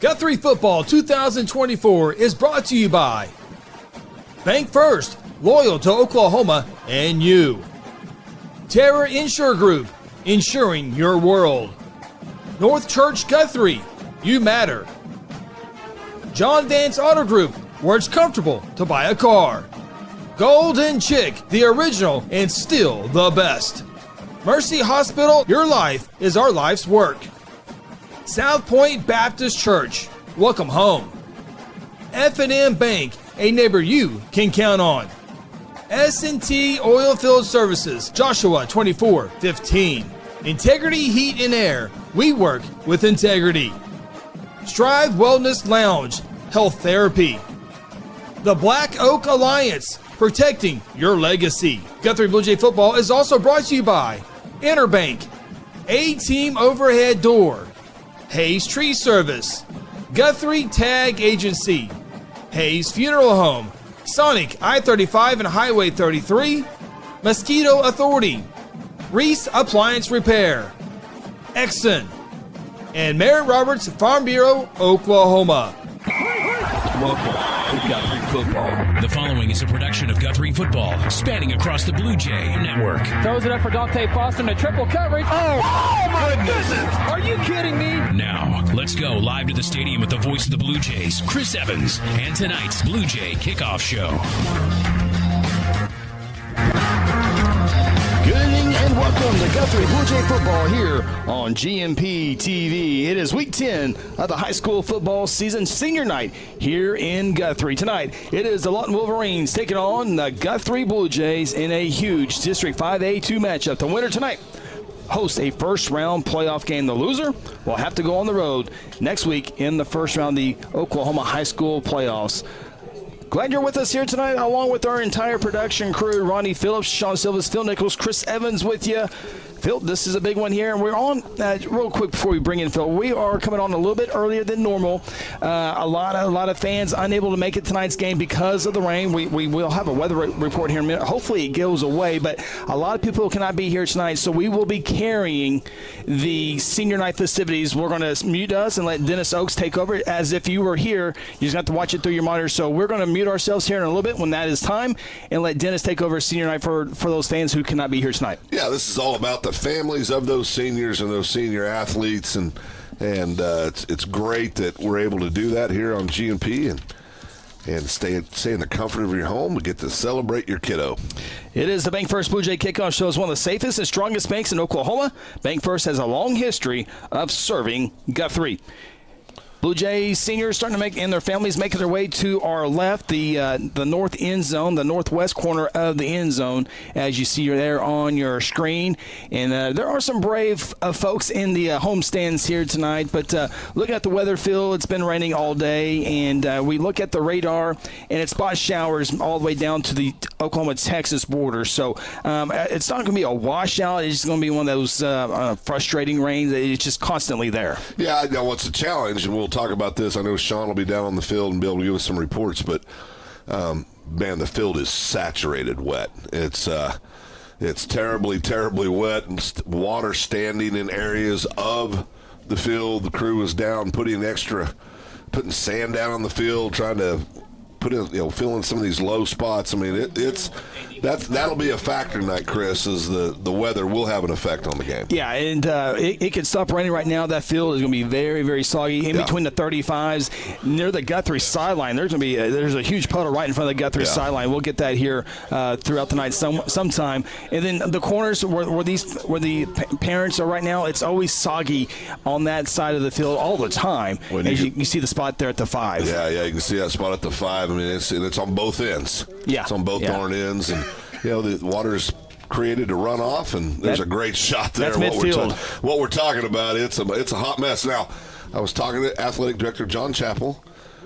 Guthrie Football 2024 is brought to you by Bank First, loyal to Oklahoma and you. Terra Insure Group, insuring your world. North Church Guthrie, you matter. John Vance Auto Group, where it's comfortable to buy a car. Golden Chick, the original and still the best. Mercy Hospital, your life is our life's work. South Point Baptist Church, welcome home. F&M Bank, a neighbor you can count on. S&T Oilfield Services, Joshua 24:15. Integrity Heat and Air, we work with integrity. Strive Wellness Lounge, health therapy. The Black Oak Alliance, protecting your legacy. Guthrie Bluejay Football is also brought to you by Interbank, A-Team Overhead Door, Hayes Tree Service, Guthrie Tag Agency, Hayes Funeral Home, Sonic I-35 and Highway 33, Mosquito Authority, Reese Appliance Repair, Exxon, and Merritt Roberts Farm Bureau, Oklahoma. Welcome to Guthrie Football. The following is a production of Guthrie Football, spanning across the Blue Jay Network. Throws it up for Dante Foster in a triple coverage. Oh my goodness! Are you kidding me? Now, let's go live to the stadium with the voice of the Blue Jays, Chris Evans, and tonight's Blue Jay Kickoff Show. Good evening and welcome to Guthrie Bluejay Football here on GMP TV. It is week 10 of the high school football season, senior night here in Guthrie. Tonight, it is the Lawton Wolverines taking on the Guthrie Bluejays in a huge District 5A2 matchup. The winner tonight hosts a first-round playoff game. The loser will have to go on the road next week in the first round of the Oklahoma high school playoffs. Glad you're with us here tonight, along with our entire production crew. Ronnie Phillips, Sean Silvas, Phil Nichols, Chris Evans with you. Phil, this is a big one here, and we're on, real quick before we bring in Phil, we are coming on a little bit earlier than normal. A lot of fans unable to make it tonight's game because of the rain. We will have a weather report here in a minute. Hopefully it goes away, but a lot of people cannot be here tonight, so we will be carrying the senior night festivities. We're going to mute us and let Dennis Oaks take over as if you were here. You just have to watch it through your monitor, so we're going to mute ourselves here in a little bit when that is time and let Dennis take over senior night for those fans who cannot be here tonight. Yeah, this is all about the families of those seniors and those senior athletes, and it's great that we're able to do that here on GMP and stay in the comfort of your home and get to celebrate your kiddo. It is the Bank First Blue Jay Kickoff Show. It's one of the safest and strongest banks in Oklahoma. Bank First has a long history of serving Guthrie. Blue Jays seniors starting to make, and their families making their way to our left, the north end zone, the northwest corner of the end zone, as you see there on your screen. And there are some brave folks in the home stands here tonight. But looking at the weather, Phil, it's been raining all day, and we look at the radar, and it's spot showers all the way down to the Oklahoma-Texas border. So it's not going to be a washout. It's just going to be one of those frustrating rains. It's just constantly there. Yeah, I know what's the challenge, and we'll talk about this. I know Sean will be down on the field and be able to give us some reports, but man, the field is saturated wet. It's terribly wet, and water standing in areas of the field. The crew is down putting sand down on the field, trying to fill in some of these low spots. I mean, that'll be a factor tonight, Chris, is the weather will have an effect on the game. Yeah, and it could stop raining right now. That field is going to be very, very soggy. In between the 35s, near the Guthrie sideline, there's a huge puddle right in front of the Guthrie sideline. We'll get that here throughout the night sometime. And then the corners where the parents are right now, it's always soggy on that side of the field all the time. You see the spot there at the 5. Yeah, you can see that spot at the 5. I mean, it's on both ends. Yeah, it's on both darn ends, and the water's created to run off, and there's a great shot there. That's midfield. What we're talking about, it's a hot mess. Now, I was talking to Athletic Director John Chappell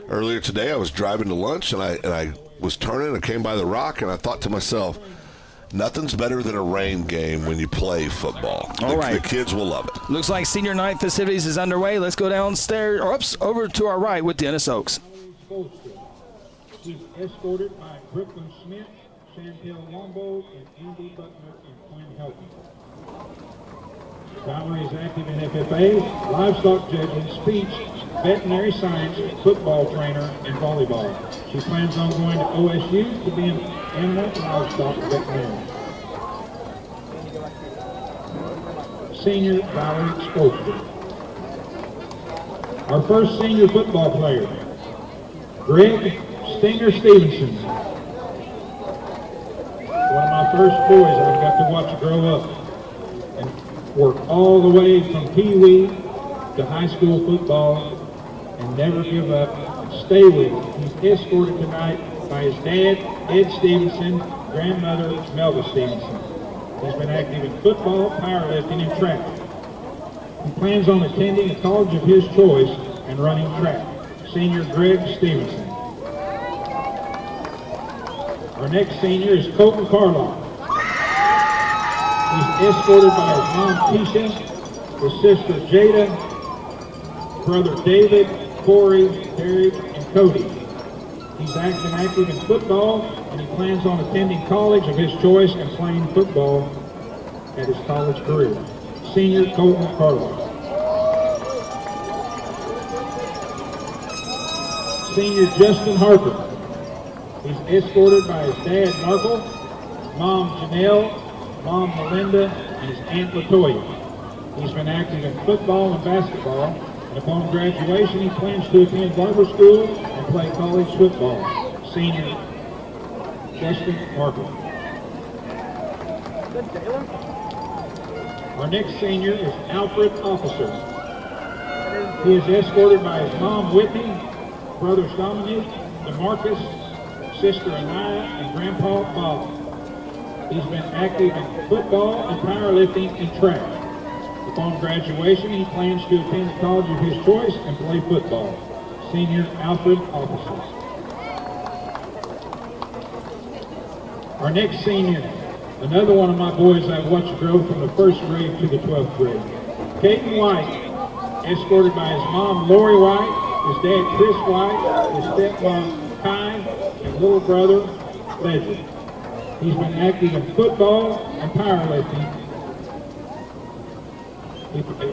earlier today. I was driving to lunch, and I was turning and came by the rock, and I thought to myself, nothing's better than a rain game when you play football. The kids will love it. Looks like senior night festivities is underway. Let's go downstairs or over to our right with Dennis Oaks. He's escorted by Brooklyn Smith, Chantel Wombo, and Andy Butler and Quinn Helton. Family is active in FFA, livestock judging, speech, veterinary science football trainer and volleyball. She plans on going to OSU to be an animal and livestock veterinarian. Senior Valerie Spokesman. Our first senior football player, Greg Stinger Stevenson. One of my first boys I've got to watch grow up and work all the way from Pee Wee to high school football and never give up and stay with it. He's escorted tonight by his dad, Ed Stevenson, grandmother, Melba Stevenson. He's been active in football, powerlifting, and track. He plans on attending a college of his choice and running track. Senior Greg Stevenson. Our next senior is Colton Carlock. He's escorted by his mom, Keisha, his sister, Jada, brother, David, Corey, Derek, and Cody. He's been active in football, and he plans on attending college of his choice and playing football at his college career. Senior Colton Carlock. Senior Justin Harper. He's escorted by his dad, Markle, mom, Janelle, mom, Melinda, and his aunt, Latoya. He's been active in football and basketball, and upon graduation, he plans to attend barber school and play college football. Senior Justin Markle. Our next senior is Alfred Officer. He is escorted by his mom, Whitney, brothers Dominic, DeMarcus, sister Anaya, and grandpa Bob. He's been active in football and powerlifting and track. Upon graduation, he plans to attend the college of his choice and play football. Senior Alfred Officer. Our next senior, another one of my boys I've watched grow from the 1st grade to the 12th grade. Caden White, escorted by his mom, Lori White, his dad, Chris White, his stepmom, Kai, and little brother, Ledger. He's been active in football and powerlifting.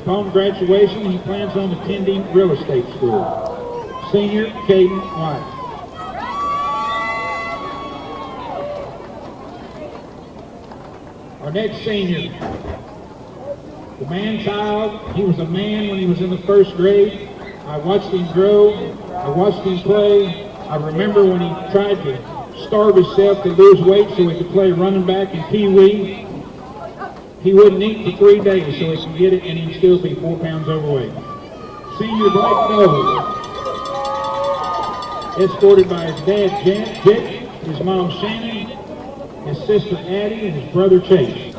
Upon graduation, he plans on attending real estate school. Senior Caden White. Our next senior, the man-child. He was a man when he was in the 1st grade. I watched him grow. I watched him play. I remember when he tried to starve himself to lose weight so he could play running back in Pee Wee. He wouldn't eat for 3 days so he could get it, and he'd still be 4 pounds overweight. Senior Blake Noble, escorted by his dad, Jake, his mom, Shannon, his sister, Addie, and his brother, Chase.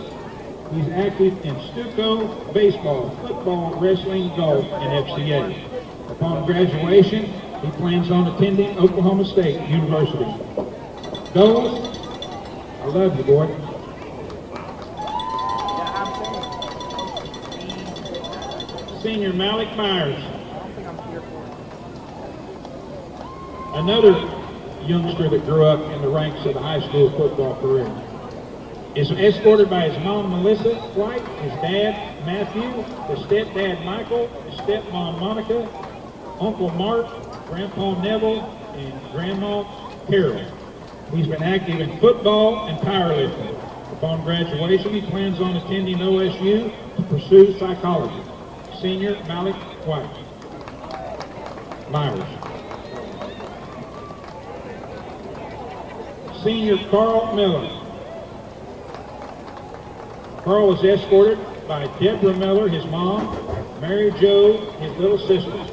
He's active in Stuco, baseball, football, wrestling, golf, and FCA. Upon graduation, he plans on attending Oklahoma State University. Doles, I love you, boy. Senior Malik Myers. Another youngster that grew up in the ranks of the high school football career. Is escorted by his mom, Melissa White, his dad, Matthew, his stepdad, Michael, his stepmom, Monica, Uncle Mark, Grandpa Neville, and Grandma Carol. He's been active in football and powerlifting. Upon graduation, he plans on attending OSU to pursue psychology. Senior Malik White. Myers. Senior Carl Miller. Carl was escorted by Deborah Miller, his mom, Mary Jo, his little sisters.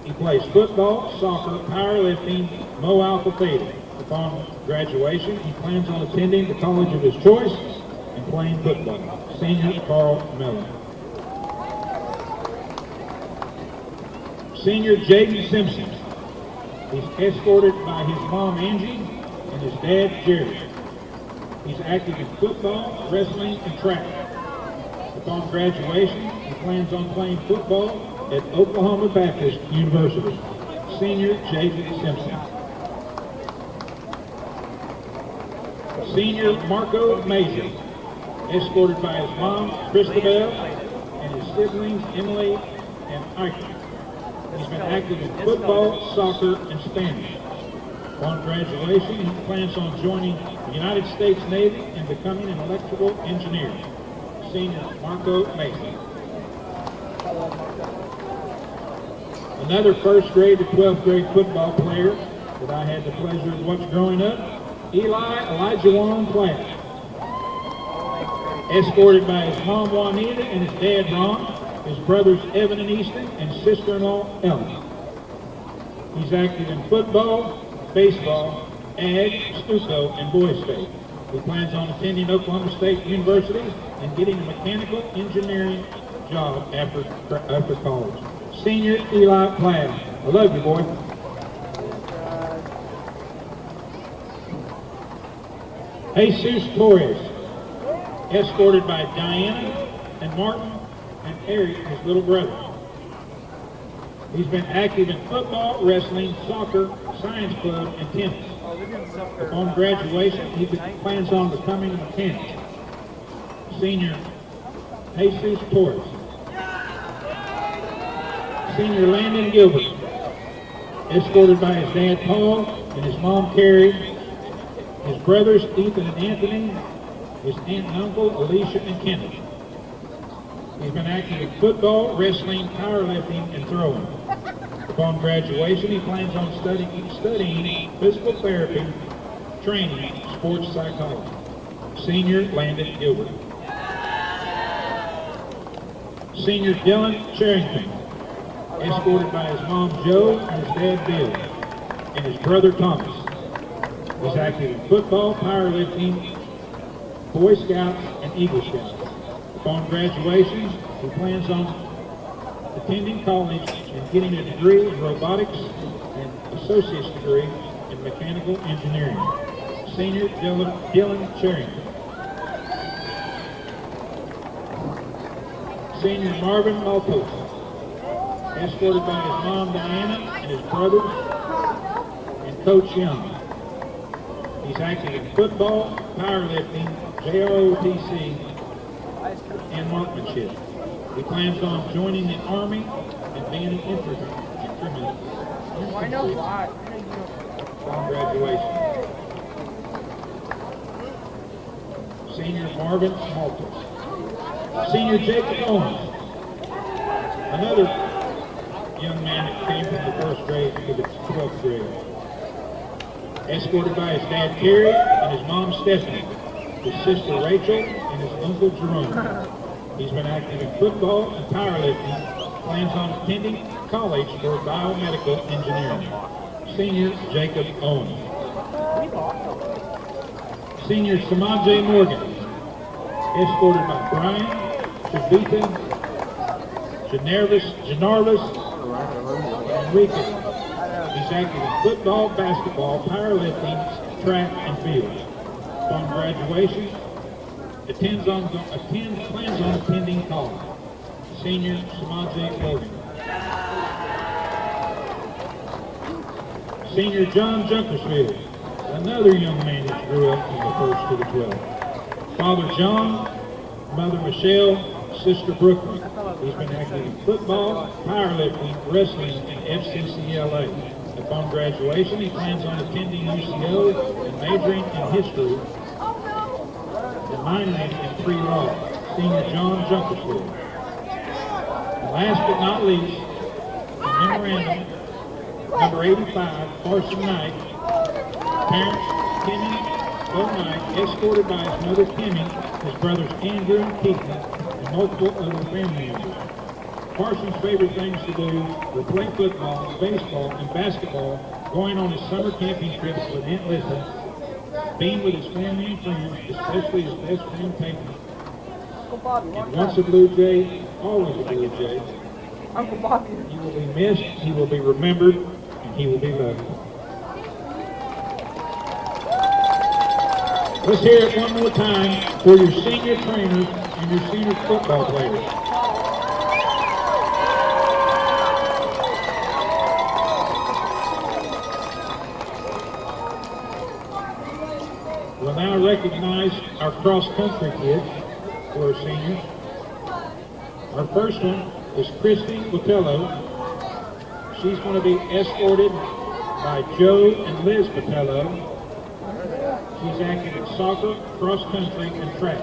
He plays football, soccer, powerlifting, Mo Alpha Theta. Upon graduation, he plans on attending the college of his choice and playing football. Senior Carl Miller. Senior Jaden Simpson. He's escorted by his mom, Angie, and his dad, Jerry. He's active in football, wrestling, and track. Upon graduation, he plans on playing football at Oklahoma Baptist University. Senior Jaden Simpson. Senior Marco Major, escorted by his mom, Christabel, and his siblings, Emily and Ike. He's been active in football, soccer, and Spanish. Upon graduation, he plans on joining the United States Navy and becoming an electrical engineer. Senior Marco Mason. Another first grade to 12th grade football player that I had the pleasure of watching growing up, Elijah Warren Platt. Escorted by his mom Juanita and his dad Ron, his brothers Evan and Easton, and sister-in-law Ellen. He's active in football, baseball, ag, Stuco, and boys state. He plans on attending Oklahoma State University and getting a mechanical engineering job after college. Senior Eli Platt. I love you, boy. Jesus Torres, escorted by Diana and Martin and Eric, his little brother. He's been active in football, wrestling, soccer, science club, and tennis. Upon graduation, he plans on becoming a mechanic. Senior Jesus Torres. Senior Landon Gilbert, escorted by his dad Paul and his mom Carrie, his brothers Ethan and Anthony, his aunt and uncle Alicia and Kenneth. He's been active in football, wrestling, powerlifting, and throwing. Upon graduation, he plans on studying physical therapy, training, sports psychology. Senior Landon Gilbert. Senior Dylan Charrington, escorted by his mom Jo and his dad Bill, and his brother Thomas. He's active in football, powerlifting, Boy Scouts, and Eagle Scouts. Upon graduation, he plans on attending college and getting a degree in robotics and associate's degree in mechanical engineering. Senior Dylan Charrington. Senior Marvin Maltos, escorted by his mom Diana and his brothers and Coach Young. He's active in football, powerlifting, JROTC, and marksmanship. He plans on joining the Army and being an infantry upon graduation. Senior Marvin Maltos. Senior Jacob Owens, another young man that came from the first grade to the 12th grade. Escorted by his dad Terry and his mom Stephanie, his sister Rachel, and his uncle Jerome. He's been active in football and powerlifting, plans on attending college for biomedical engineering. Senior Jacob Owens. Senior Samaj Morgan, escorted by Brian, Shavita, Janarvis, and Enrique. He's active in football, basketball, powerlifting, track, and field. Upon graduation, plans on attending college. Senior Samaje Morgan. Senior John Junkersfield, another young man that grew up from the 1st to the 12th. Father John, Mother Michelle, Sister Brooklyn. He's been active in football, powerlifting, wrestling, and FCCLA. Upon graduation, he plans on attending UCO and majoring in history and minoring in pre-law. Senior John Junkersfield. And last but not least, memorandum number 85, Parson Knight. Parents, Timmy Bo Knight, escorted by his mother Timmy, his brothers Andrew and Keaton, and multiple other family members. Parson's favorite things to do were play football, baseball, and basketball, going on his summer camping trips with Aunt Lisa, being with his family and friends, especially his best friend Peyton. And once a Blue Jay, always a Blue Jay. Uncle Bobby. He will be missed, he will be remembered, and he will be loved. Let's hear it one more time for your senior trainers and your senior football players. We'll now recognize our cross-country kids who are seniors. Our first one is Christy Botello, She's going to be escorted by Joe and Liz Patello. She's active in soccer, cross country, and track.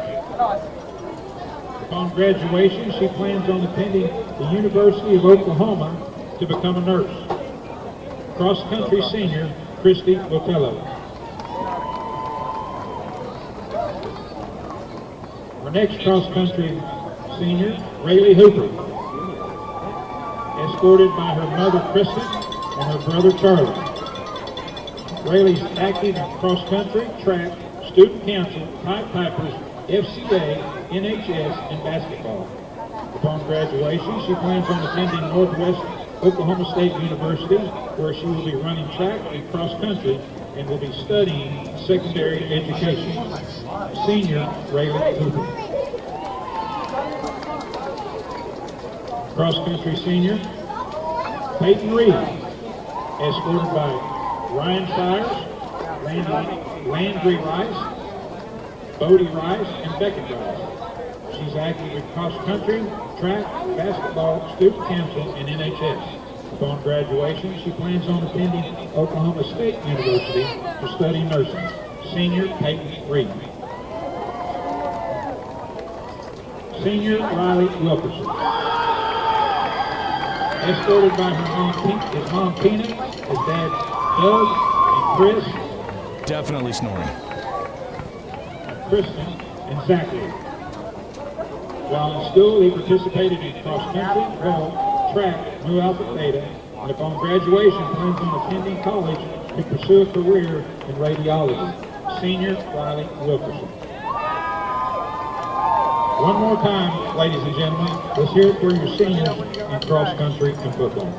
Upon graduation, she plans on attending the University of Oklahoma to become a nurse. Cross country senior, Christy Botello. Our next cross country senior, Rayleigh Hooper, escorted by her mother Kristen and her brother Charlie. Rayleigh's active in cross country, track, student council, Pied Pipers, FCA, NHS, and basketball. Upon graduation, she plans on attending Northwest Oklahoma State University, where she will be running track and cross country and will be studying secondary education. Senior, Rayleigh Hooper. Cross country senior, Peyton Reed, escorted by Ryan Shires, Landry Rice, Bodie Rice, and Beckett Rice. She's active in cross country, track, basketball, student council, and NHS. Upon graduation, she plans on attending Oklahoma State University to study nursing. Senior, Peyton Reed. Senior, Riley Wilkerson. Escorted by his mom Tina, his dad Doug, and Chris. Definitely snoring. Kristen, and Zachary. While in school, he participated in cross country, golf, track, Mu Alpha Theta, and upon graduation, plans on attending college to pursue a career in radiology. Senior, Riley Wilkerson. One more time, ladies and gentlemen, let's hear it for your seniors in cross country and football.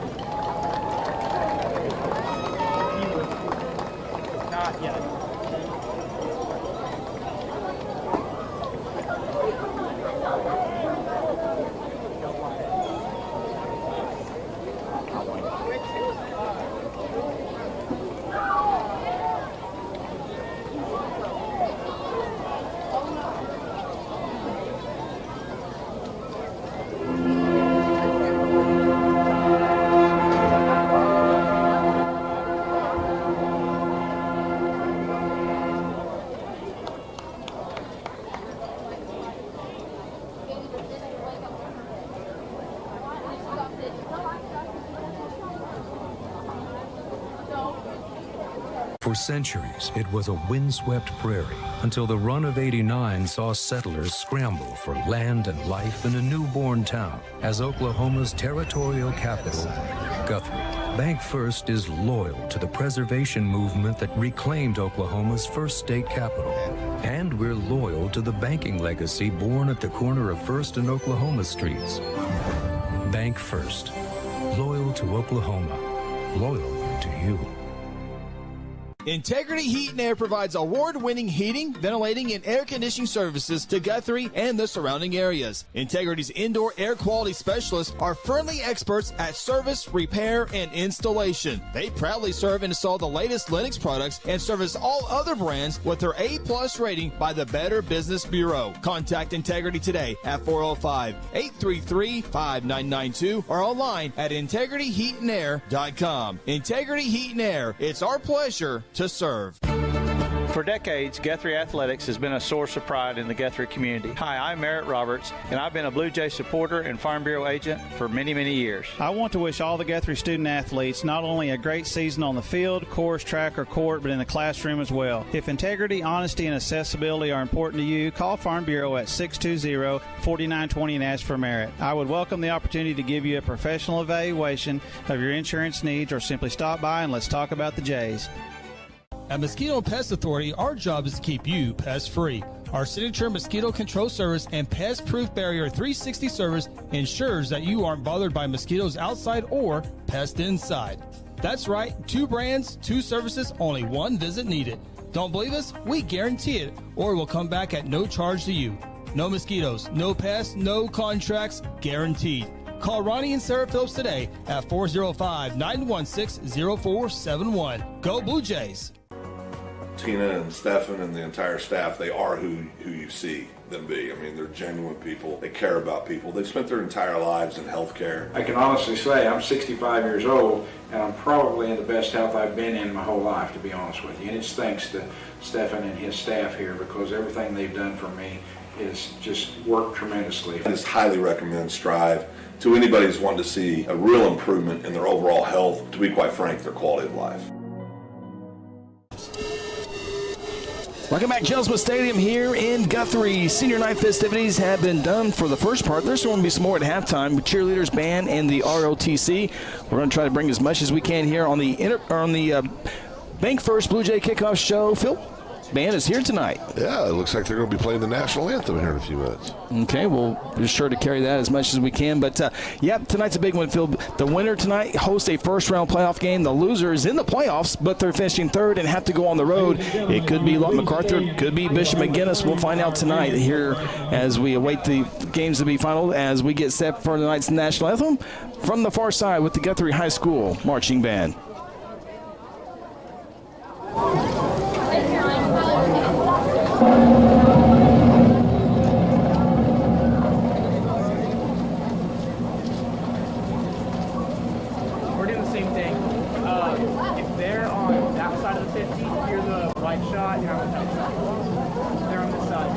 For centuries, it was a windswept prairie until the run of '89 saw settlers scramble for land and life in a newborn town as Oklahoma's territorial capital, Guthrie. Bank First is loyal to the preservation movement that reclaimed Oklahoma's first state capital. And we're loyal to the banking legacy born at the corner of First and Oklahoma streets. Bank First. Loyal to Oklahoma. Loyal to you. Integrity Heat and Air provides award-winning heating, ventilating, and air conditioning services to Guthrie and the surrounding areas. Integrity's indoor air quality specialists are friendly experts at service, repair, and installation. They proudly serve and install the latest Linux products and service all other brands with their A+ rating by the Better Business Bureau. Contact Integrity today at 405-833-5992 or online at integrityheatandair.com. Integrity Heat and Air, it's our pleasure to serve. For decades, Guthrie Athletics has been a source of pride in the Guthrie community. Hi, I'm Merritt Roberts, and I've been a Blue Jay supporter and Farm Bureau agent for many, many years. I want to wish all the Guthrie student athletes not only a great season on the field, course, track, or court, but in the classroom as well. If integrity, honesty, and accessibility are important to you, call Farm Bureau at 620-4920 and ask for Merritt. I would welcome the opportunity to give you a professional evaluation of your insurance needs, or simply stop by and let's talk about the Jays. At Mosquito and Pest Authority, our job is to keep you pest-free. Our signature mosquito control service and pest-proof barrier 360 service ensures that you aren't bothered by mosquitoes outside or pests inside. That's right, 2 brands, 2 services, only 1 visit needed. Don't believe us? We guarantee it, or we'll come back at no charge to you. No mosquitoes, no pests, no contracts, guaranteed. Call Ronnie and Sarah Phillips today at 405-916-0471. Go Blue Jays! Tina and Stefan and the entire staff, they are who you see them be. I mean, they're genuine people. They care about people. They've spent their entire lives in healthcare. I can honestly say I'm 65 years old, and I'm probably in the best health I've been in my whole life, to be honest with you. And it's thanks to Stefan and his staff here, because everything they've done for me is just worked tremendously. I just highly recommend Strive to anybody who's wanting to see a real improvement in their overall health, to be quite frank, their quality of life. Welcome back, Jelsma Stadium here in Guthrie. Senior night festivities have been done for the first part. There's going to be some more at halftime with cheerleaders, band, and the ROTC. We're going to try to bring as much as we can here on the Bank First Blue Jay Kickoff show. Phil, band is here tonight. Yeah, it looks like they're going to be playing the national anthem here in a few minutes. Okay, we'll be sure to carry that as much as we can. But, tonight's a big one, Phil. The winner tonight hosts a first-round playoff game. The loser is in the playoffs, but they're finishing third and have to go on the road. It could be Lawton MacArthur, could be Bishop McGinnis. We'll find out tonight here as we await the games to be final, as we get set for tonight's national anthem from the far side with the Guthrie High School Marching Band. We're doing the same thing. If they're on that side of the 50, you're the right shot, you're on the left side. They're on this side.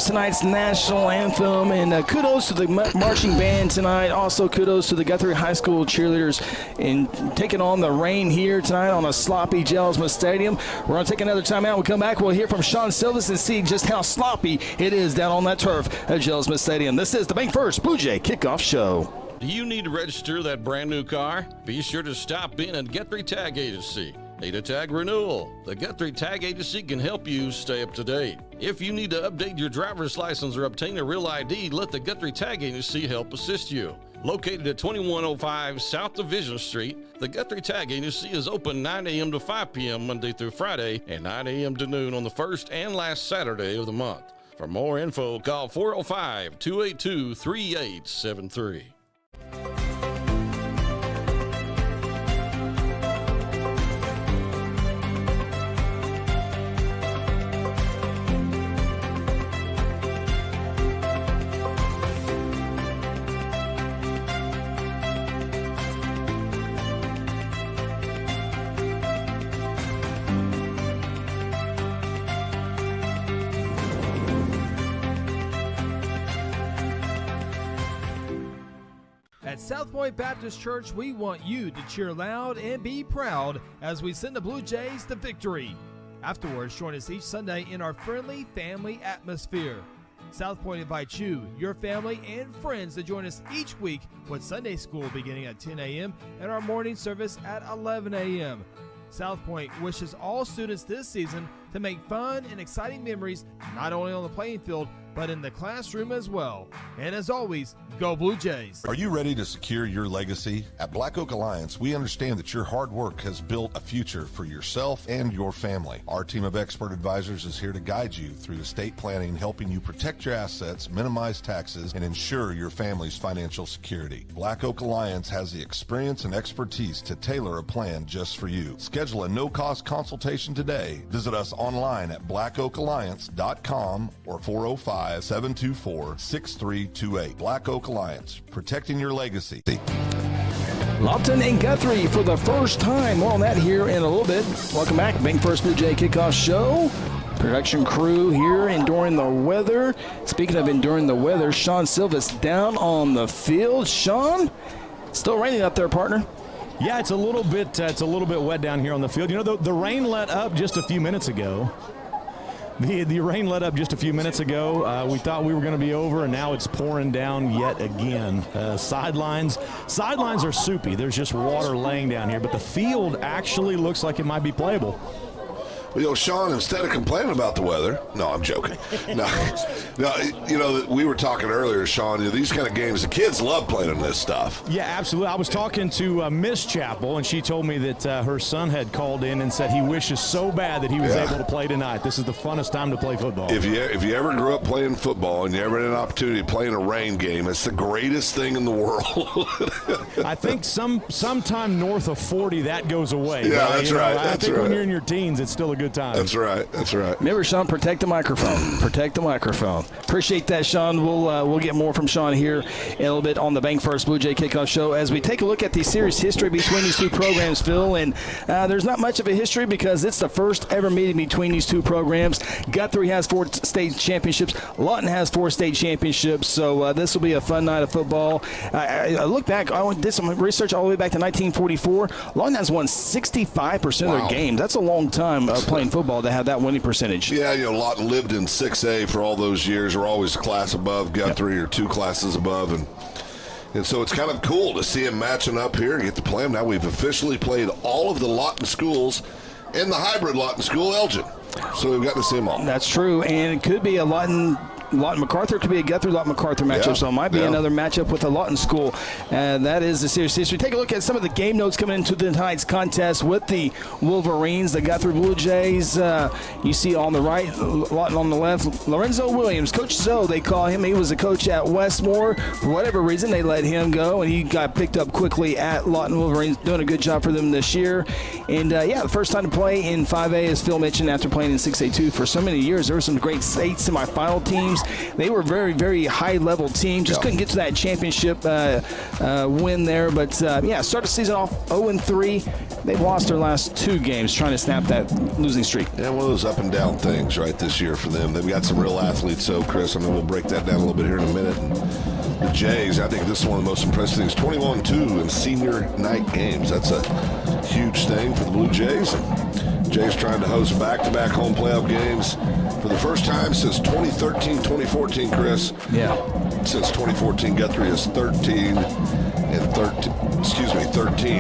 Tonight's national anthem, and kudos to the marching band tonight. Also kudos to the Guthrie High School cheerleaders in taking on the rain here tonight on a sloppy Jelsma Stadium. We're going to take another time out. We'll come back. We'll hear from Sean Silvis and see just how sloppy it is down on that turf at Jelsma Stadium. This is the Bank First Blue Jay Kickoff Show. Do you need to register that brand new car? Be sure to stop in at Guthrie Tag Agency. Need a tag renewal? The Guthrie Tag Agency can help you stay up to date. If you need to update your driver's license or obtain a real ID, let the Guthrie Tag Agency help assist you. Located at 2105 South Division Street, the Guthrie Tag Agency is open 9 a.m. to 5 p.m. Monday through Friday and 9 a.m. to noon on the first and last Saturday of the month. For more info, call 405-282-3873. At South Point Baptist Church, we want you to cheer loud and be proud as we send the Blue Jays to victory. Afterwards, join us each Sunday in our friendly family atmosphere. South Point invites you, your family, and friends to join us each week with Sunday school beginning at 10 a.m. and our morning service at 11 a.m. South Point wishes all students this season to make fun and exciting memories not only on the playing field, but in the classroom as well. And as always, go Blue Jays. Are you ready to secure your legacy? At Black Oak Alliance, we understand that your hard work has built a future for yourself and your family. Our team of expert advisors is here to guide you through estate planning, helping you protect your assets, minimize taxes, and ensure your family's financial security. Black Oak Alliance has the experience and expertise to tailor a plan just for you. Schedule a no-cost consultation today. Visit us online at blackoakalliance.com or 405 by 724-6328. Black Oak Alliance, protecting your legacy. Lawton and Guthrie for the first time. More on that here in a little bit. Welcome back. Bank First Blue Jay Kickoff Show. Production crew here enduring the weather. Speaking of enduring the weather, Sean Silva's down on the field. Sean, still raining up there, partner. Yeah, it's a little bit wet down here on the field. You know, the rain let up just a few minutes ago. The rain let up just a few minutes ago. We thought we were going to be over, and now it's pouring down yet again. Sidelines are soupy. There's just water laying down here, but the field actually looks like it might be playable. Well, Sean, instead of complaining about the weather, no, I'm joking. No, we were talking earlier, Sean, these kind of games, the kids love playing in this stuff. Yeah, absolutely. I was talking to Miss Chappell, and she told me that her son had called in and said he wishes so bad that he was able to play tonight. This is the funnest time to play football. If you ever grew up playing football and you ever had an opportunity to play in a rain game, it's the greatest thing in the world. I think sometime north of 40, that goes away. Yeah, that's right. I think when you're in your teens, it's still a good time. That's right. Remember, Sean, protect the microphone. Protect the microphone. Appreciate that, Sean. We'll get more from Sean here in a little bit on the Bank First Blue Jay Kickoff Show as we take a look at the series history between these two programs, Phil. And there's not much of a history because it's the first ever meeting between these two programs. Guthrie has 4 state championships. Lawton has 4 state championships. So this will be a fun night of football. I look back. I did some research all the way back to 1944. Lawton has won 65% of their games. That's a long time playing football to have that winning percentage. Yeah, Lawton lived in 6A for all those years. We're always a class above Guthrie or 2 classes above. And so it's kind of cool to see them matching up here and get to play them. Now we've officially played all of the Lawton schools in the hybrid Lawton school, Elgin. So we've got to see them all. That's true. And it could be a Lawton MacArthur, could be a Guthrie Lawton MacArthur matchup, so it might be another matchup with a Lawton school. And that is the series history. Take a look at some of the game notes coming into tonight's contest with the Wolverines, the Guthrie Bluejays. You see on the right, Lawton on the left, Lorenzo Williams, Coach Zoe, they call him. He was a coach at Westmore. For whatever reason, they let him go, and he got picked up quickly at Lawton Wolverines, doing a good job for them this year. And, the first time to play in 5A, as Phil mentioned, after playing in 6A2 for so many years. There were some great state semifinal teams. They were very, very high-level team. Just couldn't get to that championship win there. But, started the season off 0-3. They've lost their last 2 games trying to snap that losing streak. Yeah, one of those up-and-down things, right, this year for them. They've got some real athletes, so, Chris, we'll break that down a little bit here in a minute. And the Jays, I think this is one of the most impressive things, 21-2 in senior night games. That's a huge thing for the Blue Jays. Jays trying to host back-to-back home playoff games for the first time since 2013-2014, Chris. Yeah. Since 2014, Guthrie is 13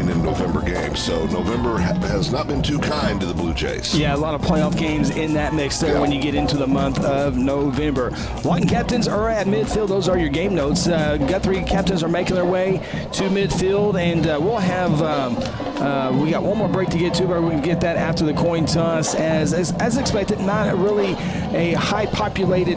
in November games. So November has not been too kind to the Blue Jays. Yeah, a lot of playoff games in that mix there when you get into the month of November. Lawton captains are at midfield. Those are your game notes. Guthrie captains are making their way to midfield, and we'll have we got one more break to get to, but we can get that after the coin toss. As expected, not really a high-populated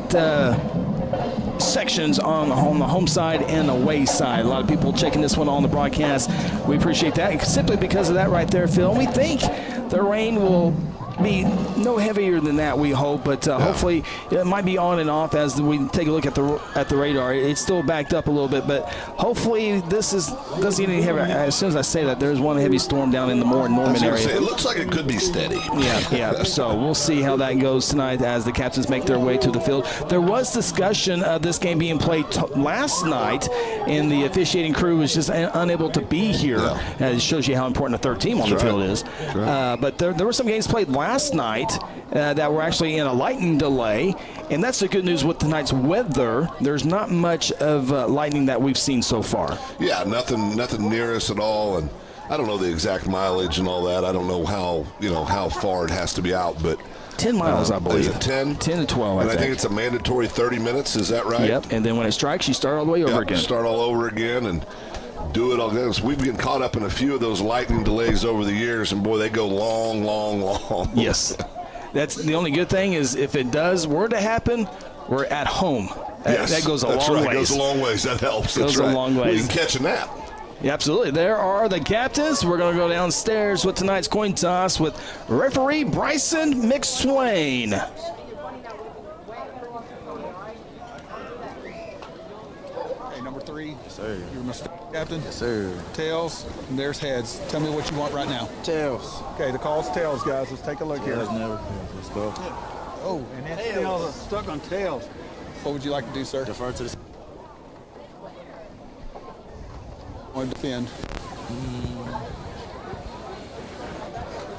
sections on the home side and away side. A lot of people checking this one on the broadcast. We appreciate that. Simply because of that right there, Phil. We think the rain will be no heavier than that, we hope, but hopefully it might be on and off as we take a look at the radar. It's still backed up a little bit, but hopefully doesn't get any heavier. As soon as I say that, there's one heavy storm down in the Norman area. It looks like it could be steady. Yeah. So we'll see how that goes tonight as the captains make their way to the field. There was discussion of this game being played last night, and the officiating crew was just unable to be here. It shows you how important a third team on the field is. But there were some games played last night that were actually in a lightning delay, and that's the good news with tonight's weather. There's not much of lightning that we've seen so far. Yeah, nothing near us at all, and I don't know the exact mileage and all that. I don't know how far it has to be out, but 10 miles, I believe. Is it 10? 10 to 12, and I think it's a mandatory 30 minutes. Is that right? Yep, and then when it strikes, you start all the way over again. Start all over again and do it all again. So we've been caught up in a few of those lightning delays over the years, and boy, they go long, long, long. Yes. That's the only good thing is if it were to happen, we're at home. Yes, that goes a long right. ways. Goes a long ways. That helps. Goes a long ways. We can catch a nap. Yeah, absolutely. There are the captains. We're going to go downstairs with tonight's coin toss with referee Bryson McSwain. three. Yes, sir. You're my captain. Yes, sir. Tails, and there's heads. Tell me what you want right now. Tails. Okay, the call's tails, guys. Let's take a look here. Tails never. Let's go. Oh, and that tails is stuck on tails. What would you like to do, sir? Defer to the. I want to defend.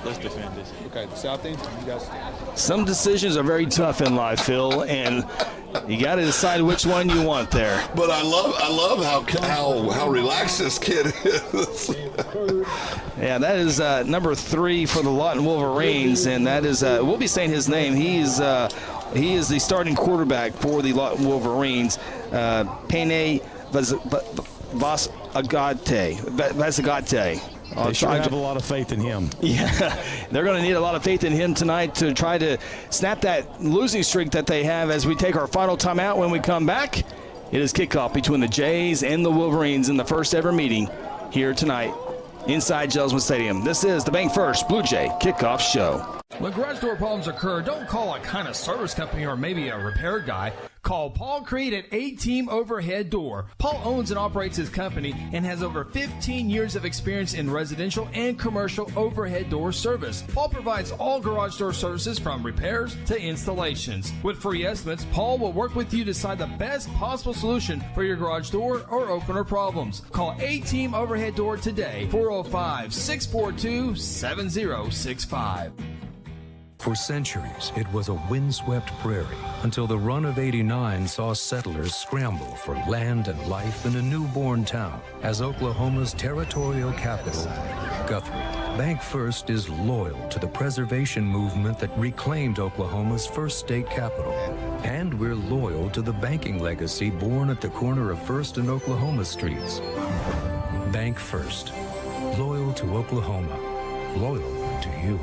Let's defend this. Okay, the south end, you guys. Some decisions are very tough in life, Phil, and you got to decide which one you want there. But I love how relaxed this kid is. Yeah, that is number 3 for the Lawton Wolverines, and that is we'll be saying his name. He is the starting quarterback for the Lawton Wolverines. Pene Vasagate. They sure have a lot of faith in him. Yeah, they're going to need a lot of faith in him tonight to try to snap that losing streak that they have as we take our final timeout. When we come back, it is kickoff between the Jays and the Wolverines in the first ever meeting here tonight inside Gelsman Stadium. This is the Bank First Blue Jay Kickoff Show. When garage door problems occur, don't call a kind of service company or maybe a repair guy. Call Paul Creed at A-Team Overhead Door. Paul owns and operates his company and has over 15 years of experience in residential and commercial overhead door service. Paul provides all garage door services from repairs to installations. With free estimates, Paul will work with you to decide the best possible solution for your garage door or opener problems. Call A-Team Overhead Door today, 405-642-7065. For centuries, it was a windswept prairie until the run of '89 saw settlers scramble for land and life in a newborn town as Oklahoma's territorial capital, Guthrie. Bank First is loyal to the preservation movement that reclaimed Oklahoma's first state capital. And we're loyal to the banking legacy born at the corner of First and Oklahoma streets. Bank First. Loyal to Oklahoma. Loyal to you.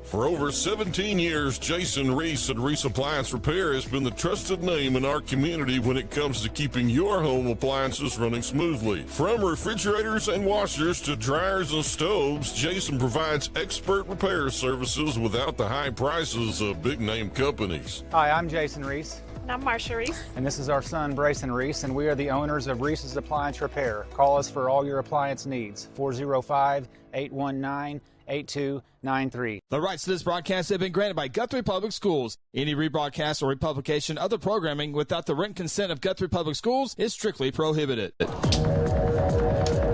For over 17 years, Jason Reese at Reese Appliance Repair has been the trusted name in our community when it comes to keeping your home appliances running smoothly. From refrigerators and washers to dryers and stoves, Jason provides expert repair services without the high prices of big-name companies. Hi, I'm Jason Reese. And I'm Marsha Reese. And this is our son, Brayson Reese, and we are the owners of Reese's Appliance Repair. Call us for all your appliance needs, 405-819-8293. The rights to this broadcast have been granted by Guthrie Public Schools. Any rebroadcast or republication of other programming without the written consent of Guthrie Public Schools is strictly prohibited.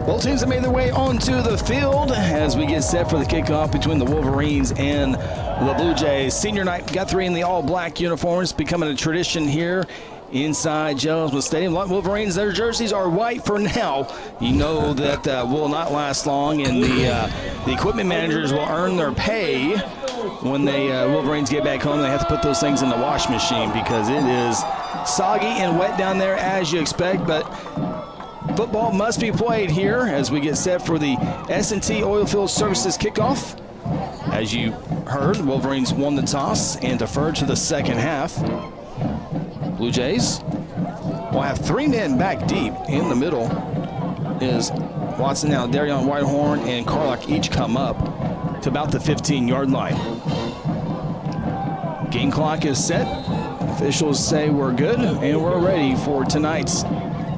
Both teams have made their way onto the field as we get set for the kickoff between the Wolverines and the Blue Jays. Senior night, Guthrie in the all-black uniforms, becoming a tradition here inside Gelsman Stadium. Wolverines, their jerseys are white for now. You know that will not last long, and the equipment managers will earn their pay when they Wolverines get back home. They have to put those things in the wash machine because it is soggy and wet down there as you expect, but football must be played here as we get set for the S&T Oilfield Services kickoff. As you heard, Wolverines won the toss and deferred to the second half. Blue Jays will have 3 men back deep. In the middle is Watson now, Darion Whitehorn, and Carlock each come up to about the 15-yard line. Game clock is set. Officials say we're good and we're ready for tonight's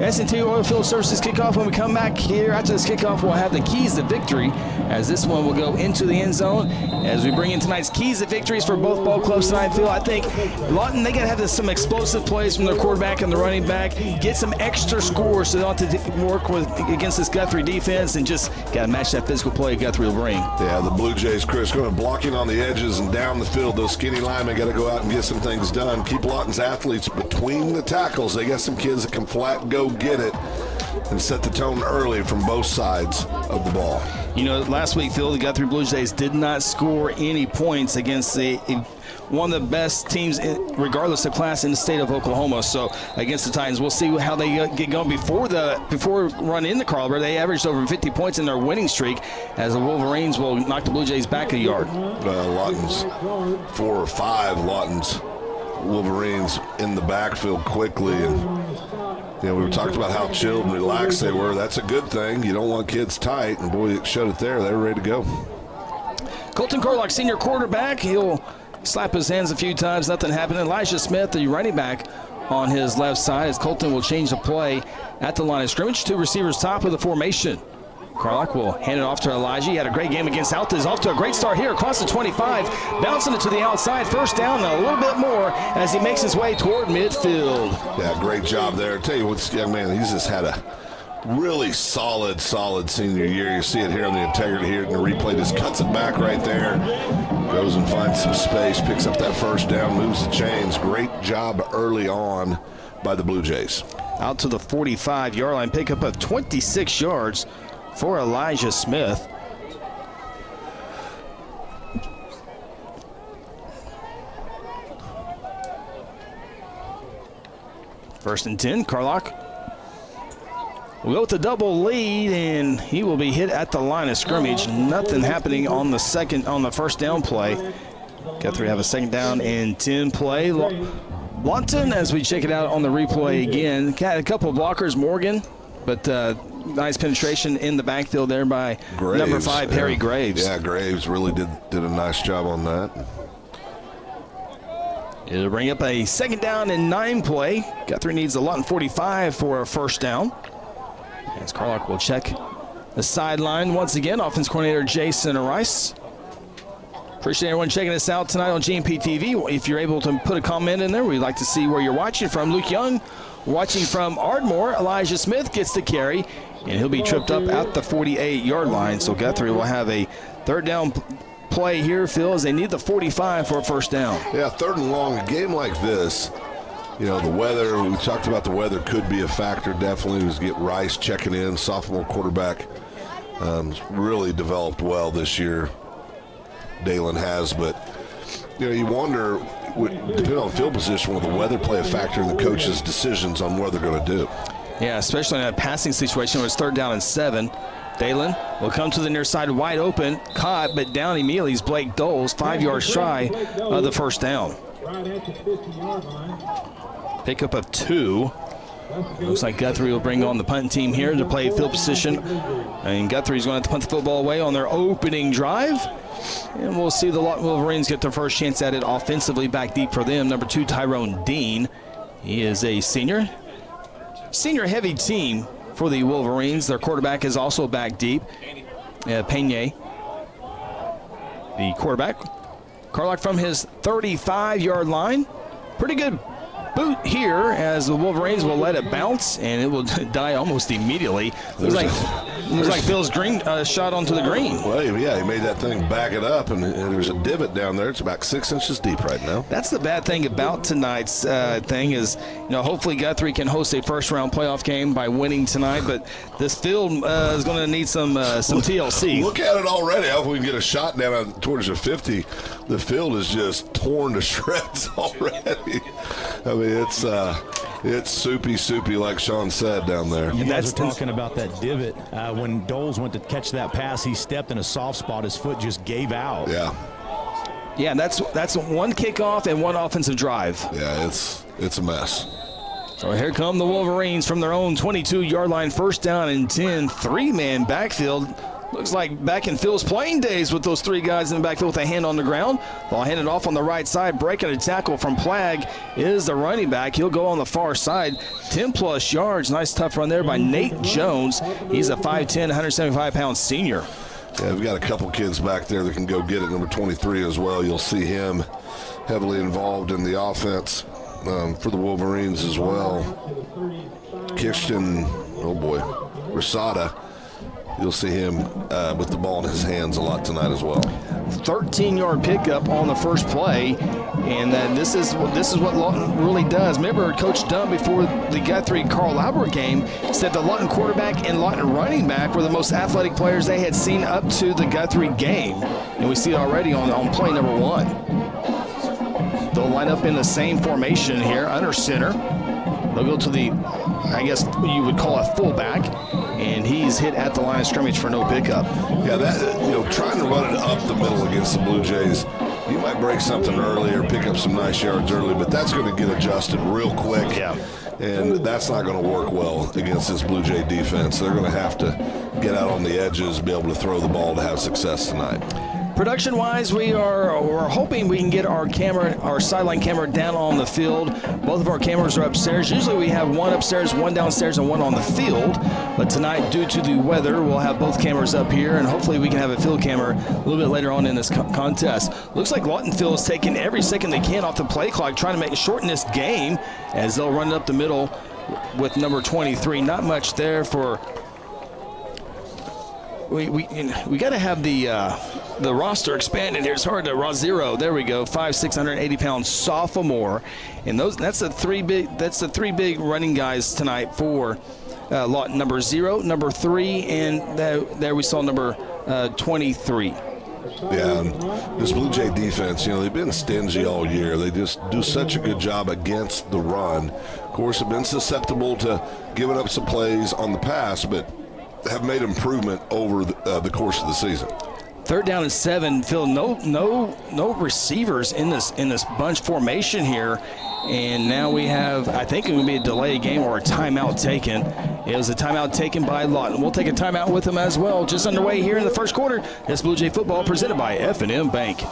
S&T Oilfield Services kickoff. When we come back here after this kickoff, we'll have the keys to victory as this one will go into the end zone. As we bring in tonight's keys to victories for both ball clubs tonight, Phil, I think Lawton, they got to have some explosive plays from their quarterback and the running back, get some extra scores so they don't have to work with against this Guthrie defense, and just got to match that physical play Guthrie will bring. Yeah, the Blue Jays, Chris, going to blocking on the edges and down the field. Those skinny linemen got to go out and get some things done. Keep Lawton's athletes between the tackles. They got some kids that can flat go get it and set the tone early from both sides of the ball. You know, last week, Phil, the Guthrie Blue Jays did not score any points against one of the best teams, regardless of class, in the state of Oklahoma. So against the Titans, we'll see how they get going. Before run in the Carlsbad, they averaged over 50 points in their winning streak, as the Wolverines will knock the Blue Jays back a yard. Lawton's 4 or 5 Lawton's Wolverines in the backfield quickly, and we were talking about how chilled and relaxed they were. That's a good thing. You don't want kids tight, and boy, it showed it there. They were ready to go. Colton Carlock, senior quarterback, he'll slap his hands a few times. Nothing happened. Elijah Smith, the running back, on his left side as Colton will change the play at the line of scrimmage. 2 receivers top of the formation. Carlock will hand it off to Elijah. He had a great game against Alta. Is off to a great start here across the 25. Bouncing it to the outside. First down a little bit more as he makes his way toward midfield. Yeah, great job there. I tell you what, this young man, he's just had a really solid senior year. You see it here on the integrity here. And the replay just cuts it back right there. Goes and finds some space, picks up that first down, moves the chains. Great job early on by the Blue Jays. Out to the 45-yard line. Pickup of 26 yards for Elijah Smith. First and 10, Carlock will go with the double lead, and he will be hit at the line of scrimmage. Nothing happening on the first down play. Guthrie have a second down and 10 play. Lawton, as we check it out on the replay again, had a couple of blockers, Morgan, but nice penetration in the backfield there by Graves, number 5, Harry Graves. Yeah, Graves really did a nice job on that. It'll bring up a second down and 9 play. Guthrie needs a Lawton 45 for a first down. As Carlock will check the sideline once again. Offense coordinator Jason Rice. Appreciate everyone checking us out tonight on GMP TV. If you're able to put a comment in there, we'd like to see where you're watching from. Luke Young watching from Ardmore. Elijah Smith gets the carry, and he'll be tripped up at the 48-yard line. So Guthrie will have a third down play here, Phil, as they need the 45 for a first down. Yeah, third and long. A game like this, you know, the weather, we talked about the weather could be a factor. Definitely was get Rice checking in, sophomore quarterback. Really developed well this year. Dalen has, but you know, you wonder, depending on field position, will the weather play a factor in the coach's decisions on what they're going to do? Yeah, especially in a passing situation when it's third down and 7. Dalen will come to the near side wide open, caught, but down immediately is Blake Doles, 5 yards shy of the first down. Pickup of 2. Looks like Guthrie will bring on the punt team here to play field position. And Guthrie's going to have to punt the football away on their opening drive. And we'll see the Lawton Wolverines get their first chance at it offensively back deep for them. Number 2, Tyrone Dean. He is a senior. Senior-heavy team for the Wolverines. Their quarterback is also back deep. Peña, the quarterback. Carlock from his 35-yard line. Pretty good boot here as the Wolverines will let it bounce, and it will die almost immediately. Looks like Phil's green shot onto the green. Well, yeah, he made that thing back it up, and there's a divot down there. It's about 6 inches deep right now. That's the bad thing about tonight's thing is, you know, hopefully Guthrie can host a first-round playoff game by winning tonight, but this field is going to need some TLC. Look at it already. I hope we can get a shot down towards the 50. The field is just torn to shreds already. I mean, it's soupy like Sean said down there. You guys are talking about that divot. When Doles went to catch that pass, he stepped in a soft spot. His foot just gave out. Yeah, that's one kickoff and one offensive drive. Yeah, it's a mess. So here come the Wolverines from their own 22-yard line, first down and 10, 3-man backfield. Looks like back in Phil's playing days with those 3 guys in the backfield with a hand on the ground. Ball handed off on the right side. Breaking a tackle from Plagg is the running back. He'll go on the far side. 10-plus yards. Nice tough run there by Nate Jones. He's a 5'10", 175-pound senior. Yeah, we've got a couple kids back there that can go get it. Number 23 as well. You'll see him heavily involved in the offense for the Wolverines as well. Kirsten, oh boy, Rosada. You'll see him with the ball in his hands a lot tonight as well. 13-yard pickup on the first play, and this is what Lawton really does. Remember, Coach Dunn before the Guthrie-Carl Albert game said the Lawton quarterback and Lawton running back were the most athletic players they had seen up to the Guthrie game, and we see it already on play number 1. They'll line up in the same formation here, under center. They'll go to the, I guess you would call a fullback, and he's hit at the line of scrimmage for no pickup. Yeah, trying to run it up the middle against the Blue Jays, you might break something early or pick up some nice yards early, but that's going to get adjusted real quick. Yeah. And that's not going to work well against this Blue Jay defense. They're going to have to get out on the edges, be able to throw the ball to have success tonight. Production-wise, we're hoping we can get our sideline camera down on the field. Both of our cameras are upstairs. Usually we have one upstairs, one downstairs, and one on the field. But tonight, due to the weather, we'll have both cameras up here, and hopefully we can have a field camera a little bit later on in this contest. Looks like Lawton Field is taking every second they can off the play clock, trying to shorten this game as they'll run it up the middle with number 23. Not much there for. We got to have the roster expanded here. It's hard to Rozero. There we go. 5'6", 180-pound sophomore, and that's the three big running guys tonight for Lawton. Number 0, number 3, and there we saw number 23. Yeah, and this Blue Jay defense, they've been stingy all year. They just do such a good job against the run. Of course, have been susceptible to giving up some plays on the pass, but have made improvement over the course of the season. 3rd down and 7. Phil, no receivers in this bunch formation here, and now we have, I think it would be a delay game or a timeout taken. It was a timeout taken by Lawton. We'll take a timeout with them as well. Just underway here in the first quarter. This Blue Jay football presented by F&M Bank.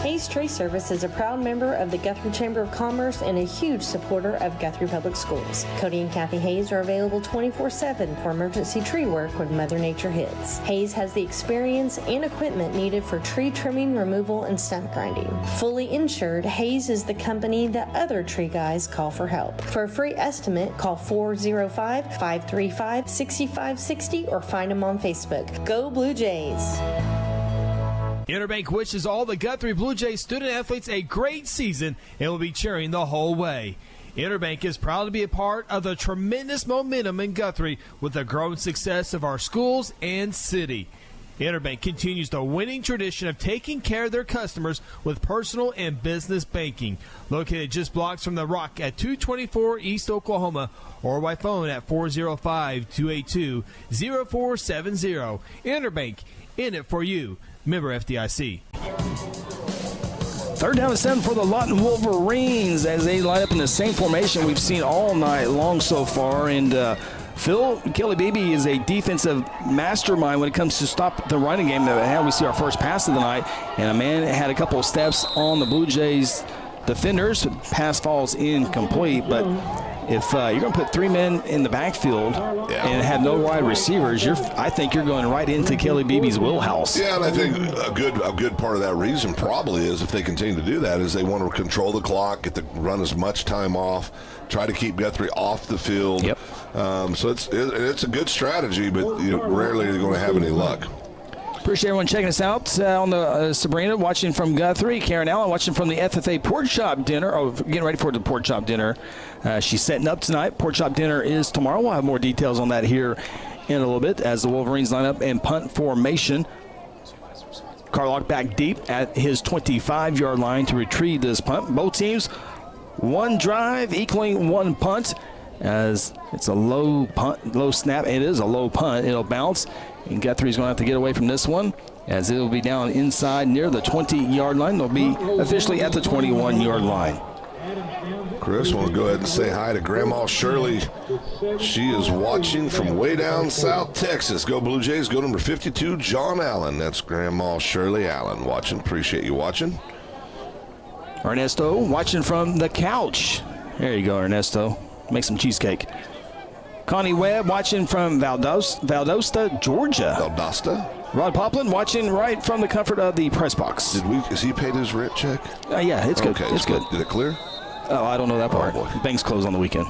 Hayes Tree Service is a proud member of the Guthrie Chamber of Commerce and a huge supporter of Guthrie Public Schools. Cody and Kathy Hayes are available 24/7 for emergency tree work when Mother Nature hits. Hayes has the experience and equipment needed for tree trimming, removal, and stump grinding. Fully insured, Hayes is the company that other tree guys call for help. For a free estimate, call 405-535-6560 or find them on Facebook. Go Blue Jays! Interbank wishes all the Guthrie Blue Jays student athletes a great season and will be cheering the whole way. Interbank is proud to be a part of the tremendous momentum in Guthrie with the growing success of our schools and city. Interbank continues the winning tradition of taking care of their customers with personal and business banking. Located just blocks from the Rock at 224 East Oklahoma or by phone at 405-282-0470. Interbank, in it for you. Member FDIC. 3rd down and 7 for the Lawton Wolverines as they line up in the same formation we've seen all night long so far. And Phil Kelly Beebe is a defensive mastermind when it comes to stop the running game. We see our first pass of the night, and a man had a couple of steps on the Blue Jays defenders. Pass falls incomplete, but if you're going to put 3 men in the backfield and have no wide receivers, I think you're going right into Kelly Beebe's wheelhouse. Yeah, and I think a good part of that reason probably is, if they continue to do that, is they want to control the clock, get to run as much time off, try to keep Guthrie off the field. Yep. So it's a good strategy, but rarely are you going to have any luck. Appreciate everyone checking us out on the Sabrina, watching from Guthrie. Karen Allen watching from the FFA Pork Chop Dinner. Getting ready for the Pork Chop Dinner. She's setting up tonight. Pork Chop Dinner is tomorrow. We'll have more details on that here in a little bit as the Wolverines line up in punt formation. Carlock back deep at his 25-yard line to retrieve this punt. Both teams, one drive equaling one punt, as it's a low snap. It is a low punt. It'll bounce. And Guthrie's going to have to get away from this one, as it will be down inside near the 20-yard line. They'll be officially at the 21-yard line. Chris, want to go ahead and say hi to Grandma Shirley. She is watching from way down South Texas. Go Blue Jays. Go number 52, John Allen. That's Grandma Shirley Allen watching. Appreciate you watching. Ernesto watching from the couch. There you go, Ernesto. Make some cheesecake. Connie Webb watching from Valdosta, Georgia. Valdosta? Rod Poplin watching right from the comfort of the press box. Is he paid his rent check? Yeah, it's good. Okay, it's good. Did it clear? Oh, I don't know that part. Bank's closed on the weekend.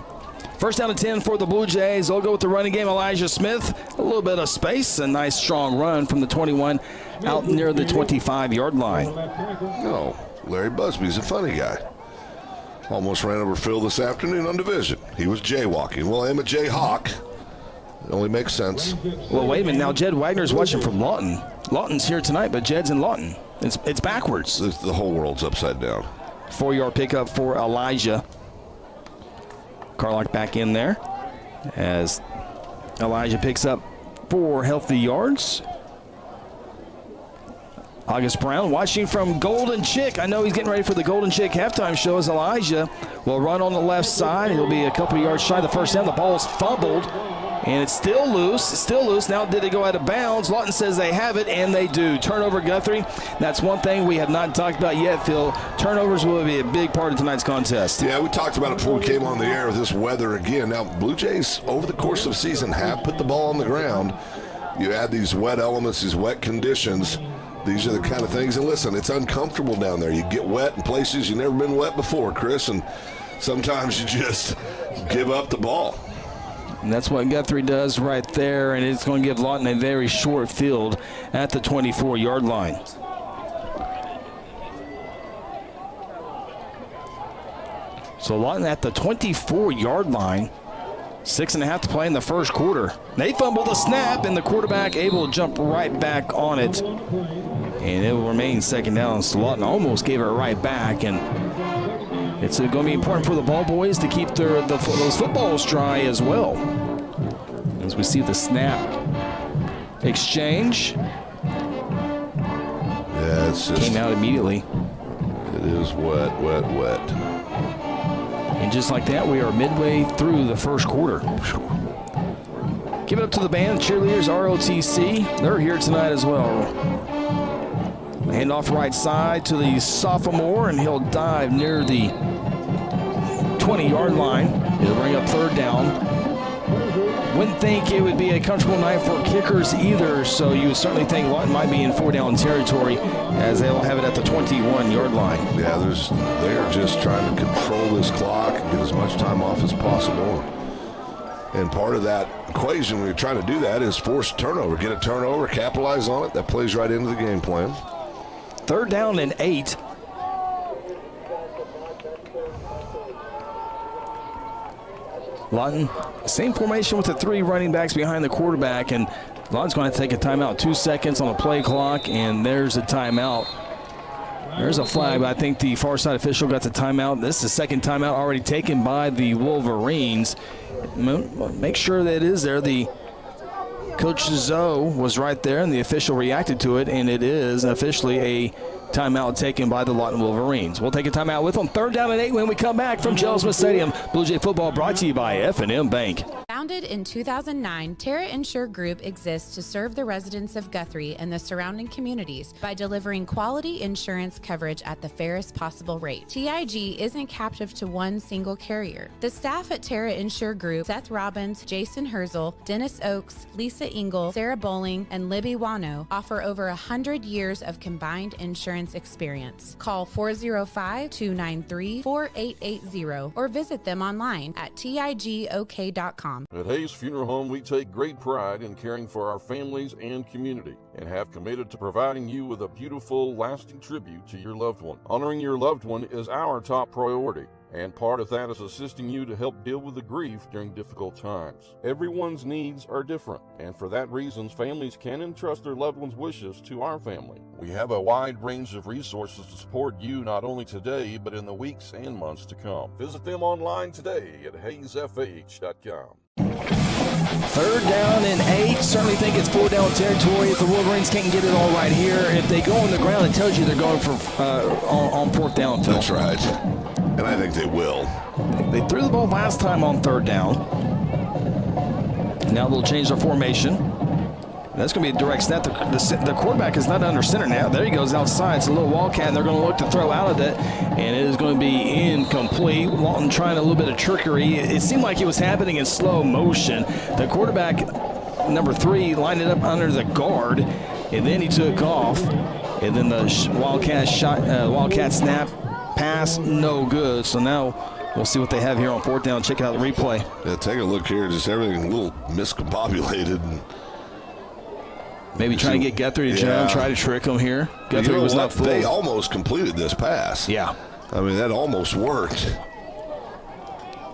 1st down and 10 for the Blue Jays. They'll go with the running game. Elijah Smith, a little bit of space. A nice strong run from the 21 out near the 25-yard line. No, Larry Busby's a funny guy. Almost ran over Phil this afternoon on division. He was jaywalking. Well, I'm a jayhawk. It only makes sense. Well, wait a minute. Now, Jed Wagner's watching from Lawton. Lawton's here tonight, but Jed's in Lawton. It's backwards. The whole world's upside down. 4-yard pickup for Elijah. Carlock back in there as Elijah picks up 4 healthy yards. August Brown watching from Golden Chick. I know he's getting ready for the Golden Chick halftime show, as Elijah will run on the left side. He'll be a couple yards shy of the first down. The ball is fumbled And it's still loose. Now, did it go out of bounds? Lawton says they have it, and they do. Turnover, Guthrie. That's one thing we have not talked about yet, Phil. Turnovers will be a big part of tonight's contest. Yeah, we talked about it before we came on the air with this weather again. Now, Blue Jays, over the course of the season, have put the ball on the ground. You add these wet elements, these wet conditions. These are the kind of things. And listen, it's uncomfortable down there. You get wet in places you've never been wet before, Chris, and sometimes you just give up the ball. And that's what Guthrie does right there, and it's going to give Lawton a very short field at the 24-yard line. So Lawton at the 24-yard line. 6.5 to play in the first quarter. They fumble the snap, and the quarterback able to jump right back on it. And it will remain second down. So Lawton almost gave it right back, and it's going to be important for the ball boys to keep those footballs dry as well. As we see the snap exchange. Yeah, it's just came out immediately. It is wet. And just like that, we are midway through the first quarter. Give it up to the band, cheerleaders, ROTC. They're here tonight as well. Hand off right side to the sophomore, and he'll dive near the 20-yard line. It'll bring up third down. Wouldn't think it would be a comfortable night for kickers either, so you would certainly think Lawton might be in 4-down territory as they'll have it at the 21-yard line. Yeah, they're just trying to control this clock and get as much time off as possible. And part of that equation when you're trying to do that is force turnover. Get a turnover, capitalize on it. That plays right into the game plan. Third down and 8. Lawton, same formation with the 3 running backs behind the quarterback, and Lawton's going to take a timeout. 2 seconds on the play clock, and there's a timeout. There's a flag, but I think the far side official got the timeout. This is the second timeout already taken by the Wolverines. Make sure that it is there. The Coach Zoe was right there, and the official reacted to it, and it is officially a timeout taken by the Lawton Wolverines. We'll take a timeout with them. Third down and 8 when we come back from Gerald Smith Stadium. Blue Jay football brought to you by F&M Bank. Founded in 2009, Terra Insure Group exists to serve the residents of Guthrie and the surrounding communities by delivering quality insurance coverage at the fairest possible rate. TIG isn't captive to one single carrier. The staff at Terra Insure Group, Seth Robbins, Jason Herzl, Dennis Oakes, Lisa Engel, Sarah Bowling, and Libby Wano, offer over 100 years of combined insurance experience. Call 405-293-4880 or visit them online at tigok.com. At Hayes Funeral Home, we take great pride in caring for our families and community and have committed to providing you with a beautiful, lasting tribute to your loved one. Honoring your loved one is our top priority, and part of that is assisting you to help deal with the grief during difficult times. Everyone's needs are different, and for that reason, families can entrust their loved ones' wishes to our family. We have a wide range of resources to support you not only today, but in the weeks and months to come. Visit them online today at hayesfh.com. Third down and 8. Certainly think it's 4-down territory if the Wolverines can't get it all right here. If they go on the ground, it tells you they're going for on 4th down. That's right. And I think they will. They threw the ball last time on 3rd down. Now they'll change their formation. That's going to be a direct snap. The quarterback is not under center now. There he goes outside. It's a little wildcat, and they're going to look to throw out of it, and it is going to be incomplete. Lawton trying a little bit of trickery. It seemed like it was happening in slow motion. The quarterback, number 3, lined it up under the guard, and then he took off. And then the wildcat snap pass, no good. So now we'll see what they have here on 4th down. Check out the replay. Yeah, take a look here. Just everything a little miscombobulated. Maybe trying to get Guthrie to jump, try to trick him here. Guthrie was not full. They almost completed this pass. Yeah. I mean, that almost worked.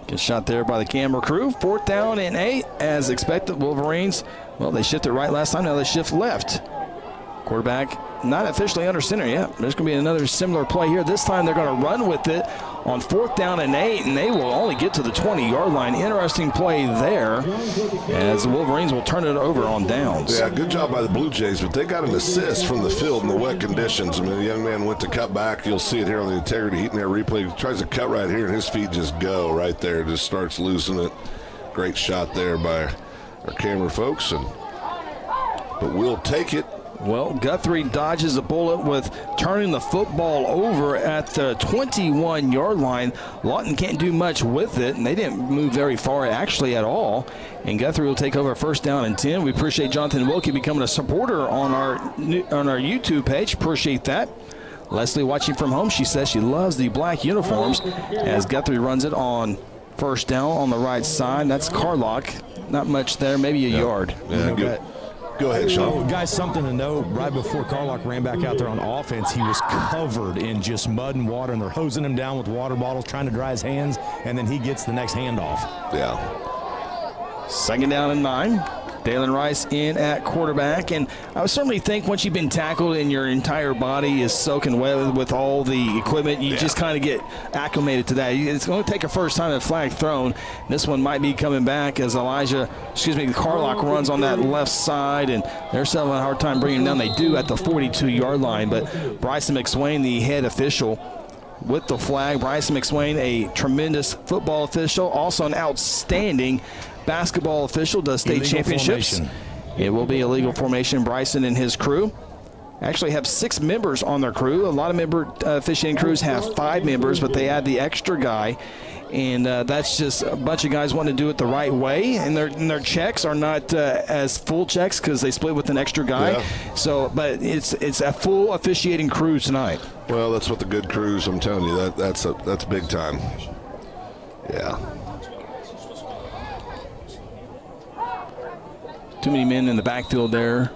Good shot there by the camera crew. 4th down and 8. As expected, Wolverines, well, they shifted right last time. Now they shift left. Quarterback not officially under center yet. There's going to be another similar play here. This time they're going to run with it on 4th down and 8, and they will only get to the 20-yard line. Interesting play there as the Wolverines will turn it over on downs. Yeah, good job by the Blue Jays, but they got an assist from the field in the wet conditions. I mean, the young man went to cut back. You'll see it here on the Integrity Heat and Air replay. He tries to cut right here, and his feet just go right there. Just starts losing it. Great shot there by our camera folks, but we'll take it. Well, Guthrie dodges a bullet with turning the football over at the 21-yard line. Lawton can't do much with it, and they didn't move very far actually at all. And Guthrie will take over first down and 10. We appreciate Jonathan Wilkie becoming a supporter on our YouTube page. Appreciate that. Leslie watching from home. She says she loves the black uniforms as Guthrie runs it on first down on the right side. That's Carlock. Not much there, maybe a yard. Yeah, good. Go ahead, Sean. Guys, something to know, right before Carlock ran back out there on offense, he was covered in just mud and water, and they're hosing him down with water bottles, trying to dry his hands, and then he gets the next handoff. Yeah. Second down and 9. Dalen Rice in at quarterback, and I would certainly think once you've been tackled and your entire body is soaking wet with all the equipment, you just kind of get acclimated to that. It's going to take a first time at flag thrown. This one might be coming back as Carlock runs on that left side, and they're still having a hard time bringing him down. They do at the 42-yard line, but Bryson McSwain, the head official, with the flag. Bryson McSwain, a tremendous football official, also an outstanding basketball official, does state championships. Formation. It will be a legal formation. Bryson and his crew actually have 6 members on their crew. A lot of officiating crews have 5 members, but they add the extra guy. And that's just a bunch of guys wanting to do it the right way, and their checks are not as full checks because they split with an extra guy. Yeah. So, but it's a full officiating crew tonight. Well, that's what the good crews. I'm telling you, that's big time. Yeah. Too many men in the backfield there.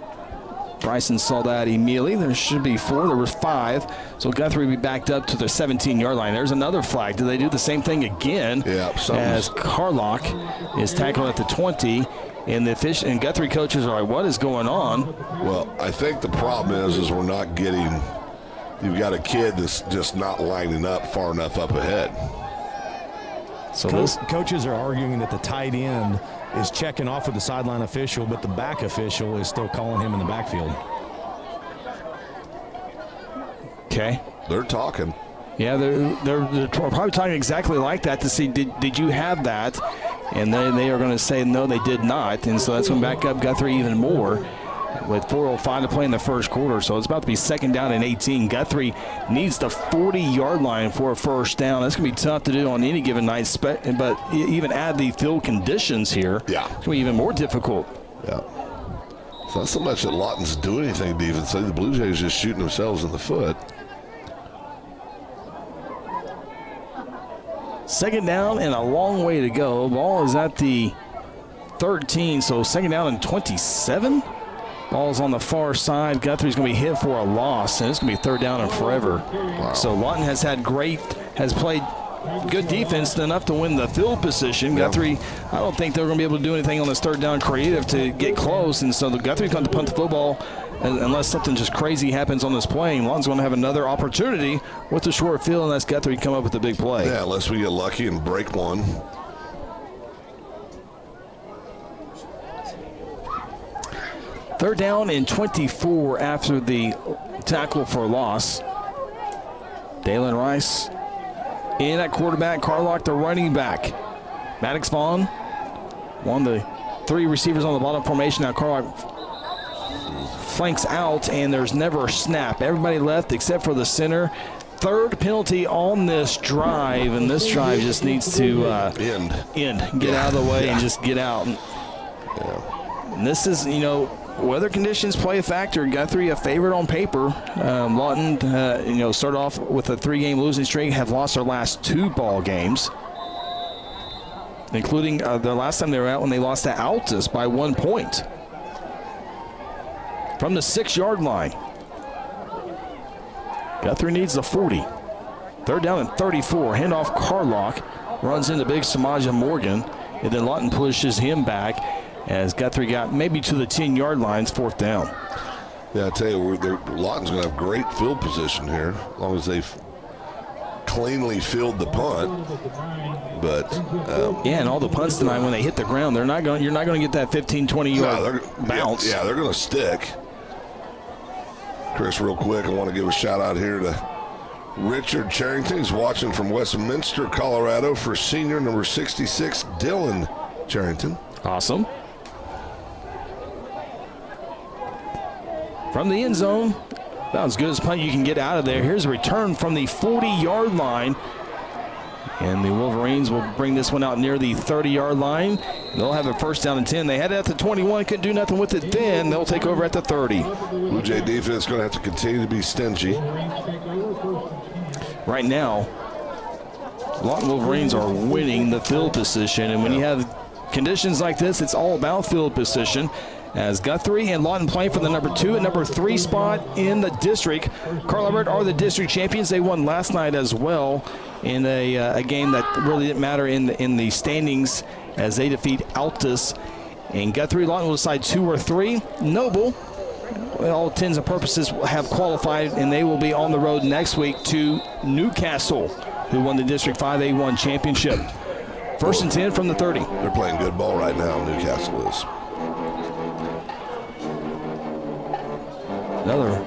Bryson saw that immediately. There should be 4. There were 5. So Guthrie will be backed up to the 17-yard line. There's another flag. Do they do the same thing again? Yeah. As Carlock is tackled at the 20. And and Guthrie coaches are like, what is going on? Well, I think the problem is we're not getting – you've got a kid that's just not lining up far enough up ahead. So coaches are arguing that the tight end – is checking off with the sideline official, but the back official is still calling him in the backfield. Okay. They're talking. Yeah, they're probably talking exactly like that to see, did you have that? And they are going to say, no, they did not. And so that's going to back up Guthrie even more with 4:05 to play in the first quarter. So it's about to be second down and 18. Guthrie needs the 40-yard line for a first down. That's going to be tough to do on any given night, but even add the field conditions here, yeah, it's going to be even more difficult. Yeah. It's not so much that Lawton's doing anything defensively. The Blue Jays just shooting themselves in the foot. Second down and a long way to go. Ball is at the 13, so second down and 27. Ball's on the far side. Guthrie's going to be hit for a loss, and it's going to be third down and forever. Wow. So Lawton has played good defense enough to win the field position. Yep. Guthrie, I don't think they're going to be able to do anything on this third down creative to get close, and so the Guthrie's going to punt the football unless something just crazy happens on this play. And Lawton's going to have another opportunity with the short field unless Guthrie come up with a big play. Yeah, unless we get lucky and break one. Third down and 24 after the tackle for a loss. Dalen Rice in at quarterback. Carlock, the running back. Maddox Vaughn, one of the 3 receivers on the bottom formation. Now Carlock flanks out, and there's never a snap. Everybody left except for the center. Third penalty on this drive, and this drive just needs to end. Get out of the way and just get out. And this is, weather conditions play a factor. Guthrie a favorite on paper. Lawton, start off with a 3-game losing streak, have lost their last 2 ball games, including the last time they were out when they lost to Altus by 1 point. From the 6-yard line, Guthrie needs the 40. Third down and 34. Handoff Carlock, runs into big Samaja Morgan, and then Lawton pushes him back as Guthrie got maybe to the 10-yard lines, fourth down. Yeah, I tell you, Lawton's going to have great field position here, as long as they've cleanly filled the punt. But and all the punts tonight, when they hit the ground, you're not going to get that 15, 20-yard bounce. Yeah, they're going to stick. Chris, real quick, I want to give a shout out here to Richard Charrington. He's watching from Westminster, Colorado, for senior number 66, Dylan Charrington. Awesome. from the end zone. About as good as punt you can get out of there. Here's a return from the 40-yard line. And the Wolverines will bring this one out near the 30-yard line. They'll have a first down and 10. They had it at the 21, couldn't do nothing with it then. They'll take over at the 30. Blue Jay defense going to have to continue to be stingy. Right now, Lawton Wolverines are winning the field position. And when you have conditions like this, it's all about field position. As Guthrie and Lawton playing for the number 2 and number 3 spot in the district. Carl Everett are the district champions. They won last night as well in a game that really didn't matter in the standings as they defeat Altus. And Guthrie Lawton will decide 2 or 3. Noble, all intents and purposes, have qualified, and they will be on the road next week to Newcastle, who won the District 5A1 championship. First and 10 from the 30. They're playing good ball right now, Newcastle is. Another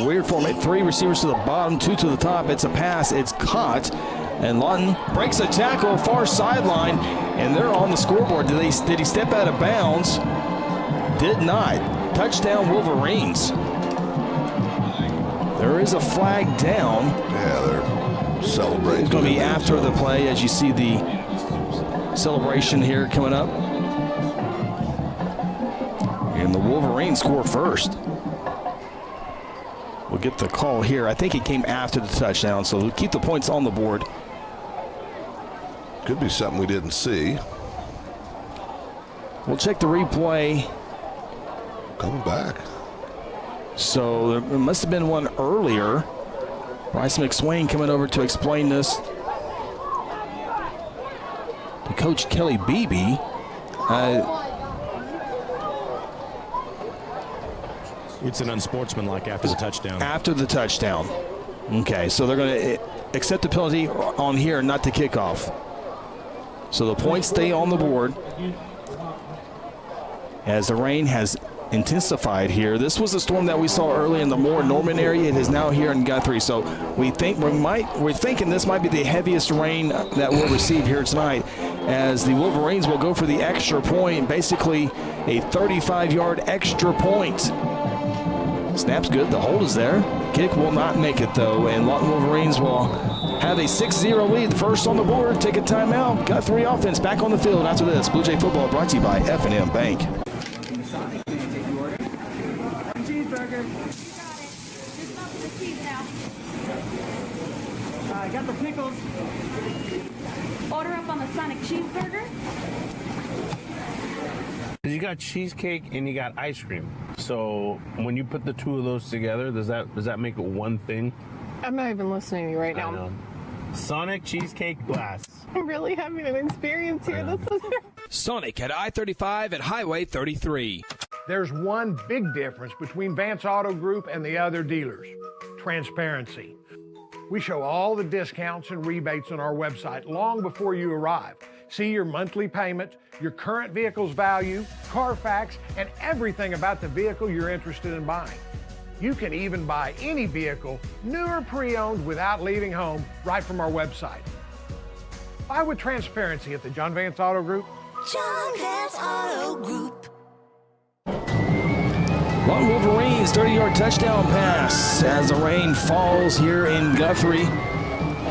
weird format. 3 receivers to the bottom, 2 to the top. It's a pass. It's caught. And Lawton breaks a tackle, far sideline, and they're on the scoreboard. Did he step out of bounds? Did not. Touchdown Wolverines. There is a flag down. Yeah, they're celebrating. It's going to be after the play as you see the celebration here coming up. And the Wolverines score first. We'll get the call here. I think it came after the touchdown, so we'll keep the points on the board. Could be something we didn't see. We'll check the replay. Coming back. So there must have been one earlier. Bryce McSwain coming over to explain this to Coach Kelly Beebe. It's an unsportsmanlike after the touchdown. After the touchdown. Okay, so they're going to accept the penalty on here, not the kickoff. So the points stay on the board as the rain has intensified here. This was a storm that we saw early in the Moore Norman area. It is now here in Guthrie. So we're thinking this might be the heaviest rain that we'll receive here tonight, as the Wolverines will go for the extra point, basically a 35-yard extra point. Snap's good. The hold is there. Kick will not make it, though, and Lawton Wolverines will have a 6-0 lead. First on the board. Take a timeout. Guthrie offense back on the field after this. Blue Jay football brought to you by F&M Bank. Cheeseburger. I got the pickles. Order up on the Sonic cheeseburger. You got cheesecake and you got ice cream. So when you put the two of those together, does that make it one thing? I'm not even listening to you right now. I know. Sonic cheesecake blast. I'm really having an experience here. This is Sonic at I-35 and Highway 33. There's one big difference between Vance Auto Group and the other dealers: transparency. We show all the discounts and rebates on our website long before you arrive. See your monthly payment, your current vehicle's value, Carfax, and everything about the vehicle you're interested in buying. You can even buy any vehicle, new or pre-owned, without leaving home, right from our website. Buy with transparency at the John Vance Auto Group. John Vance Auto Group. Lawton Wolverines 30-yard touchdown pass as the rain falls here in Guthrie.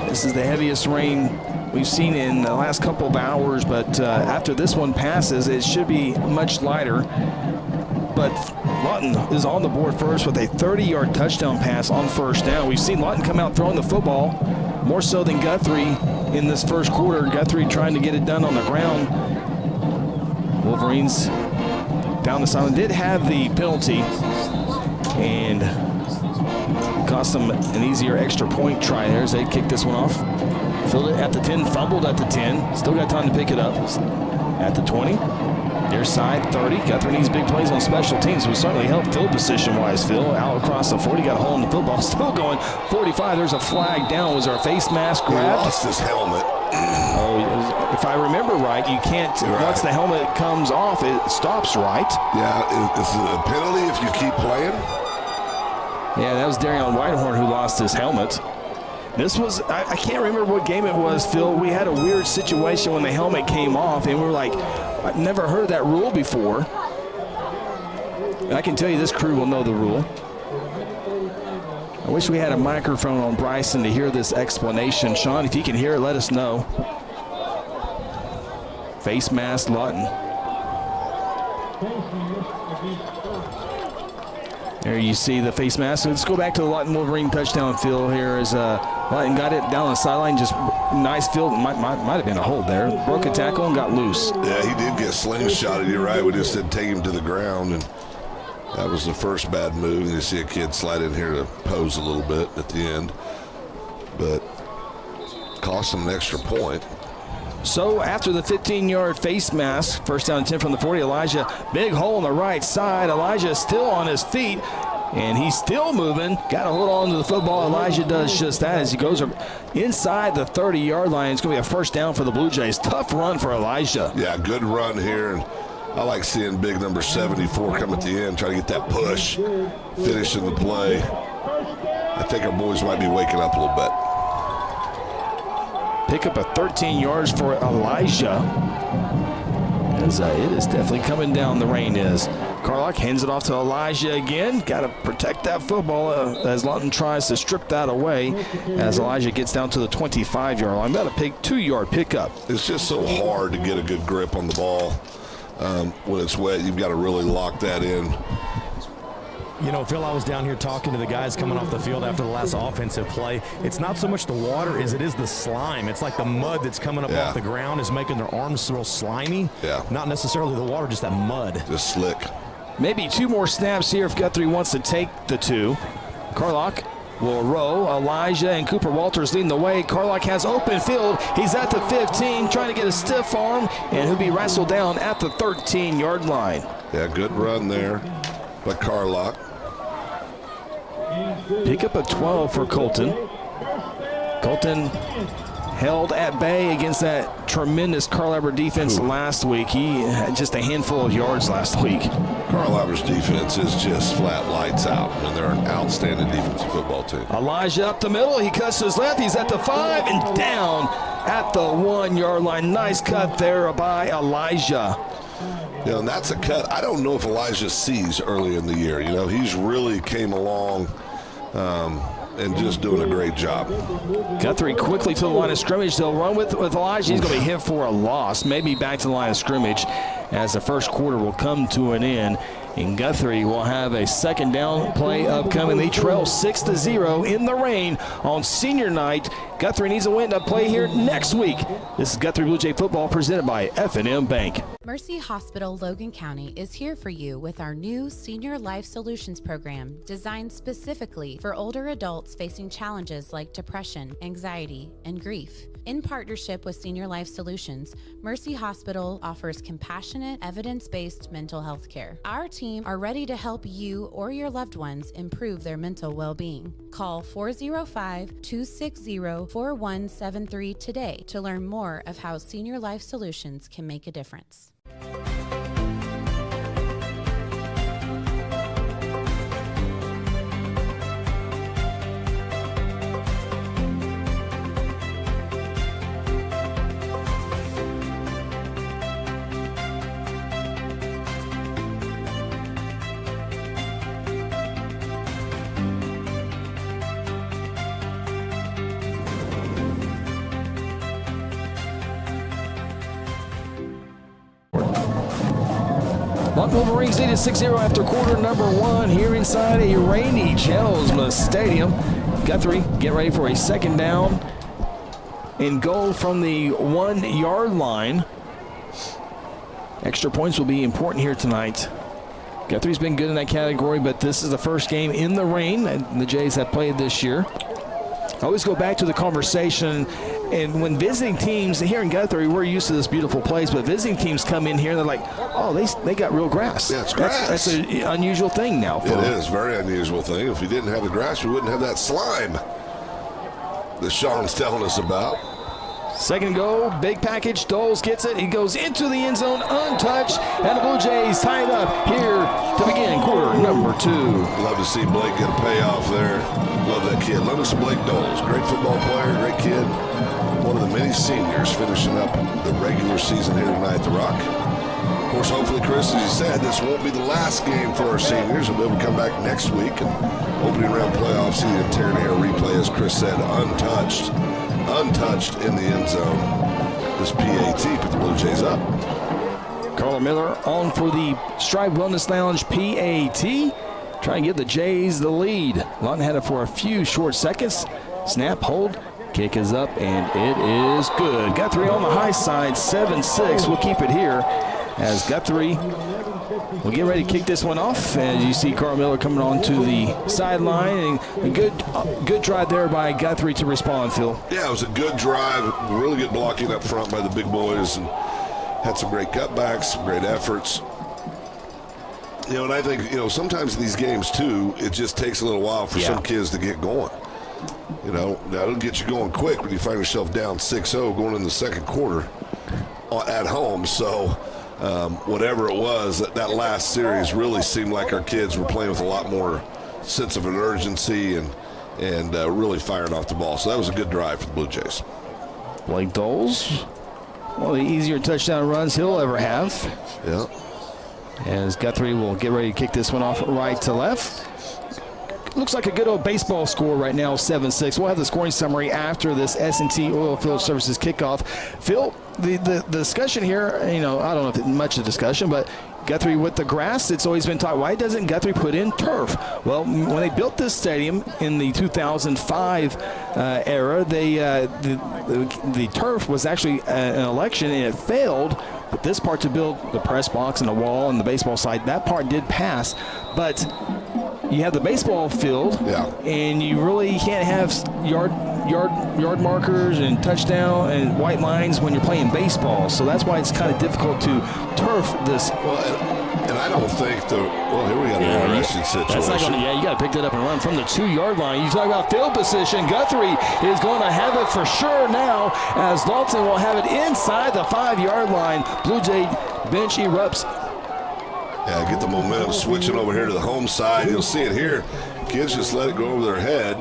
This is the heaviest rain we've seen in the last couple of hours, but after this one passes, it should be much lighter. But Lawton is on the board first with a 30-yard touchdown pass on first down. We've seen Lawton come out throwing the football more so than Guthrie in this first quarter. Guthrie trying to get it done on the ground. Wolverines down the sideline did have the penalty and cost them an easier extra point try there as they kicked this one off. Filled it at the 10, fumbled at the 10. Still got time to pick it up at the 20. Near side, 30. Guthrie needs big plays on special teams. Will certainly help field position-wise. Phil out across the 40, got a hole in the football. Still going 45. There's a flag down. Was there a face mask grab? He lost his helmet. Oh, if I remember right, you can't. Right. Once the helmet comes off, it stops, right? Yeah, is it a penalty if you keep playing? Yeah, that was Darion Whitehorn who lost his helmet. This was, I can't remember what game it was, Phil. We had a weird situation when the helmet came off, and we were like, I've never heard that rule before. I can tell you this crew will know the rule. I wish we had a microphone on Bryson to hear this explanation. Sean, if you can hear it, let us know. Face mask, Lawton. There you see the face mask. Let's go back to the Lawton Wolverine touchdown field here as Lawton got it down the sideline. Just nice field. Might have been a hold there. Broke a tackle and got loose. Yeah, he did get slingshotted. You're right. We just didn't take him to the ground, and that was the first bad move. And you see a kid slide in here to pose a little bit at the end, but cost him an extra point. So after the 15-yard face mask, first down and 10 from the 40, Elijah, big hole on the right side. Elijah still on his feet, and he's still moving. Got to hold on to the football. Elijah does just that as he goes inside the 30-yard line. It's going to be a first down for the Blue Jays. Tough run for Elijah. Yeah, good run here, and I like seeing big number 74 come at the end, try to get that push, finishing the play. I think our boys might be waking up a little bit. Pick up a 13 yards for Elijah. As it is definitely coming down, the rain is. Carlock hands it off to Elijah again. Got to protect that football as Lawton tries to strip that away as Elijah gets down to the 25-yard line. About a 2-yard pickup. It's just so hard to get a good grip on the ball. When it's wet, you've got to really lock that in. You know, Phil, I was down here talking to the guys coming off the field after the last offensive play. It's not so much the water as it is the slime. It's like the mud that's coming up off the ground is making their arms real slimy. Yeah. Not necessarily the water, just that mud. Just slick. Maybe 2 more snaps here if Guthrie wants to take the 2. Carlock will row. Elijah and Cooper Walters leading the way. Carlock has open field. He's at the 15, trying to get a stiff arm, and he'll be wrestled down at the 13-yard line. Yeah, good run there by Carlock. Pick up a 12 for Colton. Colton held at bay against that tremendous Carl Albert defense last week. He had just a handful of yards last week. Carl Albert's defense is just flat lights out. I mean, they're an outstanding defensive football team. Elijah up the middle. He cuts to his left. He's at the 5 and down at the 1-yard line. Nice cut there by Elijah. You know, and that's a cut I don't know if Elijah sees early in the year. You know, he's really came along and just doing a great job. Guthrie quickly to the line of scrimmage. They'll run with Elijah. He's going to be hit for a loss. Maybe back to the line of scrimmage as the first quarter will come to an end. And Guthrie will have a second down play upcoming. They trail 6-0 in the rain on senior night. Guthrie needs a win to play here next week. This is Guthrie Bluejay football presented by F&M Bank. Mercy Hospital Logan County is here for you with our new Senior Life Solutions program designed specifically for older adults facing challenges like depression, anxiety, and grief. In partnership with Senior Life Solutions, Mercy Hospital offers compassionate, evidence-based mental health care. Our team are ready to help you or your loved ones improve their mental well-being. Call 405-260-4173 today to learn more of how Senior Life Solutions can make a difference. Lawton Wolverines lead at 6-0 after quarter number 1 here inside a rainy Chelsea Stadium. Guthrie get ready for a second down and goal from the 1-yard line. Extra points will be important here tonight. Guthrie's been good in that category, but this is the first game in the rain that the Jays have played this year. I always go back to the conversation, and when visiting teams here in Guthrie, we're used to this beautiful place, but visiting teams come in here and they're like, oh, they got real grass. Yeah, it's grass. That's an unusual thing now. It is a very unusual thing. If we didn't have the grass, we wouldn't have that slime that Sean's telling us about. Second goal, big package. Doles gets it. He goes into the end zone untouched, and the Blue Jays tie it up here to begin quarter number 2. Love to see Blake get a payoff there. Love that kid. Love us Blake Doles. Great football player, great kid. One of the many seniors finishing up the regular season here tonight at the Rock. Of course, hopefully, Chris, as you said, this won't be the last game for our seniors. We'll be able to come back next week and opening round playoffs, see the entire replay, as Chris said, untouched in the end zone. This PAT put the Blue Jays up. Carla Miller on for the Strive Wellness Lounge PAT. Trying to give the Jays the lead. Lawton had it for a few short seconds. Snap, hold, kick is up, and it is good. Guthrie on the high side, 7-6. We'll keep it here as Guthrie will get ready to kick this one off. As you see Carl Miller coming on to the sideline. And a good drive there by Guthrie to respond, Phil. Yeah, it was a good drive. Really good blocking up front by the big boys. And had some great cutbacks, some great efforts. And I think, sometimes in these games, too, it just takes a little while for some kids to get going. That'll get you going quick when you find yourself down 6-0 going in the second quarter at home. So whatever it was, that last series really seemed like our kids were playing with a lot more sense of an urgency and really firing off the ball. So that was a good drive for the Blue Jays. Blake Doles, one of the easier touchdown runs he'll ever have. Yeah. As Guthrie will get ready to kick this one off right to left. Looks like a good old baseball score right now, 7-6. We'll have the scoring summary after this S&T Oil Field Services kickoff. Phil, the discussion here, I don't know if it's much of a discussion, but Guthrie with the grass, it's always been taught, why doesn't Guthrie put in turf? Well, when they built this stadium in the 2005 era, the turf was actually an election, and it failed. But this part to build the press box and the wall and the baseball side, that part did pass. But you have the baseball field, and you really can't have yard markers and touchdown and white lines when you're playing baseball. So that's why it's kind of difficult to turf this. Well, and I don't think here we got an interesting situation. That's not gonna, you got to pick that up and run from the 2-yard line. You talk about field position. Guthrie is going to have it for sure now, as Lawton will have it inside the 5-yard line. Blue Jay bench erupts. Yeah, get the momentum switching over here to the home side. You'll see it here. Kids just let it go over their head.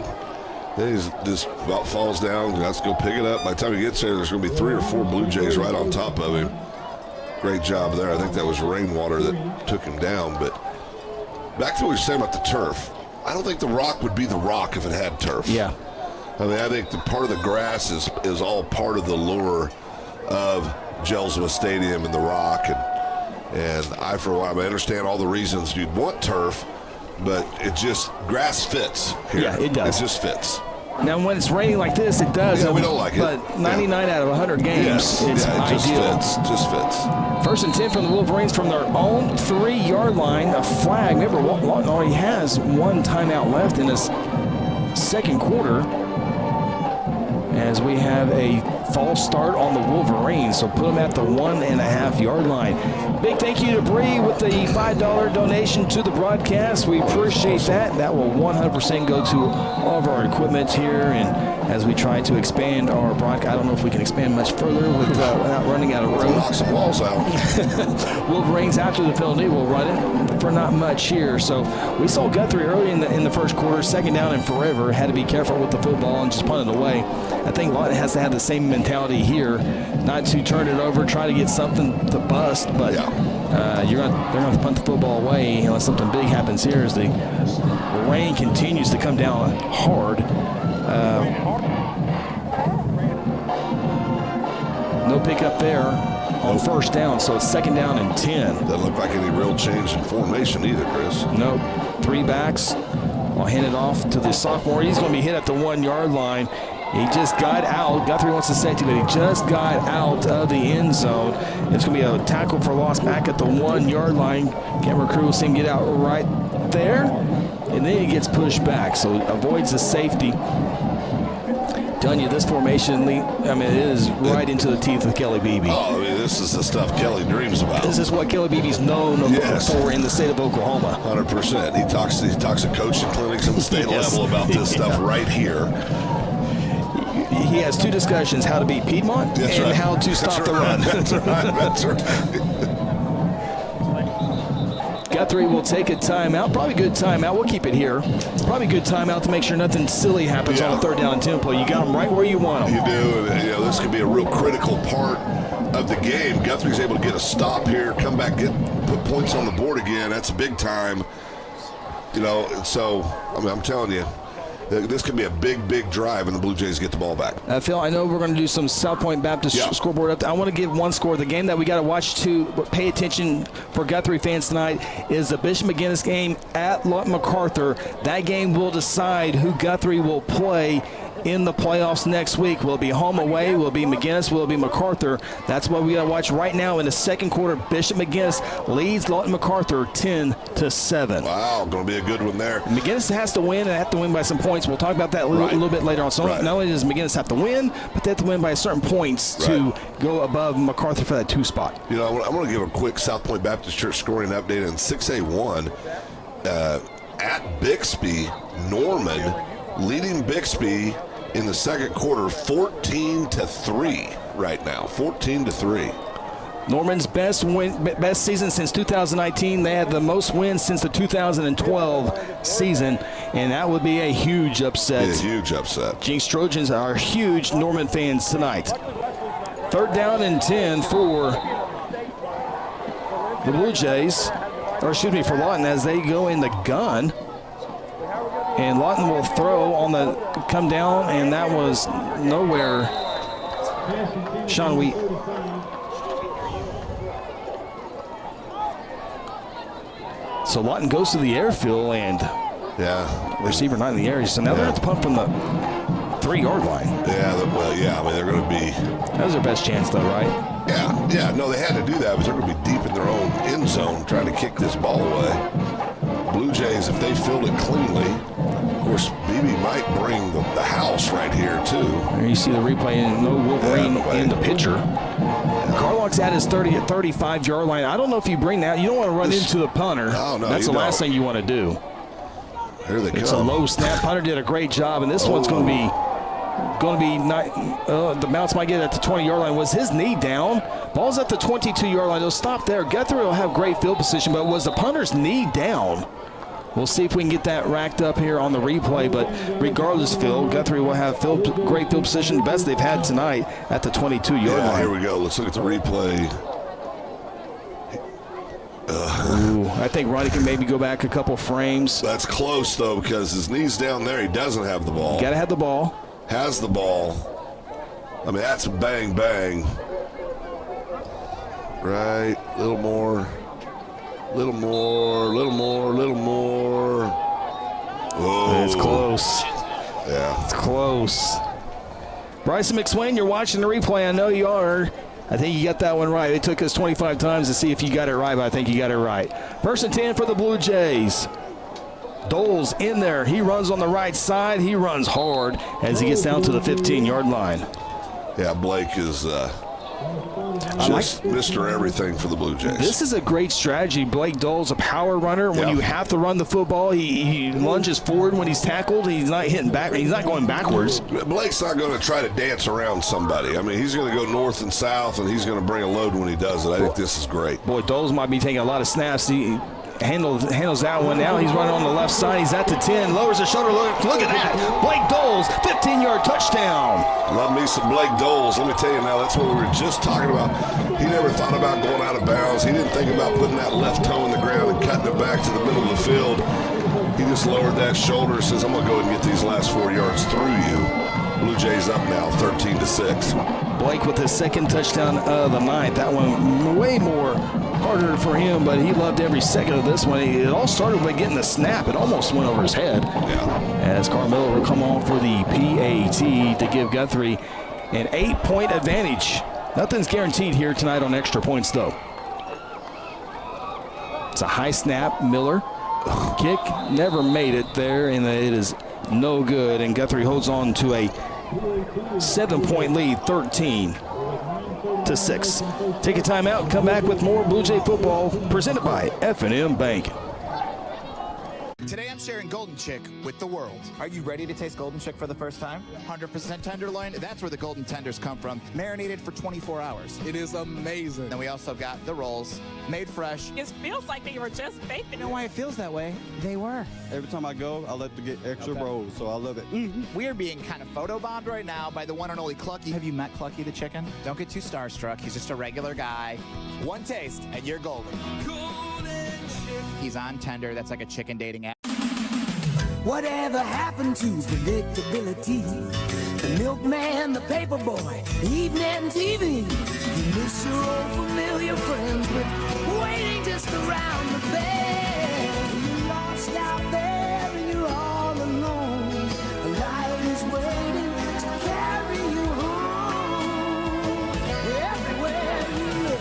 Then he just about falls down. Has to go pick it up. By the time he gets there, there's going to be 3 or 4 Blue Jays right on top of him. Great job there. I think that was rainwater that took him down. But back to what you're saying about the turf. I don't think the rock would be the rock if it had turf. Yeah. I think the part of the grass is all part of the lure of Jelsma Stadium and the rock. And I, for a while, I understand all the reasons you'd want turf, but grass fits here. Yeah, it does. It just fits. Now, when it's raining like this, it does. Yeah, we don't like it. But 99 out of 100 games, it's ideal. Just fits. First and 10 from the Wolverines from their own 3-yard line. A flag. Remember, Lawton already has one timeout left in this second quarter, as we have a false start on the Wolverines. So put them at the 1.5-yard line. Big thank you to Bree with the $5 donation to the broadcast. We appreciate that. That will 100% go to all of our equipment here, and as we try to expand our broadcast. I don't know if we can expand much further without running out of room. Knock some walls out. Wolverines after the penalty will run it for not much here. So we saw Guthrie early in the first quarter, second down and forever. Had to be careful with the football and just punt it away. I think Lawton has to have the same mentality here, not to turn it over, try to get something to bust, but they're going to have to punt the football away unless something big happens here as the rain continues to come down hard. No pickup there on first down, so it's second down and 10. Doesn't look like any real change in formation either, Chris. Nope. 3 backs. I'll hand it off to the sophomore. He's going to be hit at the 1-yard line. He just got out. Guthrie wants to safety, but he just got out of the end zone. It's going to be a tackle for loss back at the 1-yard line. Camera crew will see him get out right there, and then he gets pushed back, so avoids the safety. Telling you, this formation, it is right into the teeth of Kelly Beebe. Oh, this is the stuff Kelly dreams about. This is what Kelly Beebe's known for in the state of Oklahoma. 100%. He talks at coaching clinics at the state level about this stuff right here. He has 2 discussions: how to beat Piedmont and how to stop the run. That's right. Guthrie will take a timeout. Probably a good timeout. We'll keep it here. Probably a good timeout to make sure nothing silly happens on a 3rd down and 10 play. You got them right where you want them. You do. This could be a real critical part of the game. Guthrie's able to get a stop here, come back, put points on the board again. That's big time. You know, so I'm telling you, this could be a big drive, and the Blue Jays get the ball back. Phil, I know we're going to do some South Point Baptist scoreboard up. I want to give one score. The game that we got to watch to pay attention for Guthrie fans tonight is the Bishop McGinnis game at Lawton MacArthur. That game will decide who Guthrie will play in the playoffs next week. Will it be home away? Will it be McGinnis? Will it be MacArthur? That's what we got to watch right now in the second quarter. Bishop McGinnis leads Lawton MacArthur 10-7. Wow, going to be a good one there. McGinnis has to win and have to win by some points. We'll talk about that a little bit later on. So not only does McGinnis have to win, but they have to win by certain points to go above MacArthur for that 2 spot. You know, I want to give a quick South Point Baptist Church scoring update in 6A1. At Bixby, Norman leading Bixby in the second quarter 14-3 right now. 14-3. Norman's best season since 2019. They had the most wins since the 2012 season, and that would be a huge upset. A huge upset. Jinx Trojans are huge Norman fans tonight. 3rd down and 10 for the Blue Jays, or excuse me, for Lawton as they go in the gun. And Lawton will throw on the come down, and that was nowhere. Sean, so Lawton goes to the airfield, and receiver not in the area. So now they're going to punt from the 3-yard line. Yeah, I mean, they're going to be. That was their best chance, though, right? Yeah. No, they had to do that, but they're going to be deep in their own end zone trying to kick this ball away. Blue Jays, if they filled it cleanly, of course, BB might bring the house right here, too. There you see the replay, and no Wolverine in the pitcher. Carlock's at his 35-yard line. I don't know if you bring that. You don't want to run into the punter. No, that's the last thing you want to do. Here they It's a low snap. Punter did a great job, and this one's going to be not. The bounce might get at the 20-yard line. Was his knee down? Ball's at the 22-yard line. They'll stop there. Guthrie will have great field position, but was the punter's knee down? We'll see if we can get that racked up here on the replay, but regardless, Phil, Guthrie will have great field position, the best they've had tonight at the 22-yard line. Here we go. Let's look at the replay. I think Ronnie can maybe go back a couple frames. That's close, though, because his knee's down there. He doesn't have the ball. Got to have the ball. Has the ball. I mean, that's a bang, bang. Right. A little more. Oh. It's close. Yeah. It's close. Bryson McSwain, you're watching the replay. I know you are. I think you got that one right. It took us 25 times to see if you got it right, but I think you got it right. 1st and 10 for the Blue Jays. Dole's in there. He runs on the right side. He runs hard as he gets down to the 15-yard line. Yeah, Blake is just Mr. Everything for the Blue Jays. This is a great strategy. Blake Dole's a power runner. When you have to run the football, he lunges forward when he's tackled. He's not hitting back. He's not going backwards. Blake's not going to try to dance around somebody. I mean, he's going to go north and south, and he's going to bring a load when he does it. I think this is great. Boy, Dole's might be taking a lot of snaps. He handles that one now. He's running on the left side. He's at the 10. Lowers the shoulder. Look at that. Blake Doles, 15-yard touchdown. Love me some Blake Doles. Let me tell you now, that's what we were just talking about. He never thought about going out of bounds. He didn't think about putting that left toe in the ground and cutting it back to the middle of the field. He just lowered that shoulder and says, I'm going to go ahead and get these last 4 yards through you. Blue Jays up now, 13-6. Blake with his 2nd touchdown of the night. That one way more harder for him, but he loved every second of this one. It all started with getting the snap. It almost went over his head. As Carmelo will come on for the PAT to give Guthrie an 8-point advantage. Nothing's guaranteed here tonight on extra points, though. It's a high snap. Miller kick never made it there, and it is no good. And Guthrie holds on to a 7-point lead, 13-6. Take a timeout, come back with more Blue Jay football presented by F&M Bank. Today I'm sharing Golden Chick with the world. Are you ready to taste Golden Chick for the first time? 100% tenderloin, that's where the Golden Tenders come from. Marinated for 24 hours. It is amazing. Then we also got the rolls, made fresh. It feels like they were just baked. You know why it feels that way? They were. Every time I go, I like to get extra rolls, so I love it. We are being kind of photobombed right now by the one and only Clucky. Have you met Clucky the chicken? Don't get too starstruck. He's just a regular guy. One taste, and you're golden. He's on Tender. That's like a chicken dating app. Whatever happened to predictability? The milkman, the paper boy, evening TV. You miss your old familiar friends, but waiting just around the bend. You're lost out there and you're all alone. A light is waiting to carry you home. Everywhere you look.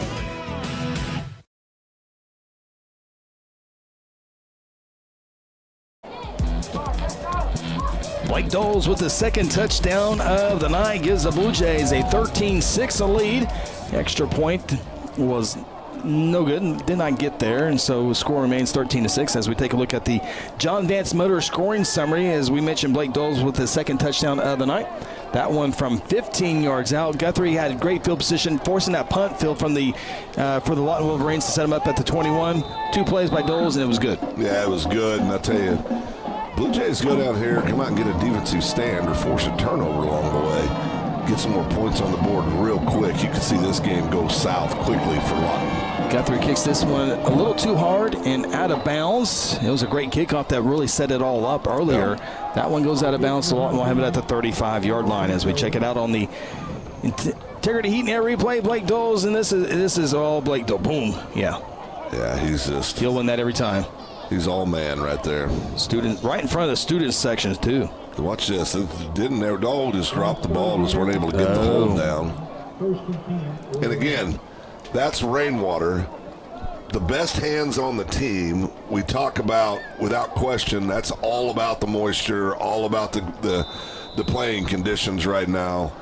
Blake Doles with the second touchdown of the night gives the Blue Jays a 13-6 lead. Extra point was no good and did not get there, and so the score remains 13-6 as we take a look at the John Vance Motor scoring summary. As we mentioned, Blake Doles with the second touchdown of the night. That one from 15 yards out. Guthrie had great field position, forcing that punt field from the for the Lawton Wolverines to set him up at the 21. 2 plays by Doles, and it was good. Yeah, it was good, and I tell you, Blue Jays go down here, come out and get a defensive stand or force a turnover along the way. Get some more points on the board real quick. You can see this game go south quickly for Lawton. Guthrie kicks this one a little too hard and out of bounds. It was a great kickoff that really set it all up earlier. That one goes out of bounds, so Lawton will have it at the 35-yard line as we check it out on the Integrity Heat and Air replay. Blake Doles, and this is all Blake Doles. Boom. Yeah, he's just... He'll win that every time. He's all man right there. Student right in front of the student sections too. Watch this. Didn't their dog just drop the ball? Just weren't able to get the hold down. And again, that's rainwater. The best hands on the team. We talk about without question. That's all about the moisture. All about the playing conditions right now.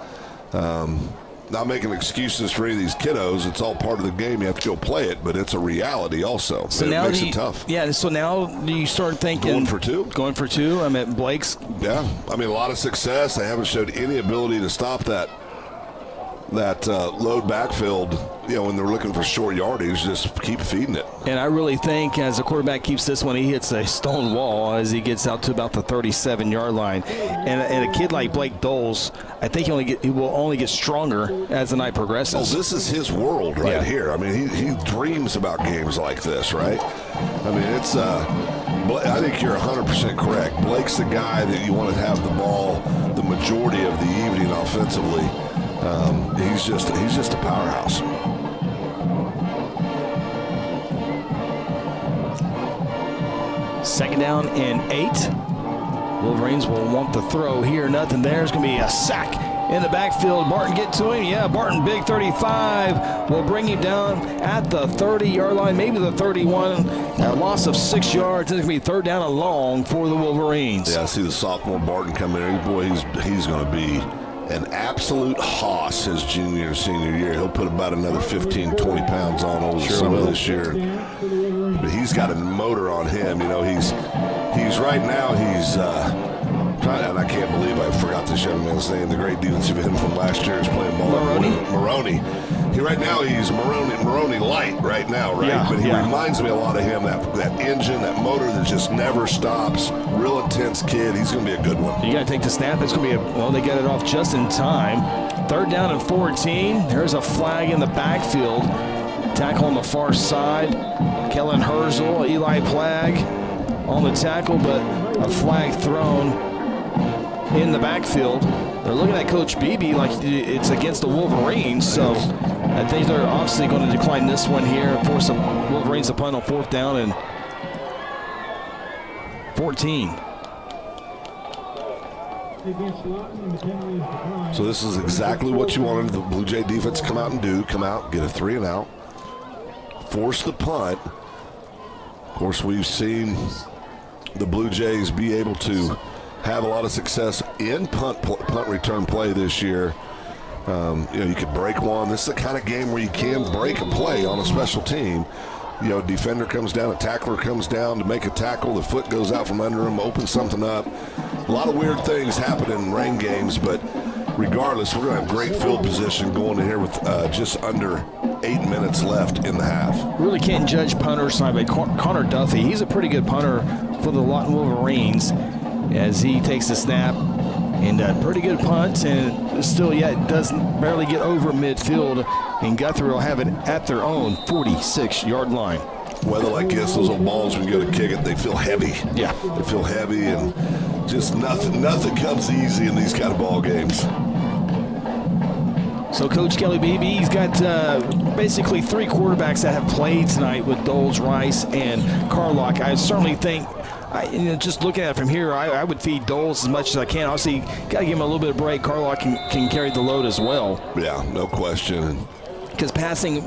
Not making excuses for any of these kiddos. It's all part of the game. You have to go play it, but it's a reality also. So it now makes it tough. Yeah, so now you start thinking. Going for two? Going for two. I mean, Blake's. Yeah, I mean, a lot of success. They haven't showed any ability to stop that load backfield, when they're looking for short yardage, just keep feeding it. And I really think as the quarterback keeps this one, he hits a stone wall as he gets out to about the 37-yard line. And a kid like Blake Doles, I think he will only get stronger as the night progresses. Oh, this is his world right here. I mean, he dreams about games like this, right? I mean, it's I think you're 100% correct. Blake's the guy that you want to have the ball the majority of the evening offensively. He's just a powerhouse. Second down and 8. Wolverines will want the throw here. Nothing there. There's going to be a sack in the backfield. Barton get to him. Yeah, Barton, big 35, will bring him down at the 30-yard line, maybe the 31. A loss of 6 yards. It's going to be third down and long for the Wolverines. Yeah, I see the sophomore Barton coming in. Boy, he's going to be an absolute hoss his junior and senior year. He'll put about another 15, 20 pounds on over the summer this year. But he's got a motor on him. He's right now, and I can't believe I forgot this young man's name. The great defensive end from last year is playing ball. Maroney. Right now, he's Maroney light right now, right? Yeah, but he reminds me a lot of him, that engine, that motor that just never stops. Real intense kid. He's going to be a good one. You got to take the snap. It's going to be they get it off just in time. Third down and 14. There's a flag in the backfield. Tackle on the far side. Kellen Herzl, Eli Plagg on the tackle, but a flag thrown in the backfield. They're looking at Coach Beebe like it's against the Wolverines, so I think they're obviously going to decline this one here and force the Wolverines to punt on fourth down and 14. So this is exactly what you wanted the Blue Jay defense to come out and do. Come out, get a 3 and out, force the punt. Of course, we've seen the Blue Jays be able to have a lot of success in punt return play this year. You could break one. This is the kind of game where you can break a play on a special team. defender comes down, a tackler comes down to make a tackle, the foot goes out from under him, opens something up. A lot of weird things happen in rain games, but regardless, we're going to have great field position going in here with just under 8 minutes left in the half. Really can't judge punters tonight, but Connor Duffy, he's a pretty good punter for the Lawton Wolverines as he takes the snap. And a pretty good punt, and still yet doesn't barely get over midfield. And Guthrie will have it at their own 46-yard line. Weather like this, those old balls, when you go to kick it, they feel heavy. Yeah. They feel heavy, and just nothing comes easy in these kind of ball games. So Coach Kelly Beebe, he's got basically 3 quarterbacks that have played tonight with Doles, Rice, and Carlock. I certainly think, just looking at it from here, I would feed Doles as much as I can. Obviously, got to give him a little bit of break. Carlock can carry the load as well. Yeah, no question. Because passing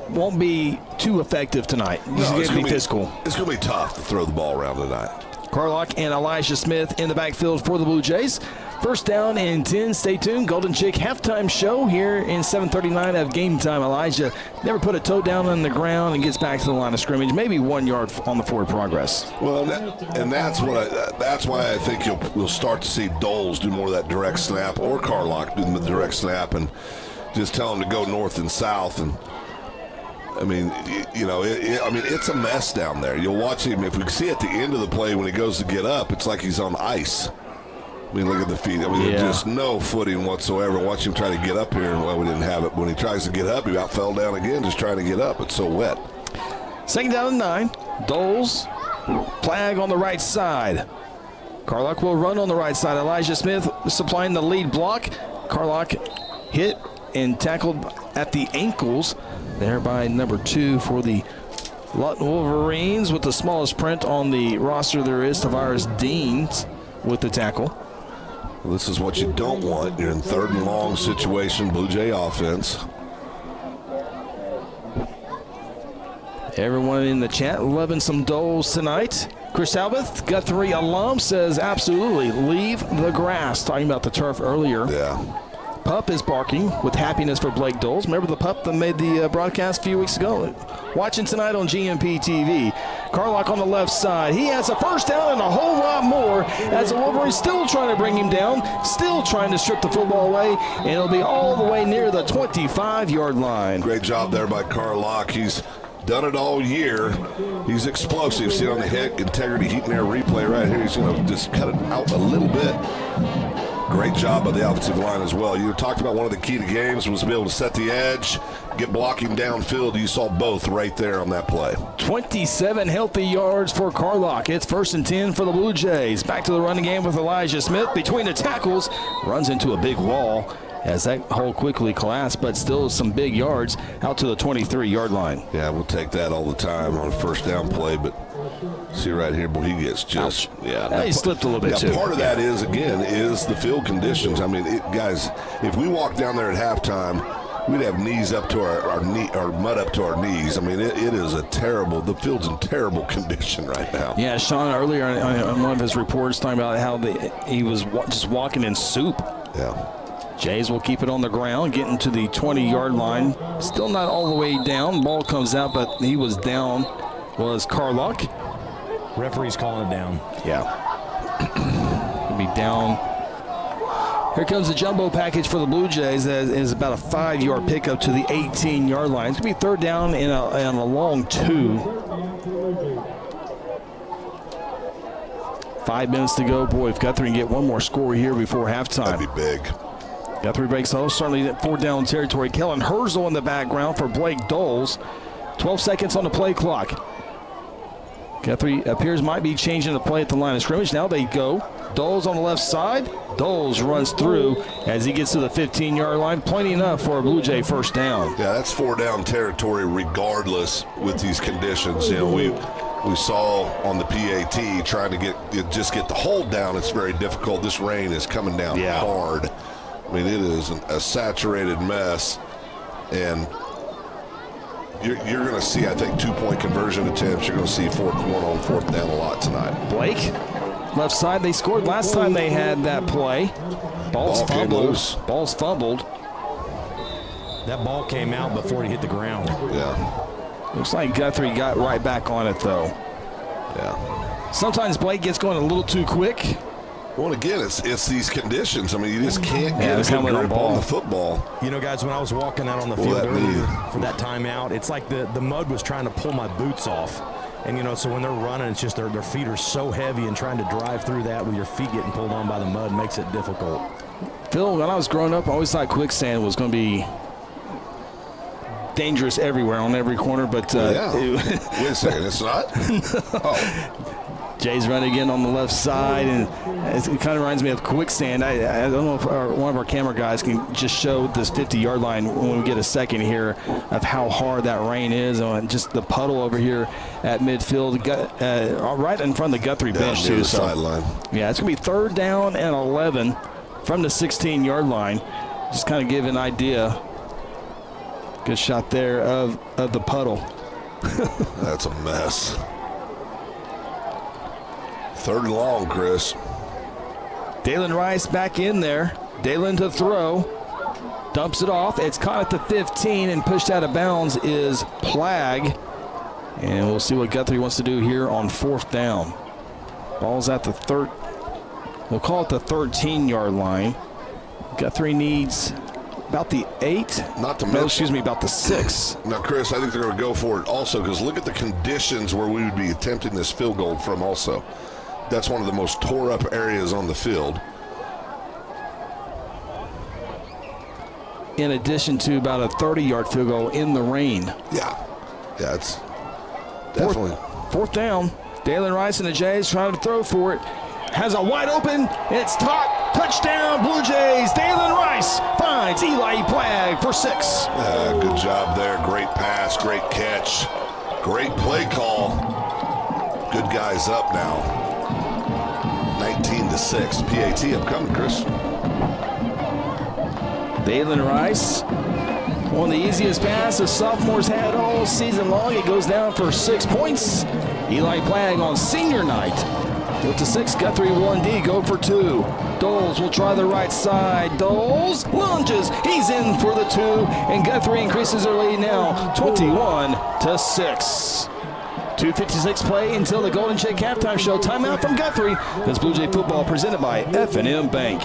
won't be too effective tonight. It's going to be physical. It's going to be tough to throw the ball around tonight. Carlock and Elijah Smith in the backfield for the Blue Jays. First down and 10. Stay tuned. Golden Chick halftime show here in 7:39 of game time. Elijah never put a toe down on the ground and gets back to the line of scrimmage. Maybe 1 yard on the forward progress. Well, that's why I think we'll start to see Doles do more of that direct snap, or Carlock do the direct snap, and just tell him to go north and south. And I mean, it's a mess down there. You'll watch him. If we see at the end of the play when he goes to get up, it's like he's on ice. I mean, look at the feet. I mean, just no footing whatsoever. Watch him try to get up here, and we didn't have it. When he tries to get up, he about fell down again just trying to get up. It's so wet. Second down and 9. Doles, flag on the right side. Carlock will run on the right side. Elijah Smith supplying the lead block. Carlock hit and tackled at the ankles there by number 2 for the Lawton Wolverines, with the smallest print on the roster there is, Tavares Deans with the tackle. Well, this is what you don't want. You're in 3rd and long situation, Blue Jay offense. Everyone in the chat loving some Doles tonight. Chris Albeth, Guthrie alum, says absolutely leave the grass. Talking about the turf earlier. Yeah. Pup is barking with happiness for Blake Doles. Remember the pup that made the broadcast a few weeks ago? Watching tonight on GMP TV. Carlock on the left side. He has a first down and a whole lot more as the Wolverines still trying to bring him down, still trying to strip the football away, and it'll be all the way near the 25-yard line. Great job there by Carlock. He's done it all year. He's explosive. See on the hit integrity heat and air replay right here. He's just cut it out a little bit. Great job by the offensive line as well. You talked about one of the key to games was to be able to set the edge, get blocking downfield. You saw both right there on that play. 27 healthy yards for Carlock. It's 1st and 10 for the Blue Jays. Back to the running game with Elijah Smith between the tackles. Runs into a big wall as that hole quickly collapsed, but still some big yards out to the 23-yard line. Yeah, we'll take that all the time on a first down play, but see right here, boy, he gets just, he slipped a little bit too. Part of that is the field conditions. I mean, guys, if we walk down there at halftime, we'd have knees up to our mud up to our knees. I mean, it is the field's in terrible condition right now. Yeah, Sean earlier on one of his reports talking about how he was just walking in soup. Yeah. Jays will keep it on the ground, getting to the 20-yard line. Still not all the way down. Ball comes out, but he was down. Was Carlock. Referee's calling it down. Yeah. He'll be down. Here comes the jumbo package for the Blue Jays. That is about a 5-yard pickup to the 18-yard line. It's going to be 3rd down and a long 2. 5 minutes to go. Boy, if Guthrie can get one more score here before halftime. That'd be big. Guthrie breaks home, certainly 4th down territory. Kellen Herzl in the background for Blake Doles. 12 seconds on the play clock. Guthrie appears might be changing the play at the line of scrimmage. Now they go. Doles on the left side. Doles runs through as he gets to the 15-yard line. Plenty enough for a Blue Jay first down. Yeah, that's 4 down territory regardless with these conditions. You know, we saw on the PAT trying to get the hold down. It's very difficult. This rain is coming down hard. I mean, it is a saturated mess, and you're going to see, I think, 2-point conversion attempts. You're going to see 4th on 4th down a lot tonight. Blake, left side. They scored last time they had that play. Ball's fumbled. That ball came out before he hit the ground. Yeah. Looks like Guthrie got right back on it, though. Yeah. Sometimes Blake gets going a little too quick. Well, again, it's these conditions. I mean, you just can't get a good grip on the football. You know, guys, when I was walking out on the field earlier for that timeout, it's like the mud was trying to pull my boots off. And, you know, so when they're running, it's just their feet are so heavy, and trying to drive through that with your feet getting pulled on by the mud makes it difficult. Phil, when I was growing up, I always thought quicksand was going to be dangerous everywhere on every corner, but Wait a second, it's not? Oh. Jay's running again on the left side, and it kind of reminds me of quicksand. I don't know if one of our camera guys can just show this 50-yard line when we get a second here of how hard that rain is on just the puddle over here at midfield, right in front of the Guthrie bench too. So, sideline. Yeah, it's going to be 3rd down and 11 from the 16-yard line. Just kind of give an idea. Good shot there of the puddle. That's a mess. 3rd and long, Chris. Dalen Rice back in there. Dalen to throw. Dumps it off. It's caught at the 15 and pushed out of bounds is Plagg. And we'll see what Guthrie wants to do here on 4th down. Ball's at the we'll call it the 13-yard line. Guthrie needs about the 8. Not to no, mention, excuse me, about the 6. Now, Chris, I think they're going to go for it also because look at the conditions where we would be attempting this field goal from also. That's one of the most tore up areas on the field. In addition to about a 30-yard field goal in the rain. Yeah, it's definitely. 4th down. Dalen Rice and the Jays trying to throw for it. Has a wide open. It's caught. Touchdown, Blue Jays. Dalen Rice finds Eli Plagg for 6. Good job there. Great pass, great catch, great play call. Good guys up now. 19-6. PAT upcoming, Chris. Dalen Rice, one of the easiest passes sophomores had all season long. It goes down for 6 points. Eli Plagg on senior night. With the 6, Guthrie 1D, go for 2. Doles will try the right side. Doles lunges. He's in for the 2, and Guthrie increases their lead now 21-6. 2:56 play until the Golden Shake halftime show. Timeout from Guthrie. This Blue Jay football presented by F&M Bank.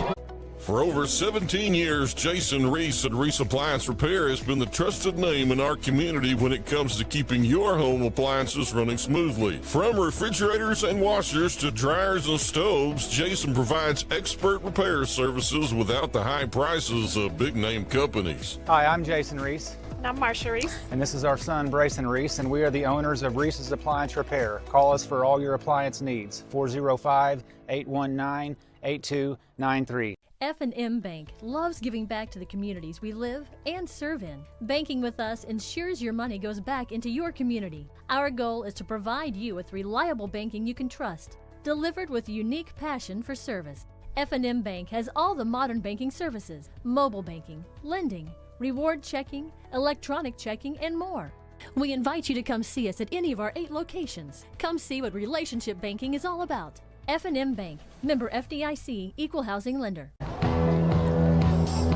For over 17 years, Jason Reese at Reese Appliance Repair has been the trusted name in our community when it comes to keeping your home appliances running smoothly. From refrigerators and washers to dryers and stoves, Jason provides expert repair services without the high prices of big-name companies. Hi, I'm Jason Reese. And I'm Marsha Reese. And this is our son, Brayson Reese, and we are the owners of Reese's Appliance Repair. Call us for all your appliance needs, 405-819-8293. F&M Bank loves giving back to the communities we live and serve in. Banking with us ensures your money goes back into your community. Our goal is to provide you with reliable banking you can trust, delivered with a unique passion for service. F&M Bank has all the modern banking services, mobile banking, lending, reward checking, electronic checking, and more. We invite you to come see us at any of our 8 locations. Come see what relationship banking is all about. F&M Bank, member FDIC, equal housing lender.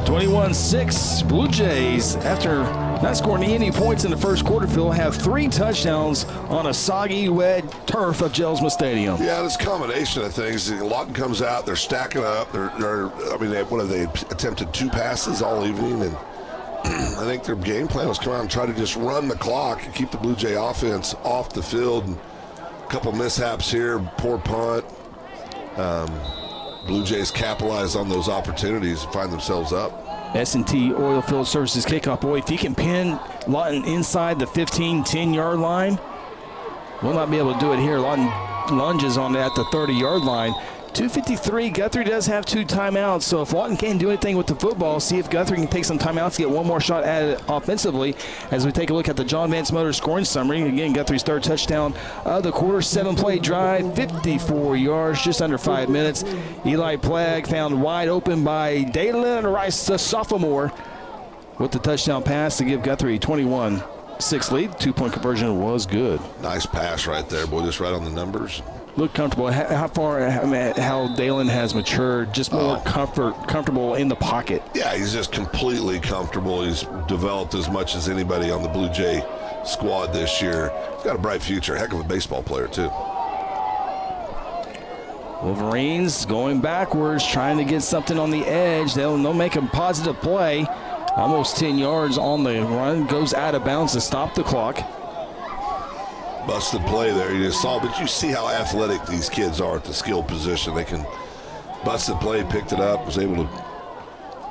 21-6, Blue Jays, after not scoring any points in the first quarter, Phil, have 3 touchdowns on a soggy, wet turf of Jelsma Stadium. Yeah, it's a combination of things. Lawton comes out, they're stacking up. What have they attempted 2 passes all evening, and I think their game plan was come out and try to just run the clock and keep the Blue Jay offense off the field. And a couple mishaps here, poor punt. Blue Jays capitalize on those opportunities and find themselves up. S&T Oilfield Services kickoff. Boy, if he can pin Lawton inside the 15, 10-yard line, we'll not be able to do it here. Lawton lunges on at the 30-yard line. 2:53, Guthrie does have 2 timeouts, so if Lawton can't do anything with the football, see if Guthrie can take some timeouts to get one more shot at it offensively as we take a look at the John Vance Motors scoring summary. Again, Guthrie's 3rd touchdown of the quarter, 7-play drive, 54 yards, just under 5 minutes. Eli Plagg found wide open by Dalen Rice, the sophomore, with the touchdown pass to give Guthrie 21-6 lead. 2-point conversion was good. Nice pass right there, boy, just right on the numbers. look comfortable. How Dalen has matured, just more comfortable in the pocket. Yeah, he's just completely comfortable. He's developed as much as anybody on the Blue Jay squad this year. He's got a bright future. Heck of a baseball player, too. Wolverines going backwards, trying to get something on the edge. They'll make a positive play. Almost 10 yards on the run. Goes out of bounds to stop the clock. Busted play there, you just saw. But you see how athletic these kids are at the skill position. They can busted play, picked it up, was able to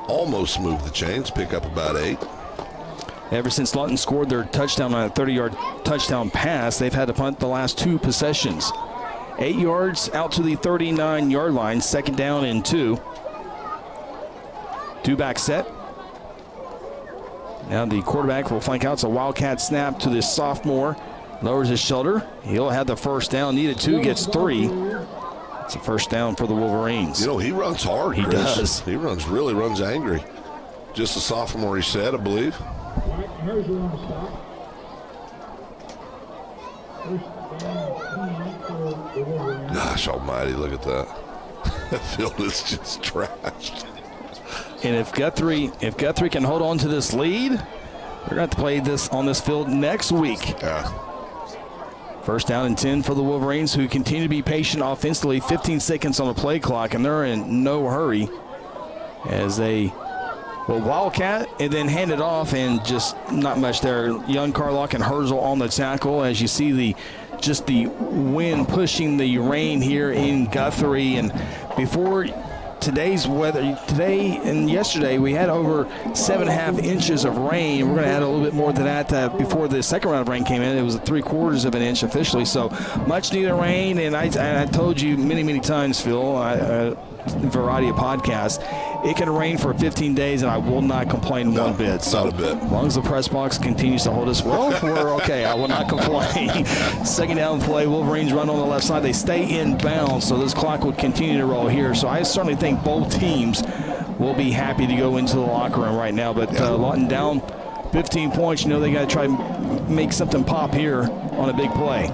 almost move the chains, pick up about 8. Ever since Lawton scored their touchdown on a 30-yard touchdown pass, they've had to punt the last 2 possessions. 8 yards out to the 39-yard line, 2nd down and 2. 2-back set. Now the quarterback will flank out. It's a wildcat snap to this sophomore. Lowers his shoulder. He'll have the first down. Needed 2, gets 3. It's a first down for the Wolverines. You know, he runs hard, Chris. He does. He really runs angry. Just a sophomore, he said, I believe. Gosh almighty, look at that. That field is just trashed. And if Guthrie can hold on to this lead, they're going to have to play this on this field next week. Yeah. First down and 10 for the Wolverines, who continue to be patient offensively. 15 seconds on the play clock, and they're in no hurry as they will wildcat and then hand it off, and just not much there. Young, Carlock, and Herzl on the tackle as you see the wind pushing the rain here in Guthrie. And before today's weather, today and yesterday, we had over 7.5 inches of rain. We're going to add a little bit more to that before the second round of rain came in. It was 3/4 of an inch officially, so much needed rain. And I told you many times, Phil, variety of podcasts, it can rain for 15 days and I will not complain one bit. Not a bit. As long as the press box continues to hold us well, we're okay. I will not complain. Second down play, Wolverines run on the left side. They stay in bounds, so this clock will continue to roll here. So I certainly think both teams will be happy to go into the locker room right now. But Lawton down 15 points. You know they got to try and make something pop here on a big play.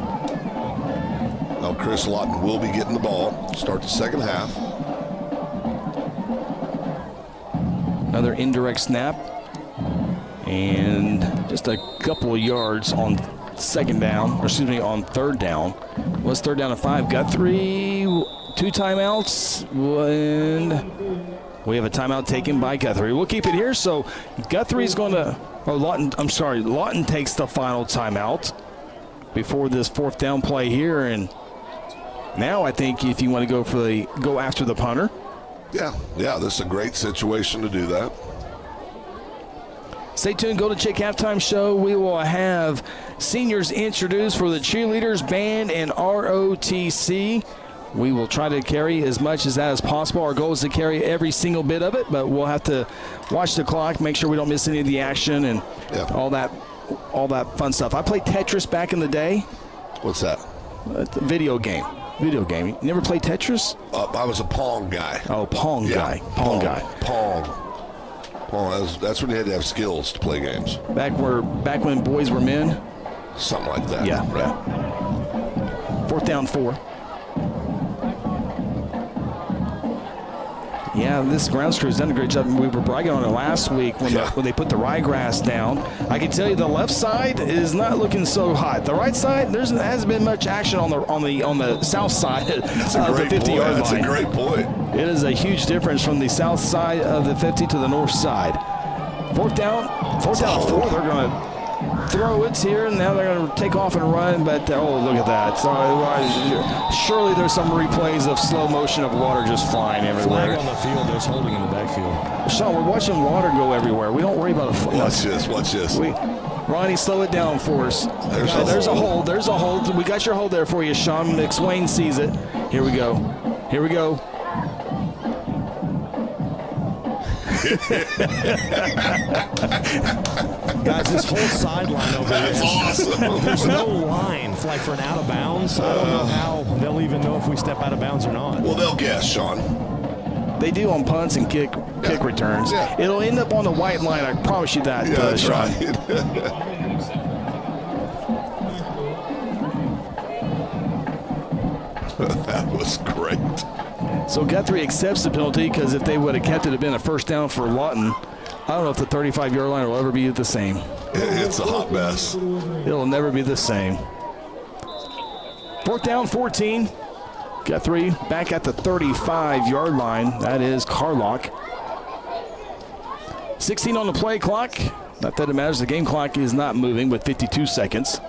Well, Chris Lawton will be getting the ball. Start the second half. Another indirect snap. And just a couple of yards on on third down. Was third down and 5. Guthrie, 2 timeouts. And we have a timeout taken by Guthrie. We'll keep it here. So Guthrie's going to, Lawton takes the final timeout before this 4th down play here. And now I think if you want to go after the punter. Yeah, this is a great situation to do that. Stay tuned. Go to Chick Halftime Show. We will have seniors introduced for the cheerleaders, band, and ROTC. We will try to carry as much as that as possible. Our goal is to carry every single bit of it, but we'll have to watch the clock, make sure we don't miss any of the action and all that fun stuff. I played Tetris back in the day. What's that? It's a video game. You never played Tetris? I was a Pong guy. Oh, Pong guy. Pong guy. Pong. That's when you had to have skills to play games. Back when boys were men? Something like that. Yeah. Right. 4th down 4. Yeah, this grounds crew has done a great job. We were bragging on it last week when they put the ryegrass down. I can tell you the left side is not looking so hot. The right side, there hasn't been much action on the south side of the 50-yard line. That's a great point. It is a huge difference from the south side of the 50 to the north side. 4th down 4. They're going to throw it here, and now they're going to take off and run, but look at that. Surely there's some replays of slow motion of water just flying everywhere. Flag on the field, there's holding in the backfield. Sean, we're watching water go everywhere. We don't worry about a Watch this. Ronnie, slow it down for us. There's a hold. There's a hold. We got your hold there for you, Sean. McSwain sees it. Here we go. Guys, this whole sideline over there. That's awesome. There's no line like for an out of bounds. I don't know how they'll even know if we step out of bounds or not. Well, they'll guess, Sean. They do on punts and kick returns. Yeah. It'll end up on the white line. I promise you that, that's Sean. Right. That was great. So Guthrie accepts the penalty because if they would have kept it, it'd been a first down for Lawton. I don't know if the 35-yard line will ever be the same. It's a hot mess. It'll never be the same. 4th down, 14. Guthrie back at the 35-yard line. That is Carlock. 16 on the play clock. Not that it matters. The game clock is not moving with 52 seconds.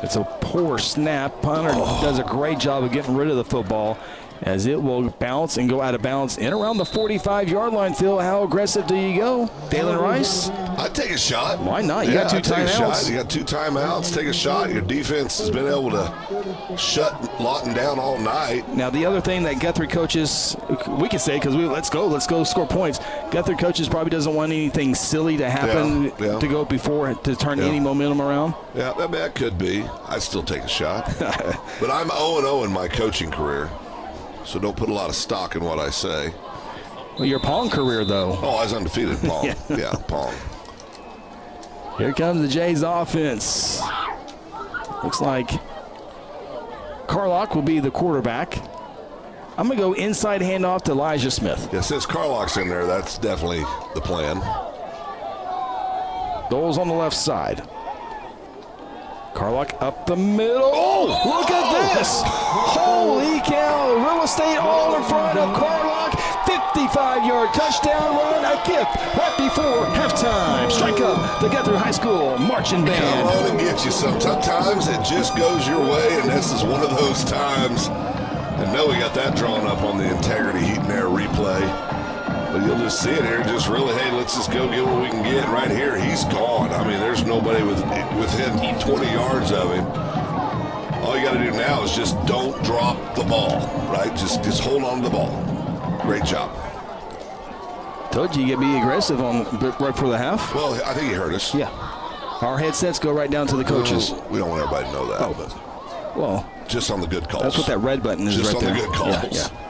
It's a poor snap. Punter does a great job of getting rid of the football as it will bounce and go out of bounds in around the 45-yard line. Phil, how aggressive do you go? Dalen Rice? I'd take a shot. Why not? You got 2 timeouts. You got 2 timeouts. Take a shot. Your defense has been able to shut Lawton down all night. Now, the other thing that Guthrie coaches, we can say, because let's go score points. Guthrie coaches probably doesn't want anything silly to happen to go before to turn any momentum around. Yeah, that could be. I'd still take a shot. But I'm 0-0 in my coaching career, so don't put a lot of stock in what I say. Well, your Pong career, though. Oh, I was undefeated in Pong. Yeah, Pong. Here comes the Jays offense. Looks like Carlock will be the quarterback. I'm going to go inside handoff to Elijah Smith. Yeah, since Carlock's in there, that's definitely the plan. Dole's on the left side. Carlock up the middle. Oh, look at this. Holy cow. Real estate all in front of Carlock. 55-yard touchdown run. A gift right before halftime. Strike up the Guthrie High School marching band. Come on and get you some. Sometimes it just goes your way, and this is one of those times. And no, we got that drawn up on the Integrity Heat and Air replay. But you'll just see it here. Just really, hey, let's just go get what we can get. Right here, he's gone. I mean, there's nobody within 20 yards of him. All you got to do now is just don't drop the ball, right? Just hold on to the ball. Great job. Told you could be aggressive on right for the half. Well, I think he heard us. Yeah. Our headsets go right down to the coaches. Well, we don't want everybody to know that. But well, just on the good calls. That's what that red button is just right there. Just on the good calls. Yeah.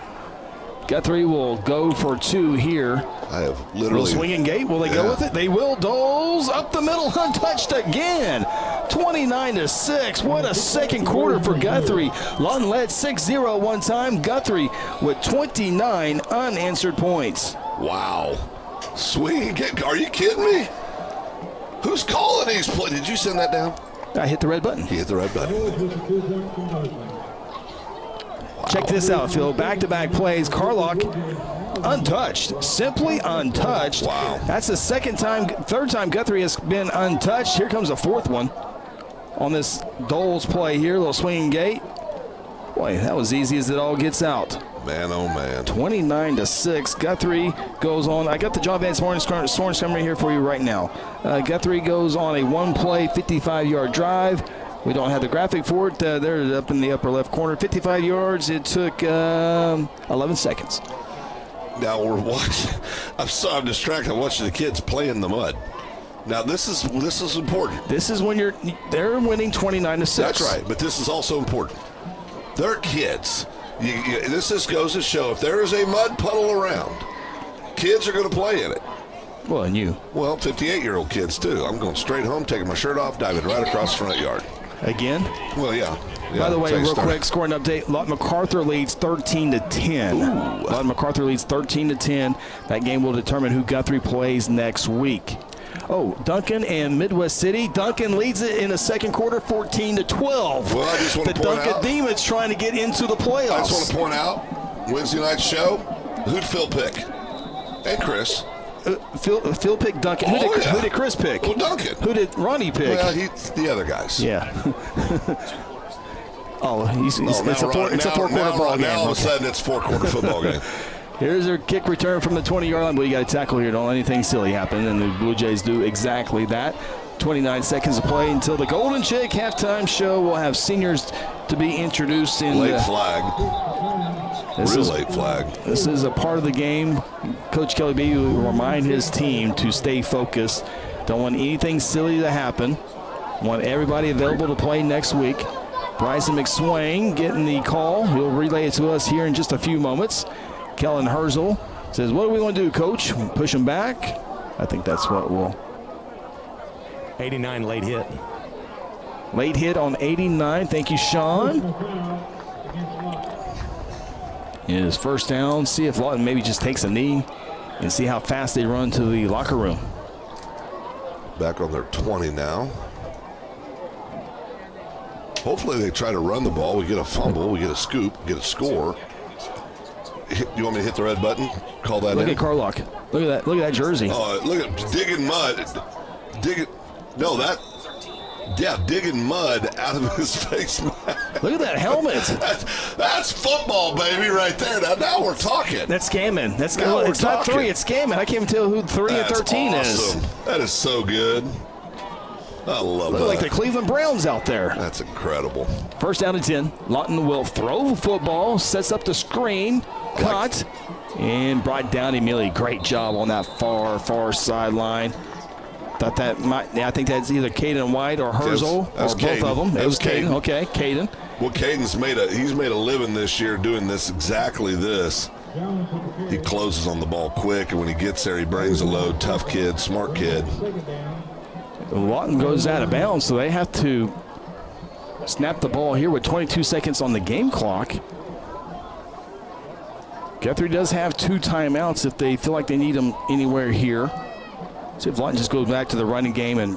Guthrie will go for 2 here. I have literally. Swinging gate. Will they go with it? They will. Doles up the middle, untouched again. 29-6. What a second quarter for Guthrie. Lawton led 6-0 one time. Guthrie with 29 unanswered points. Wow. Swinging gate. Are you kidding me? Who's calling these plays? Did you send that down? I hit the red button. He hit the red button. Check this out, Phil. Back-to-back plays. Carlock untouched. Simply untouched. Wow. That's the third time Guthrie has been untouched. Here comes a 4th one on this Doles play here. Little swinging gate. Boy, that was easy as it all gets out. Man, oh man. 29-6. Guthrie goes on. I got the John Van Sorn summary here for you right now. Guthrie goes on a 1-play, 55-yard drive. We don't have the graphic for it. They're up in the upper left corner. 55 yards. It took 11 seconds. Now we're watching. I'm distracted. I'm watching the kids play in the mud. Now this is important. This is when they're winning 29-6. That's right. But this is also important. They're kids. This just goes to show if there is a mud puddle around, kids are going to play in it. Well, and you? Well, 58-year-old kids too. I'm going straight home, taking my shirt off, diving right across the front yard. Again? Well, yeah. By the way, real quick, scoring update. Lawton MacArthur leads 13-10. Lawton MacArthur leads 13-10. That game will determine who Guthrie plays next week. Oh, Duncan and Midwest City. Duncan leads it in the second quarter, 14-12. Well, I just want to point out. The Duncan Demons trying to get into the playoffs. I just want to point out, Wednesday night show, who'd Phil pick? And Chris. Phil picked Duncan. Who did Chris pick? Well, Duncan. Who did Ronnie pick? Well, the other guys. Yeah. It's a four-quarter ball game. Now all of a sudden it's a 4-quarter football game. Here's their kick return from the 20-yard line, but you got to tackle here. Don't let anything silly happen, and the Blue Jays do exactly that. 29 seconds to play until the Golden Chick halftime show. We'll have seniors to be introduced in late flag. Late flag. This is a part of the game. Coach Kelly B will remind his team to stay focused. Don't want anything silly to happen. Want everybody available to play next week. Bryson McSwain getting the call. He'll relay it to us here in just a few moments. Kellen Herzl says, what do we want to do, Coach? Push him back? I think that's what we'll. 89 late hit. Late hit on 89. Thank you, Sean. It is first down. See if Lawton maybe just takes a knee and see how fast they run to the locker room. Back on their 20 now. Hopefully they try to run the ball. We get a fumble, we get a scoop, get a score. You want me to hit the red button? Call that in? Look at Carlock. Look at that. Look at that jersey. Oh, look at digging mud. Digging mud out of his face mask. Look at that helmet. That's football, baby, right there. Now we're talking. That's scamming. It's talking. not 3, it's scamming. I can't even tell who 3 and 13 awesome. is. That is so good. I love that. Look like the Cleveland Browns out there. That's incredible. First down and 10. Lawton will throw the football, sets up the screen, caught, and brought down immediately. Great job on that far sideline. Thought that might, I think that's either Caden White or Herzl, or both of them. It was Caden. Okay, Caden. Well, Caden's made a living this year doing exactly this. He closes on the ball quick, and when he gets there, he brings a load. Tough kid, smart kid. Lawton goes out of bounds, so they have to snap the ball here with 22 seconds on the game clock. Guthrie does have 2 timeouts if they feel like they need them anywhere here. See if Lawton just goes back to the running game, and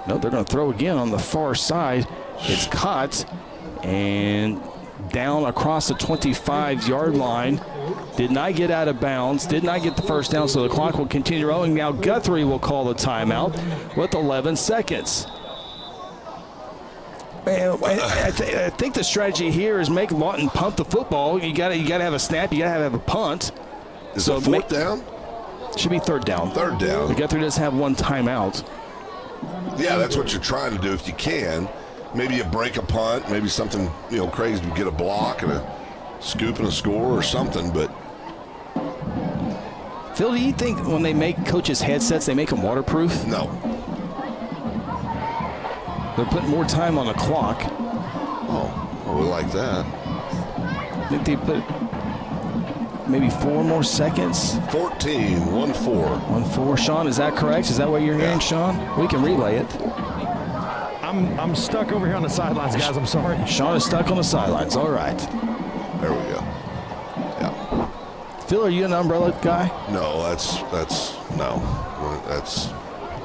no, they're going to throw again on the far side. It's caught and down across the 25-yard line. Did not get out of bounds, did not get the first down, so the clock will continue rolling. Now Guthrie will call the timeout with 11 seconds. I think the strategy here is make Lawton punt the football. You got to have a snap. You got to have a punt. Is it fourth down? Should be third down. Third down. But Guthrie does have 1 timeout. Yeah, that's what you're trying to do if you can. Maybe you break a punt, maybe something crazy to get a block and a scoop and a score or something. But Phil, do you think when they make coaches' headsets, they make them waterproof? No. They're putting more time on the clock. Oh, we like that. I think they put maybe 4 more seconds. 14, 1-4. 1-4. Sean, is that correct? Is that what you're hearing, Sean? We can relay it. I'm stuck over here on the sidelines, guys. I'm sorry. Sean is stuck on the sidelines. All right. There we go. Yeah. Phil, are you an umbrella guy? No, that's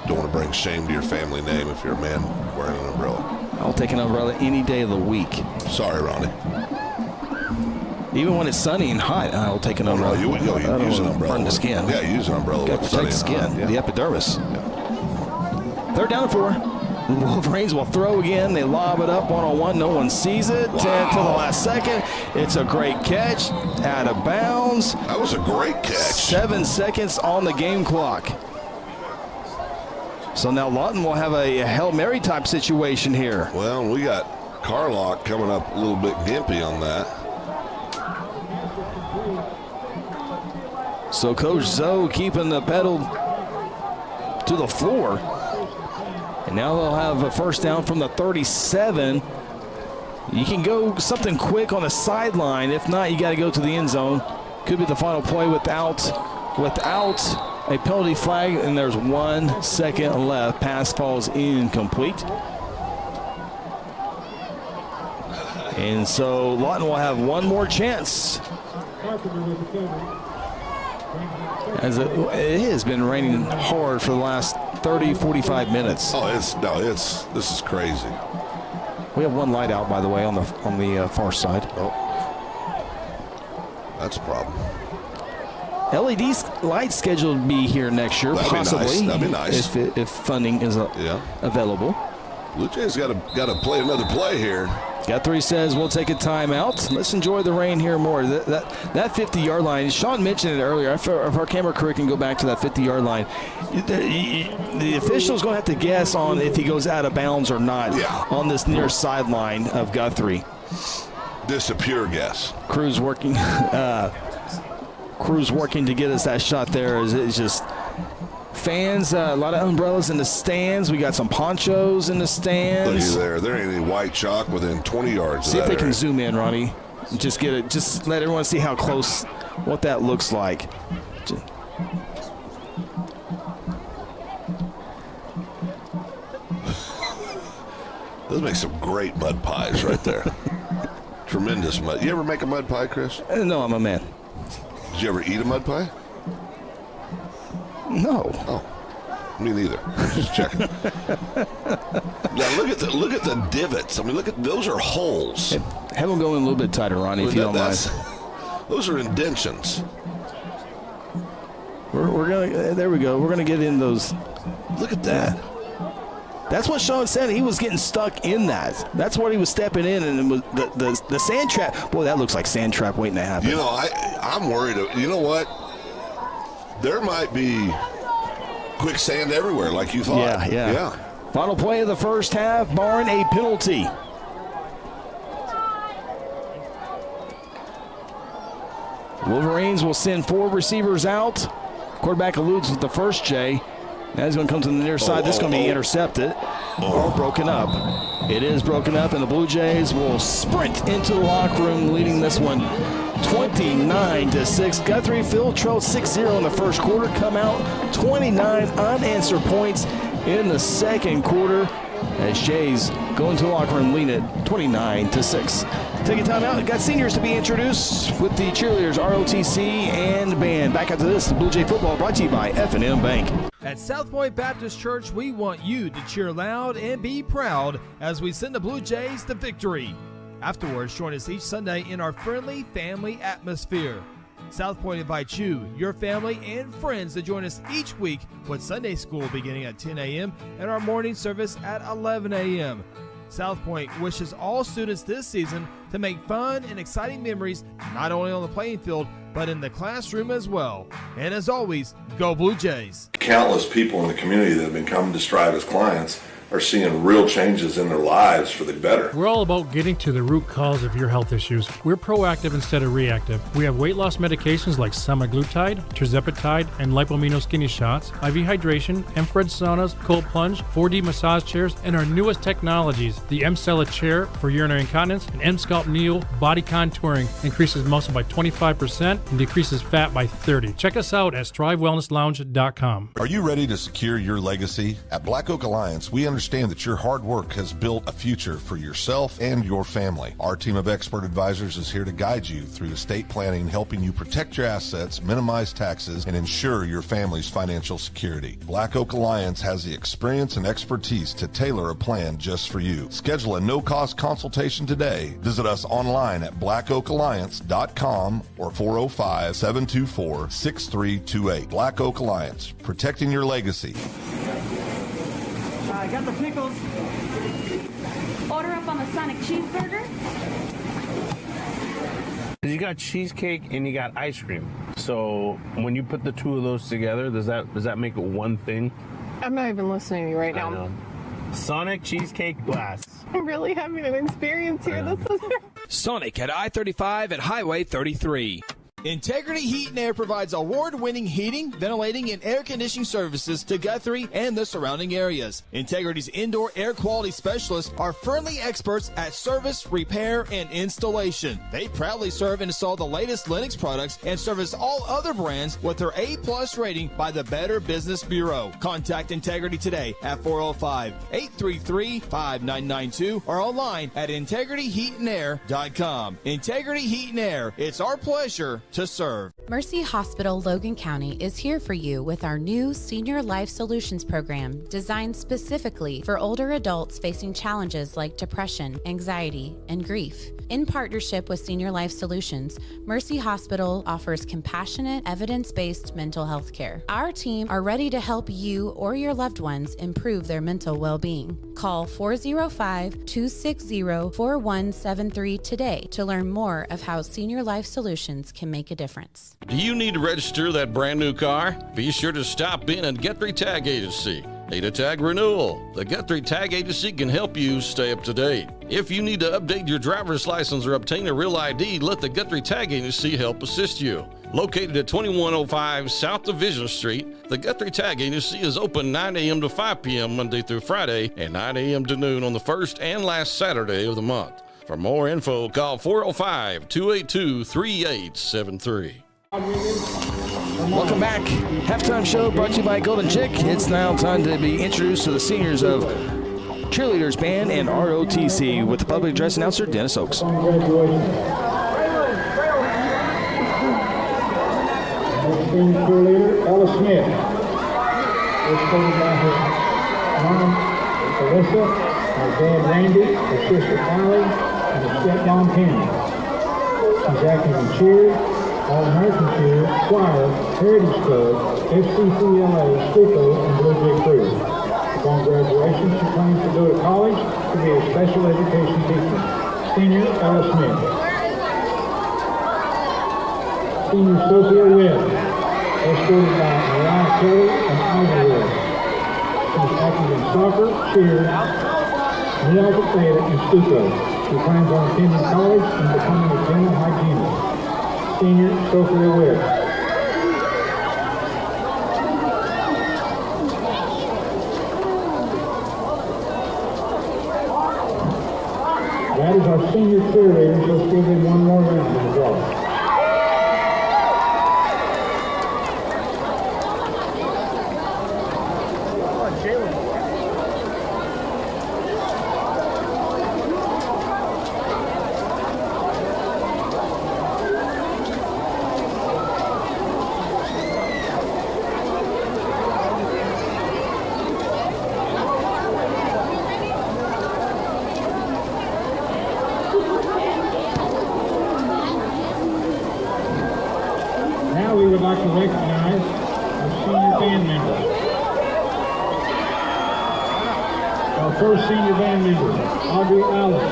don't want to bring shame to your family name if you're a man wearing an umbrella. I'll take an umbrella any day of the week. Sorry, Ronnie. Even when it's sunny and hot, I'll take an umbrella. You use an umbrella. Burn the skin. Yeah, use an umbrella. Got to protect the skin, the epidermis. Yeah. Third down and 4. The Wolverines will throw again. They lob it up one-on-one. No one sees it. Wow. To the last second. It's a great catch. Out of bounds. That was a great catch. 7 seconds on the game clock. So now Lawton will have a Hail Mary type situation here. Well, we got Carlock coming up a little bit gimpy on that. So Coach Zoe keeping the pedal to the floor. And now they'll have a first down from the 37. You can go something quick on the sideline. If not, you got to go to the end zone. Could be the final play without a penalty flag, and there's 1 second left. Pass falls incomplete. And so Lawton will have 1 more chance. As it has been raining hard for the last 30, 45 minutes. Oh, this is crazy. We have 1 light out, by the way, on the far side. Oh, that's a problem. LED lights scheduled to be here next year, possibly. That'd be nice. If funding is available. Blue Jays got to play another play here. Guthrie says we'll take a timeout. Let's enjoy the rain here more. That 50-yard line, Sean mentioned it earlier. If our camera crew can go back to that 50-yard line, the official's going to have to guess on if he goes out of bounds or not on this near sideline of Guthrie. This is a pure guess. Crew's working to get us that shot there. It's just fans, a lot of umbrellas in the stands. We got some ponchos in the stands. Look at there ain't any white chalk within 20 yards See of that if they area. can zoom in, Ronnie. Just let everyone see how close, what that looks like. Those make some great mud pies right there. Tremendous mud. You ever make a mud pie, Chris? No, I'm a man. Did you ever eat a mud pie? No. Oh, me neither. Just checking. Now look at the divots. I mean, look at those are holes. Have them go in a little bit tighter, Ronnie, if you don't mind. Those are indentions. We're gonna. There we go. We're gonna get in those. Look at that. That's what Sean said. He was getting stuck in that. That's what he was stepping in, and it was the sand trap. Boy, that looks like sand trap waiting to happen. You know, I'm worried. You know what? There might be quicksand everywhere, like you thought. Yeah. Final play of the first half, barring a penalty. Wolverines will send 4 receivers out. Quarterback eludes with the first J. Now he's going to come to the near side. This is going to be intercepted or broken up. It is broken up, and the Blue Jays will sprint into the locker room, leading this one 29-6. Guthrie field trailed 6-0 in the first quarter. Come out 29 unanswered points in the second quarter as Jays go into the locker room, leading it 29-6. Take a time out. Got seniors to be introduced with the cheerleaders, ROTC, and band. Back after this, the Blue Jay football brought to you by F&M Bank. At South Point Baptist Church, we want you to cheer loud and be proud as we send the Blue Jays to victory. Afterwards, join us each Sunday in our friendly family atmosphere. South Point invites you, your family, and friends to join us each week with Sunday school beginning at 10 a.m. and our morning service at 11 a.m. South Point wishes all students this season to make fun and exciting memories not only on the playing field, but in the classroom as well. And as always, go Blue Jays. Countless people in the community that have been coming to Strive as clients are seeing real changes in their lives for the better. We're all about getting to the root cause of your health issues. We're proactive instead of reactive. We have weight loss medications like semaglutide, tirzepatide, and lipomino skinny shots, IV hydration, infrared saunas, cold plunge, 4D massage chairs, and our newest technologies, the M-Cella chair for urinary incontinence and M-Sculpt Neo body contouring increases muscle by 25% and decreases fat by 30%. Check us out at strivewellnesslounge.com. Are you ready to secure your legacy? At Black Oak Alliance, we understand that your hard work has built a future for yourself and your family. Our team of expert advisors is here to guide you through estate planning, helping you protect your assets, minimize taxes, and ensure your family's financial security. Black Oak Alliance has the experience and expertise to tailor a plan just for you. Schedule a no-cost consultation today. Visit us online at blackoakalliance.com or 405-724-6328. Black Oak Alliance, protecting your legacy. I got the pickles. Order up on the Sonic cheeseburger. You got cheesecake and you got ice cream. So when you put the two of those together, does that make it one thing? I'm not even listening to you right now. I know. Sonic cheesecake blast. I'm really having an experience here. This is Sonic at I-35 and Highway 33. Integrity Heat and Air provides award-winning heating, ventilating, and air conditioning services to Guthrie and the surrounding areas. Integrity's indoor air quality specialists are friendly experts at service, repair, and installation. They proudly serve and install the latest Linux products and service all other brands with their A+ rating by the Better Business Bureau. Contact Integrity today at 405-833-5992 or online at integrityheatandair.com. Integrity Heat and Air, it's our pleasure to serve. Mercy Hospital Logan County is here for you with our new Senior Life Solutions program designed specifically for older adults facing challenges like depression, anxiety, and grief. In partnership with Senior Life Solutions, Mercy Hospital offers compassionate, evidence-based mental health care. Our team are ready to help you or your loved ones improve their mental well-being. Call 405-260-4173 today to learn more of how Senior Life Solutions can make a difference. Do you need to register that brand new car? Be sure to stop in at Guthrie Tag Agency. Need a tag renewal? The Guthrie Tag Agency can help you stay up to date. If you need to update your driver's license or obtain a real ID, let the Guthrie Tag Agency help assist you. Located at 2105 South Division Street, the Guthrie Tag Agency is open 9 a.m. to 5 p.m. Monday through Friday and 9 a.m. to noon on the first and last Saturday of the month. For more info, call 405-282-3873. Welcome back. Halftime show brought to you by Golden Chick. It's now time to be introduced to the seniors of cheerleaders band, and ROTC with the public address announcer, Dennis Oaks. Senior cheerleader, Ella Smith. Escorted by her mom, Alyssa, her dad, Randy, her sister, Allie, and her stepmom, Penny. She's active in cheer, All-American cheer, choir, Heritage Club, FCCLA, Stuco, and Blue Jay Crew. Upon graduation, she plans to go to college to be a special education teacher. Senior, Ella Smith. Senior Sophia Webb, escorted by Mariah Kelly and Ivy Webb. She's active in soccer, cheer, New Alpha Theta, and Stuco. She plans on attending college and becoming a general hygienist. Senior Sophia Webb. That is our senior cheerleaders. Let's give them one more round of applause. Now we would like to recognize our senior band members. Our first senior band member, Audrey Allen,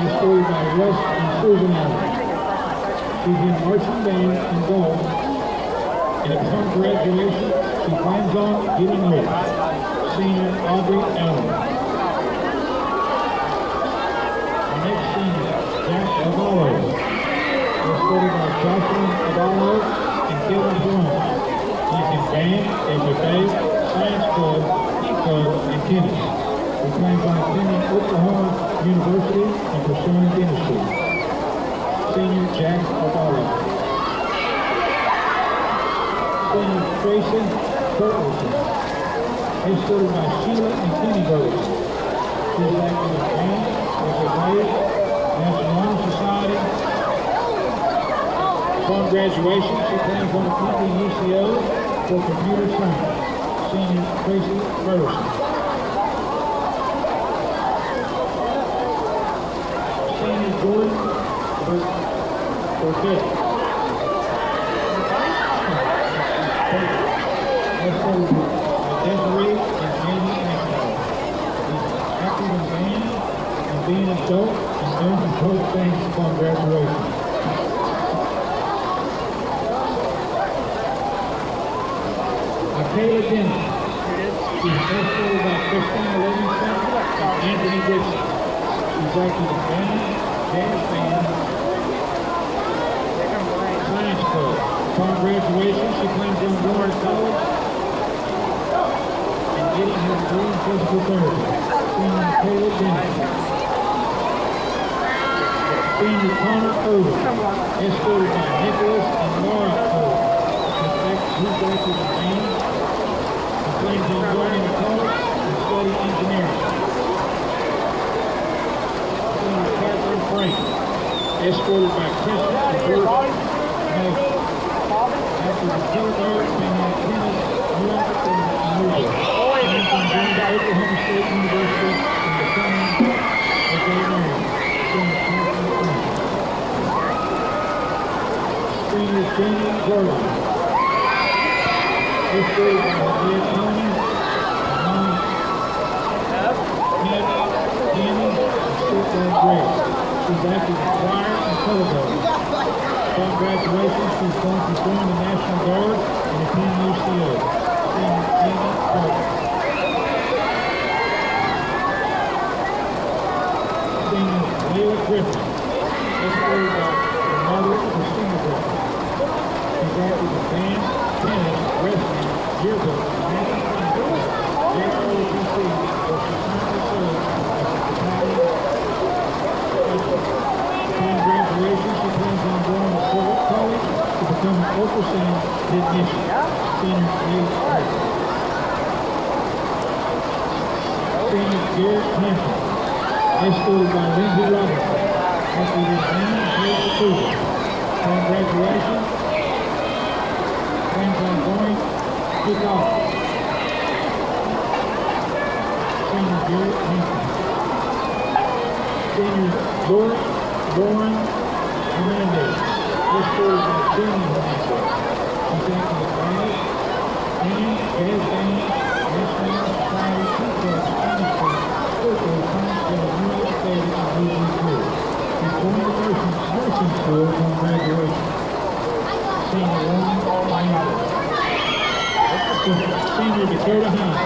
escorted by Russ and Susan Allen. She's in marching band and golf, and upon graduation, she plans on getting married. Senior Audrey Allen. Our next senior, Jack Avallo, escorted by Jocelyn Avallo and Kevin Brown. He's in band, FFA, science club, club, and tennis. He plans on attending Oklahoma University and pursuing dentistry. Senior Jack Avallo. Senior Tracy Curtleson, escorted by Sheila and Kenny Burleson. She's active in band, FFA, National Honor Society. Upon graduation, she plans on attending UCO for computer science. Senior Tracy Burleson. Senior Jordan Burkett. Desiree and Jamie Axel. He's active in band and being an adult and doing adult things upon graduation. Kayla Dennis. She's escorted by Christina Livingston and Anthony Dixon. She's active in band, jazz band, science club. Upon graduation, she plans on going to college and getting her degree in physical therapy. Senior Kayla Dennis. Senior Connor Irvin, escorted by Nicholas and Laura Irvin. He's active in band. Plans on going to college and study engineering. Senior Catherine Frank, escorted by Kristen and Bert Mason. After the kindergarten and tennis, New York and Louisville. Plans on going to Oklahoma State University and becoming a veterinarian. Senior Catherine Frank. Senior Jamie Jordan, escorted by Jay Tony, Mom, Ned, Danny, and stepdad Grace. She's active in choir and television. Upon graduation, she's going to join the National Guard and attend UCO. Senior Amy Parker. Senior Layla Griffin, escorted by her mother, Christina Griffin. She's active in band, tennis, wrestling, yearbook, national team, JROTC, where she currently serves as a battalion specialist. Upon graduation, she plans on going to Fort College to become an ultrasound technician. Senior Lee Griffin. Senior Garrett Hampton, escorted by Lindsey Robinson. After this band, here's the Cougar. Congratulations. Friends on going, kickoff. Senior Garrett Hampton. Senior Lauren Hernandez, escorted by Jamie Hernandez. She's after the prize. And Jazz Band, National Society Kickoff Chemistry, Football Science for the New Athletic and Movement Crew. She's going to nursing school on graduation. Senior Lauren Hernandez. Senior Dakota Hines,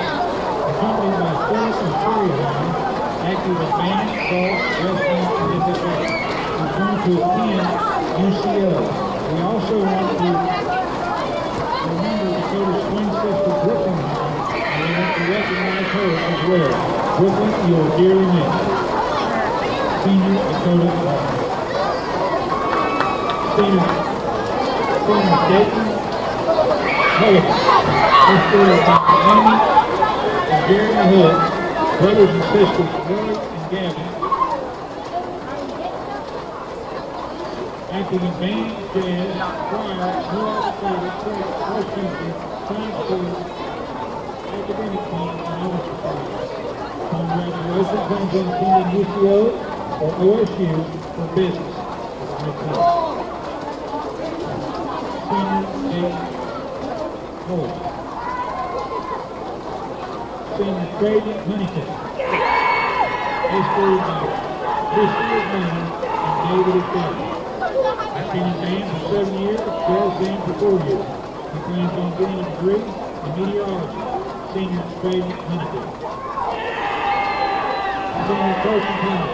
accompanied by Philip and Sherry Hines, active in band, golf, wrestling, and athletics. He's going to attend UCO. We also want to remember Dakota's twin sister, Brooklyn Hines, and we want to recognize her as well. Brooklyn, you are dearly missed. Senior Dakota Hines. Senior Dayton Hood, escorted by Amy and Jeremy Hood, brothers and sisters Roy and Gavin. Acting in band, jazz, choir, new athletic, cross country, science school, academic team, and honor society. Congratulations on attending UCO or OSU for business. Senior A. Holt. Senior Brady Huntington, escorted by Christy Manning and David Academy. I've been in band for 7 years, jazz band for 4 years. He plans on getting a degree in meteorology. Senior Brady Huntington. Senior Carson Thomas,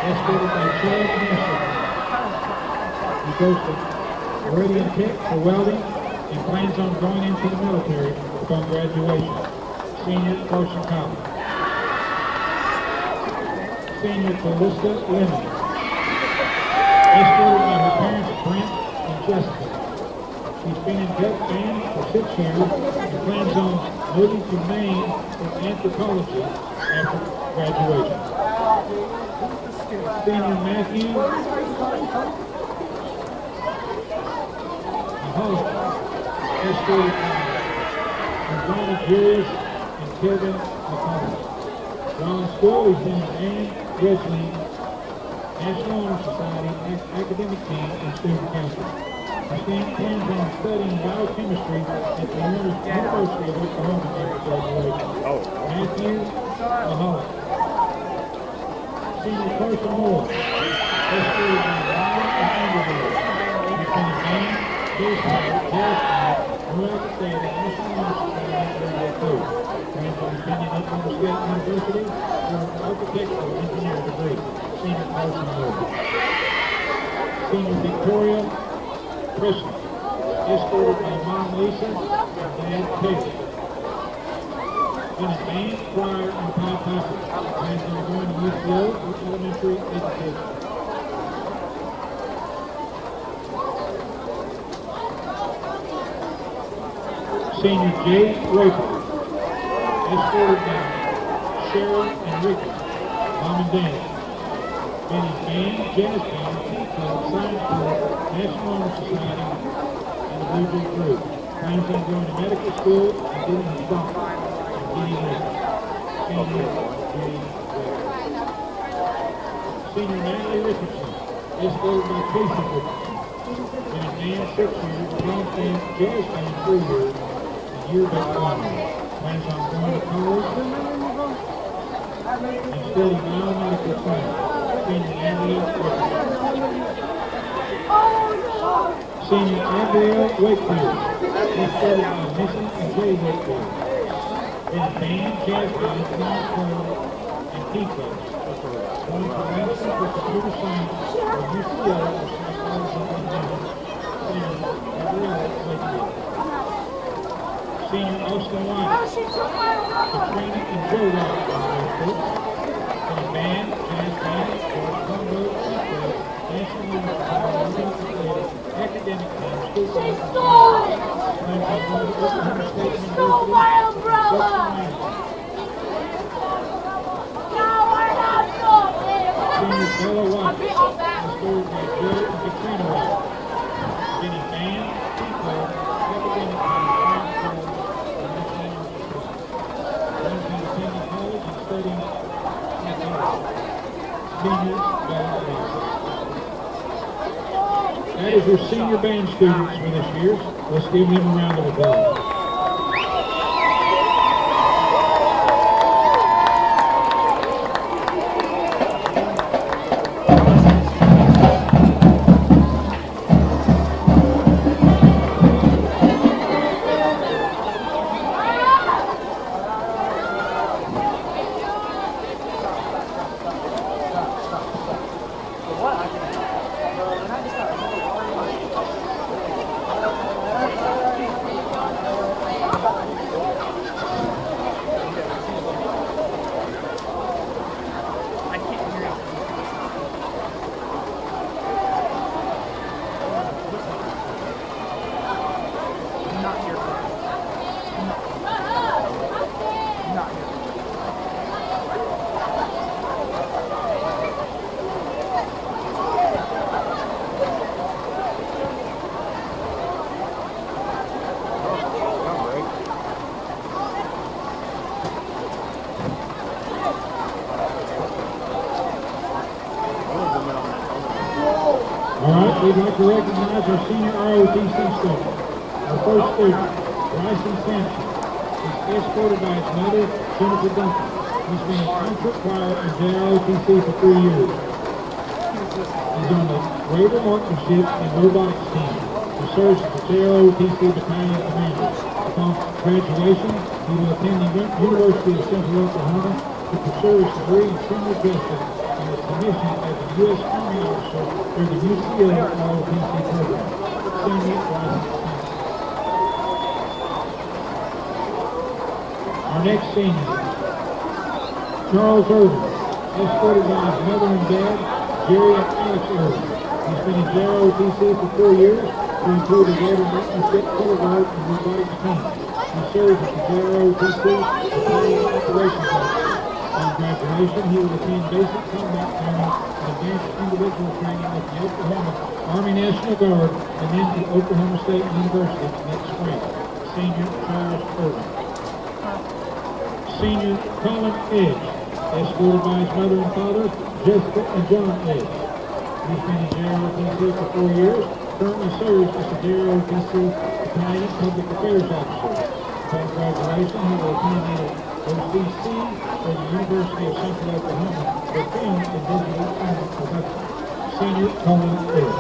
escorted by Chad Nassau. He goes to Meridian Tech for welding and plans on going into the military upon graduation. Senior Carson Thomas. Senior Callista Lemon, escorted by her parents Brent and Jessica. She's been in Duck band for 6 years and plans on moving to Maine for anthropology after graduation. Senior Matthew Mahoney, escorted by Ronald Julius and Kevin McConnell. Ron School is in band, wrestling, National Honor Society, academic team, and student council. Christine plans on studying biochemistry at the University of Oklahoma after graduation. Matthew Mahoney. Senior Carson Moore, escorted by Ryan and Underwood. He's been in band, baseball, jazz band, new athletic, National Honor Society, and radio crew. Plans on attending Oklahoma State University for an architectural engineer degree. Senior Carson Moore. Senior Victoria Christmas, escorted by Mom Lisa and Dad Taylor. In a band, choir, and Pi Piper. Plans on going to UCO for elementary education. Senior Jay Raper, escorted by Cheryl and Ricky, Mom and Dad. Benny band, jazz band, tea club, science club, National Honor Society, and the Blue Jay crew. Plans on going to medical school and getting his doctorate and getting married. Senior Jay Raper. Senior Natalie Richardson, escorted by Casey Richardson. Been in band 6 years, band band, jazz band 3 years, and yearbook 1 year. Plans on going to college and studying biomedical science. Senior Andrea Wakefield, escorted by Missy and Jay Wakefield. In band, jazz band, science club, and tea club. Going to Lansing for computer science or UCO or psychology and engineering. Senior Andrea Wakefield. Senior Austin White, Katrina and Joe White from Wakefield. In band, jazz band, combo, sequence, National Honor Society, academic team, school team, plans on going to Oklahoma State University. Bella White, escorted by Jill and Katrina White. Jenny Van, Pico, represented by Frank Cole and Michelle Anderson. Lincoln attending college and studying psychology. Senior Bella White. That is your senior band students for this year. Let's give them a round of applause. We'd like to recognize our senior ROTC student. Our first student, Bryson Sampson, is escorted by his mother, Jennifer Duncan. He's been in concert choir and JROTC for 3 years. He's on the Waiver Marksmanship and Robotics team. He serves as the JROTC Battalion Commander. Upon graduation, he will attend the University of Central Oklahoma to pursue his degree in criminal justice and is commissioned as a U.S. Army officer through the UCL ROTC program. Senior Bryson Sampson. Our next senior, Charles Irvin, escorted by his mother and dad, Jerry and Alex Irvin. He's been in JROTC for 4 years to include a Waiver Marksmanship, Color Guard, and Robotics team. He serves as the JROTC Battalion Operations Officer. On graduation, he will attend basic combat training and advanced individual training with the Oklahoma Army National Guard and then to Oklahoma State University next spring. Senior Charles Irvin. Senior Colin Edge, escorted by his mother and father, Jessica and John Edge. He's been in JROTC for 4 years, currently serves as the JROTC Battalion Public Affairs Officer. Upon graduation, he will attend the OCC or the University of Central Oklahoma for film and digital film production. Senior Colin Edge.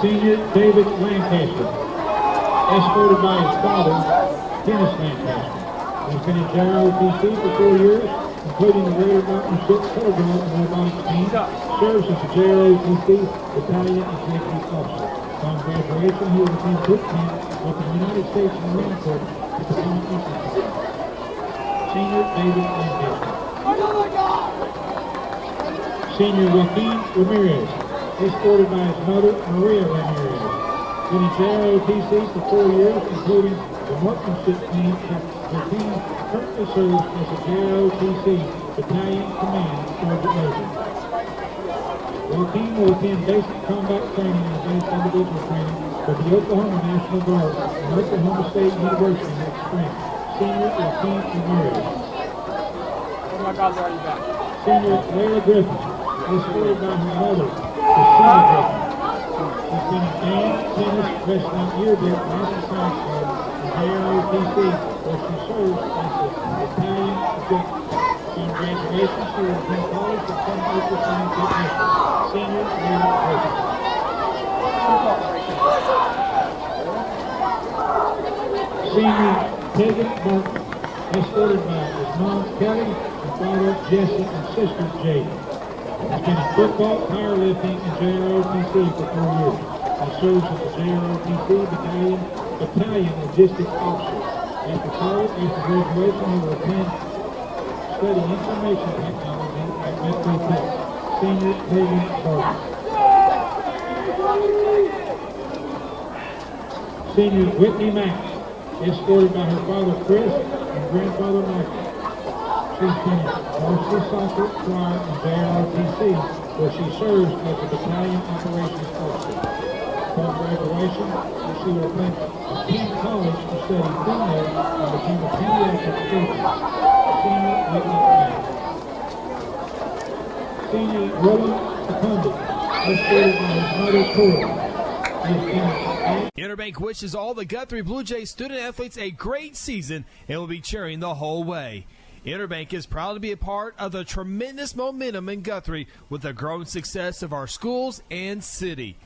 Senior David Lancaster, escorted by his father, Dennis Lancaster. He's been in JROTC for 4 years, including the Waiver Marksmanship, Color Guard, and Robotics team. Serves as the JROTC Battalion Executive Officer. Upon graduation, he will attend boot camp with the United States Marine Corps to become an infantry. Senior David Lancaster. Senior Joaquin Ramirez, escorted by his mother, Maria Ramirez. Been in JROTC for 4 years, including the Marksmanship team. The team currently serves as the JROTC Battalion Command Sergeant Major. Joaquin will attend basic combat training and advanced individual training with the Oklahoma National Guard and Oklahoma State University next spring. Senior Joaquin Ramirez. Oh my God, they're already back. Senior Layla Griffin, escorted by her mother, Christina Griffin. She's been in band, tennis, wrestling, yearbook, mountain science club, and JROTC, where she serves as the Battalion Executive. On graduation, she will attend college to become an ultrasound technician. Senior Layla Griffin. Senior Tegan Martin, escorted by his mom Kelly and father Jesse and sister Jade. He's been in football, powerlifting, and JROTC for 4 years. He serves as the JROTC Battalion Logistics Officer. After graduation, he will attend study information technology at Metro Tech. Senior Tegan Martin. Senior Whitney Max, escorted by her father Chris and grandfather Michael. She attended varsity soccer, choir, and band RTC, where she serves as a battalion operations officer. Upon graduation, she will attend King College to study female and become a pediatric surgeon. Senior Whitney Senior William Secundus, escorted by his mother Cora. Interbank wishes all the Guthrie Bluejays student athletes a great season and will be cheering the whole way. Interbank is proud to be a part of the tremendous momentum in Guthrie with the growing success of our schools and city.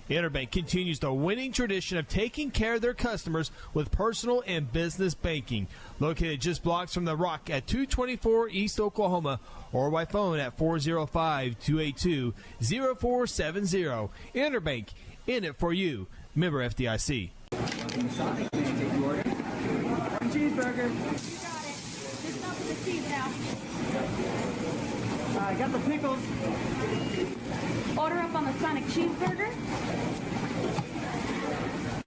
Interbank continues the winning tradition of taking care of their customers with personal and business banking. Located just blocks from the Rock at 224 East Oklahoma or by phone at 405-282-0470. Interbank, in it for you. Member FDIC. Cheeseburger. You got it. Just up with the cheese now. I got the pickles. Order up on the Sonic cheeseburger.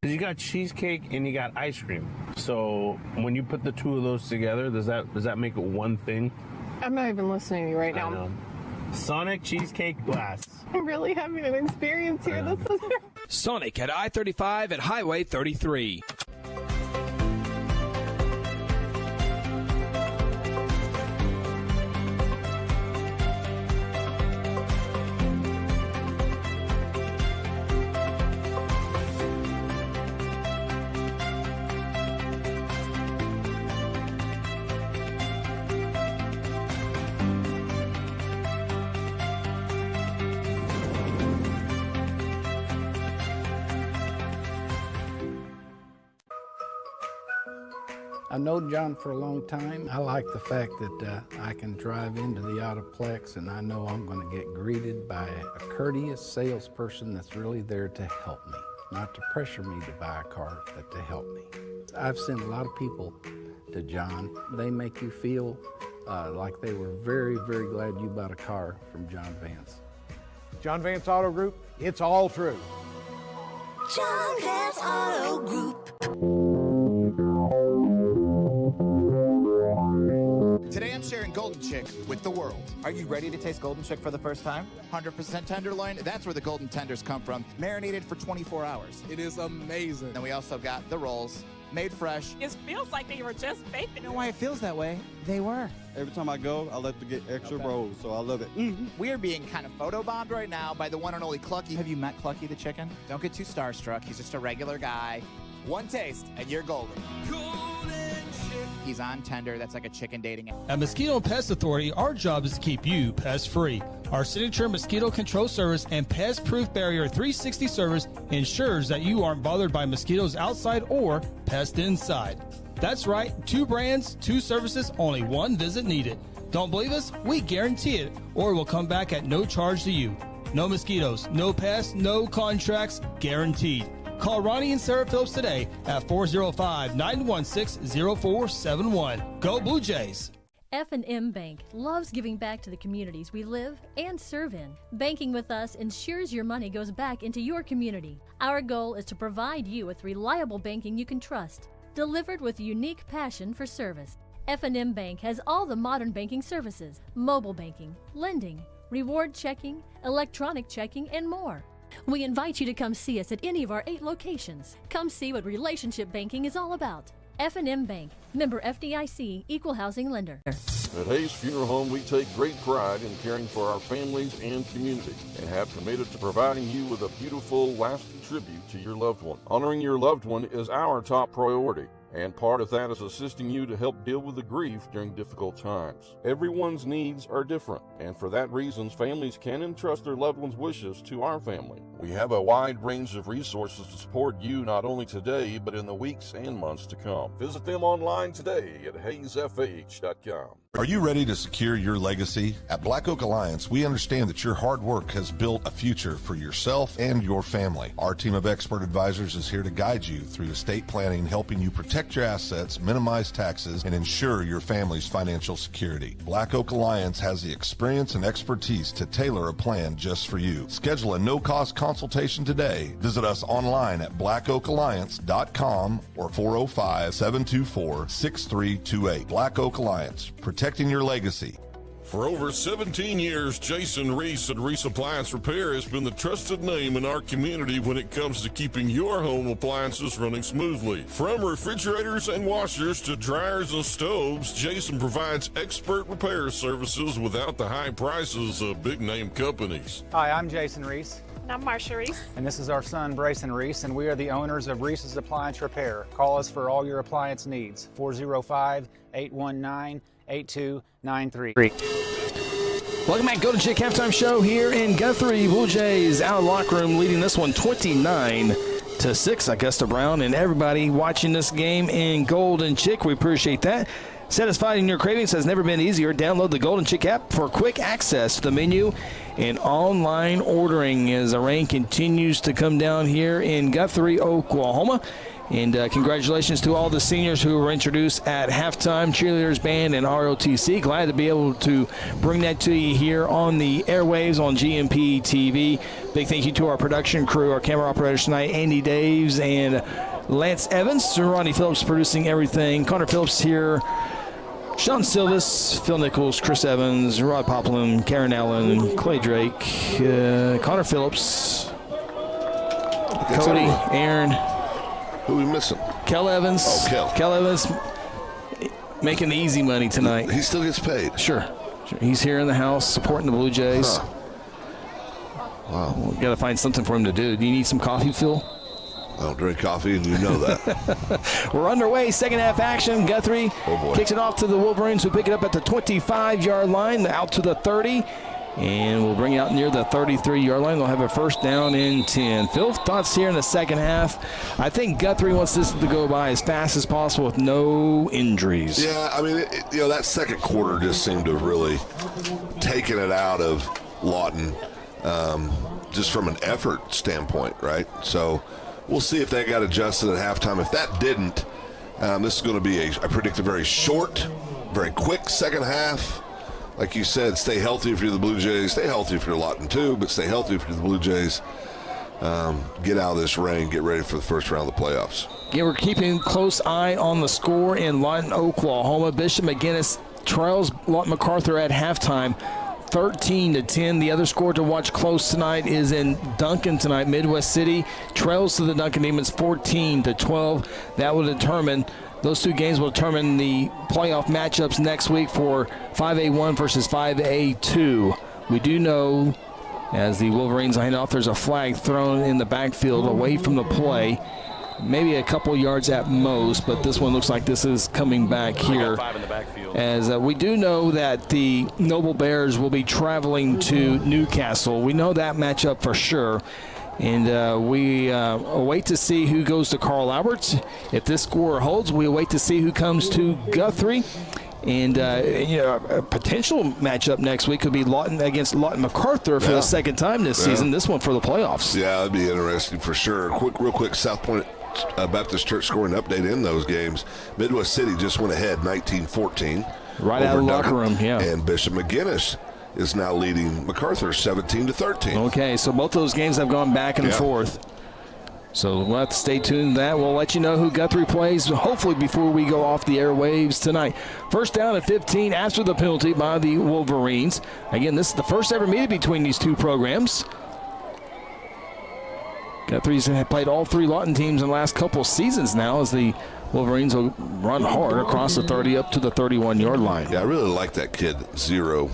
You got cheesecake and you got ice cream. So when you put the two of those together, does that make it one thing? I'm not even listening to you right now. I know. Sonic cheesecake blast. I'm really having an experience here. This is Sonic at I-35 at Highway 33. I've known John for a long time. I like the fact that I can drive into the Autoplex and I know I'm going to get greeted by a courteous salesperson that's really there to help me. Not to pressure me to buy a car, but to help me. I've sent a lot of people to John. They make you feel like they were very, very glad you bought a car from John Vance. John Vance Auto Group, it's all true. John Vance Auto Group. Today I'm sharing Golden Chick with the world. Are you ready to taste Golden Chick for the first time? 100% tenderloin, that's where the golden tenders come from. Marinated for 24 hours. It is amazing. And we also got the rolls, made fresh. It feels like they were just baked. You know why it feels that way? They were. Every time I go, I like to get extra rolls, so I love it. We are being kind of photobombed right now by the one and only Clucky. Have you met Clucky the chicken? Don't get too starstruck. He's just a regular guy. One taste, and you're golden. He's on tender. That's like a chicken dating app. At Mosquito Pest Authority, our job is to keep you pest-free. Our signature mosquito control service and pest-proof barrier 360 service ensures that you aren't bothered by mosquitoes outside or pests inside. That's right, 2 brands, 2 services, only 1 visit needed. Don't believe us? We guarantee it, or we'll come back at no charge to you. No mosquitoes, no pests, no contracts, guaranteed. Call Ronnie and Sarah Phillips today at 405-916-0471. Go Blue Jays! F&M Bank loves giving back to the communities we live and serve in. Banking with us ensures your money goes back into your community. Our goal is to provide you with reliable banking you can trust, delivered with a unique passion for service. F&M Bank has all the modern banking services, mobile banking, lending, reward checking, electronic checking, and more. We invite you to come see us at any of our 8 locations. Come see what relationship banking is all about. F&M Bank, member FDIC, equal housing lender. At Hayes Funeral Home, we take great pride in caring for our families and community and have committed to providing you with a beautiful, lasting tribute to your loved one. Honoring your loved one is our top priority, and part of that is assisting you to help deal with the grief during difficult times. Everyone's needs are different, and for that reason, families can entrust their loved ones' wishes to our family. We have a wide range of resources to support you not only today, but in the weeks and months to come. Visit them online today at hayesfh.com. Are you ready to secure your legacy? At Black Oak Alliance, we understand that your hard work has built a future for yourself and your family. Our team of expert advisors is here to guide you through estate planning, helping you protect your assets, minimize taxes, and ensure your family's financial security. Black Oak Alliance has the experience and expertise to tailor a plan just for you. Schedule a no-cost consultation today. Visit us online at blackoakalliance.com or 405-724-6328. Black Oak Alliance, protecting your legacy. For over 17 years, Jason Reese at Reese Appliance Repair has been the trusted name in our community when it comes to keeping your home appliances running smoothly. From refrigerators and washers to dryers and stoves, Jason provides expert repair services without the high prices of big-name companies. Hi, I'm Jason Reese. And I'm Marsha Reese. And this is our son, Brayson Reese, and we are the owners of Reese's Appliance Repair. Call us for all your appliance needs, 405-819-8293. Welcome back. Golden Chick halftime show here in Guthrie. Bluejays out of the locker room leading this one 29-6. Augusta Brown and everybody watching this game in Golden Chick. We appreciate that. Satisfying your cravings has never been easier. Download the Golden Chick app for quick access to the menu and online ordering as the rain continues to come down here in Guthrie, Oklahoma. And congratulations to all the seniors who were introduced at halftime, cheerleaders band and ROTC. Glad to be able to bring that to you here on the airwaves on GMP TV. Big thank you to our production crew, our camera operators tonight, Andy Daves and Lance Evans. Ronnie Phillips producing everything. Connor Phillips here. Sean Silvis, Phil Nichols, Chris Evans, Rod Poplin, Karen Allen, Clay Drake, Connor Phillips, Cody, Aaron. Who are we missing? Kel Evans. Oh, Kel. Kel Evans making the easy money tonight. He still gets paid. Sure. He's here in the house supporting the Blue Jays. Huh. Wow. We got to find something for him to do. Do you need some coffee, Phil? I don't drink coffee, and you know that. We're underway. Second half action. Guthrie kicks it off to the Wolverines, who pick it up at the 25-yard line, out to the 30. And we'll bring it out near the 33-yard line. They'll have a first down in 10. Phil, thoughts here in the second half? I think Guthrie wants this to go by as fast as possible with no injuries. Yeah, I mean, that second quarter just seemed to really taken it out of Lawton just from an effort standpoint, right? So we'll see if that got adjusted at halftime. If that didn't, this is going to be, I predict, a very short, very quick second half. Like you said, stay healthy if you're the Blue Jays. Stay healthy if you're Lawton too, but stay healthy if you're the Blue Jays. Get out of this rain. Get ready for the first round of the playoffs. Yeah, we're keeping a close eye on the score in Lawton, Oklahoma. Bishop McGinnis trails Lawton MacArthur at halftime, 13-10. The other score to watch close tonight is in Duncan tonight. Midwest City trails to the Duncan Demons 14-12. That will determine. Those two games will determine the playoff matchups next week for 5A1 versus 5A2. We do know, as the Wolverines hand off, there's a flag thrown in the backfield away from the play. Maybe a couple yards at most, but this one looks like this is coming back here. As we do know that the Noble Bears will be traveling to Newcastle. We know that matchup for sure. And we await to see who goes to Carl Alberts. If this score holds, we await to see who comes to Guthrie. And a potential matchup next week could be Lawton against Lawton MacArthur for the second time this season. This one for the playoffs. Yeah, that'd be interesting for sure. Real quick, South Point Baptist Church scoring update in those games. Midwest City just went ahead 19-14. Right out of the locker room, yeah. And Bishop McGinnis is now leading MacArthur 17-13. Okay, so both those games have gone back and forth. So we'll have to stay tuned to that. We'll let you know who Guthrie plays, hopefully before we go off the airwaves tonight. First down at 15 after the penalty by the Wolverines. Again, this is the first ever meeting between these two programs. Guthrie's played all three Lawton teams in the last couple of seasons now, as the Wolverines will run hard across the 30 up to the 31-yard line. Yeah, I really like that kid, Zero.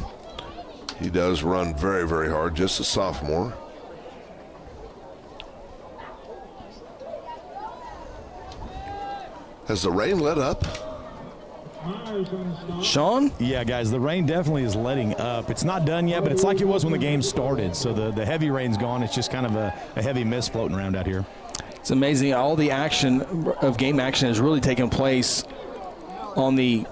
He does run very, very hard, just a sophomore. Has the rain let up? Sean? Yeah, guys, the rain definitely is letting up. It's not done yet, but it's like it was when the game started. So the heavy rain's gone. It's just kind of a heavy mist floating around out here. It's amazing. All the action of game action has really taken place on the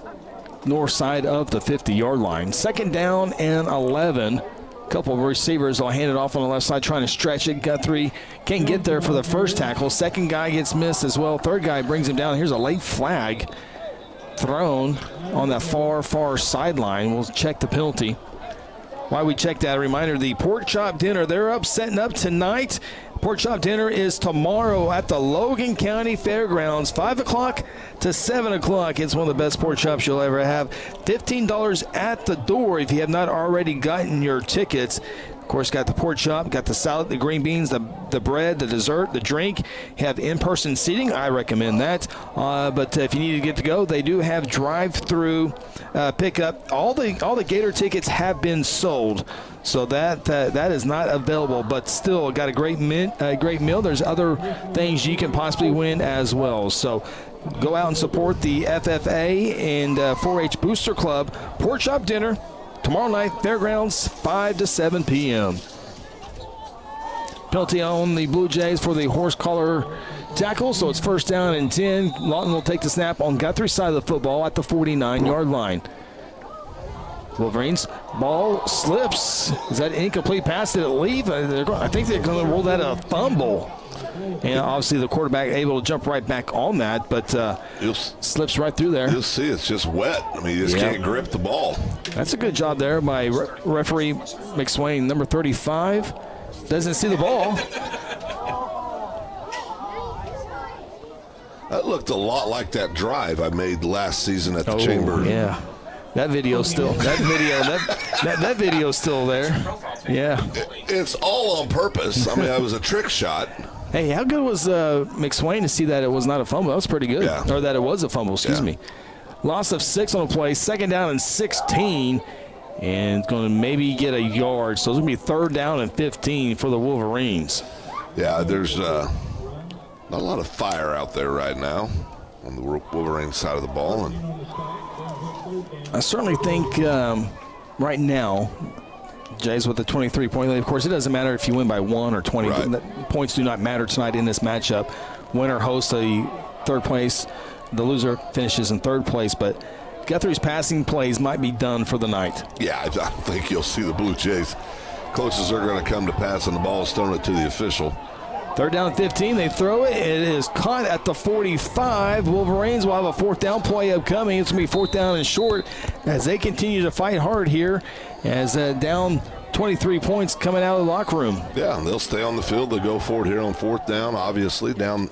north side of the 50-yard line. Second down and 11. A couple of receivers will hand it off on the left side, trying to stretch it. Guthrie can't get there for the first tackle. Second guy gets missed as well. Third guy brings him down. Here's a late flag thrown on that far sideline. We'll check the penalty. while we check that, a reminder, the pork chop dinner, they're setting up tonight. Pork chop dinner is tomorrow at the Logan County Fairgrounds, 5 o'clock to 7 o'clock. It's one of the best pork chops you'll ever have. $15 at the door if you have not already gotten your tickets. Of course, got the pork chop, got the salad, the green beans, the bread, the dessert, the drink. Have in-person seating. I recommend that. But if you need to get to go, they do have drive-through pickup. All the Gator tickets have been sold, so that is not available. But still, got a great meal. There's other things you can possibly win as well. So go out and support the FFA and 4-H Booster Club pork chop dinner. Tomorrow night, Fairgrounds, 5 to 7 p.m. Penalty on the Blue Jays for the horse collar tackle, so it's first down and 10. Lawton will take the snap on Guthrie's side of the football at the 49-yard line. Wolverines, ball slips. Is that incomplete pass? Did it leave? I think they're going to roll that a fumble. And obviously the quarterback able to jump right back on that, but slips right through there. You'll see it's just wet. I mean, you just can't grip the ball. That's a good job there by referee McSwain, number 35. Doesn't see the ball. That looked a lot like that drive I made last season at the Chamber. Yeah. That video's still that video's still there. Yeah. It's all on purpose. I mean, that was a trick shot. Hey, how good was McSwain to see that it was not a fumble? That was pretty good. Yeah. Or that it was a fumble, excuse me. Loss of 6 on the play, second down and 16, and it's going to maybe get a yard. So it's going to be third down and 15 for the Wolverines. Yeah, there's not a lot of fire out there right now on the Wolverines side of the ball. And I certainly think right now, Jays with the 23-point lead. Of course, it doesn't matter if you win by 1 or 20. Right. Points do not matter tonight in this matchup. Winner hosts the third place. The loser finishes in third place. But Guthrie's passing plays might be done for the night. Yeah, I think you'll see the Blue Jays. Closest they're going to come to passing the ball is throwing it to the official. Third down and 15. They throw it. It is caught at the 45. Wolverines will have a fourth down play upcoming. It's going to be fourth down and short as they continue to fight hard here as down 23 points coming out of the locker room. Yeah, and they'll stay on the field. They'll go for it here on fourth down, obviously, down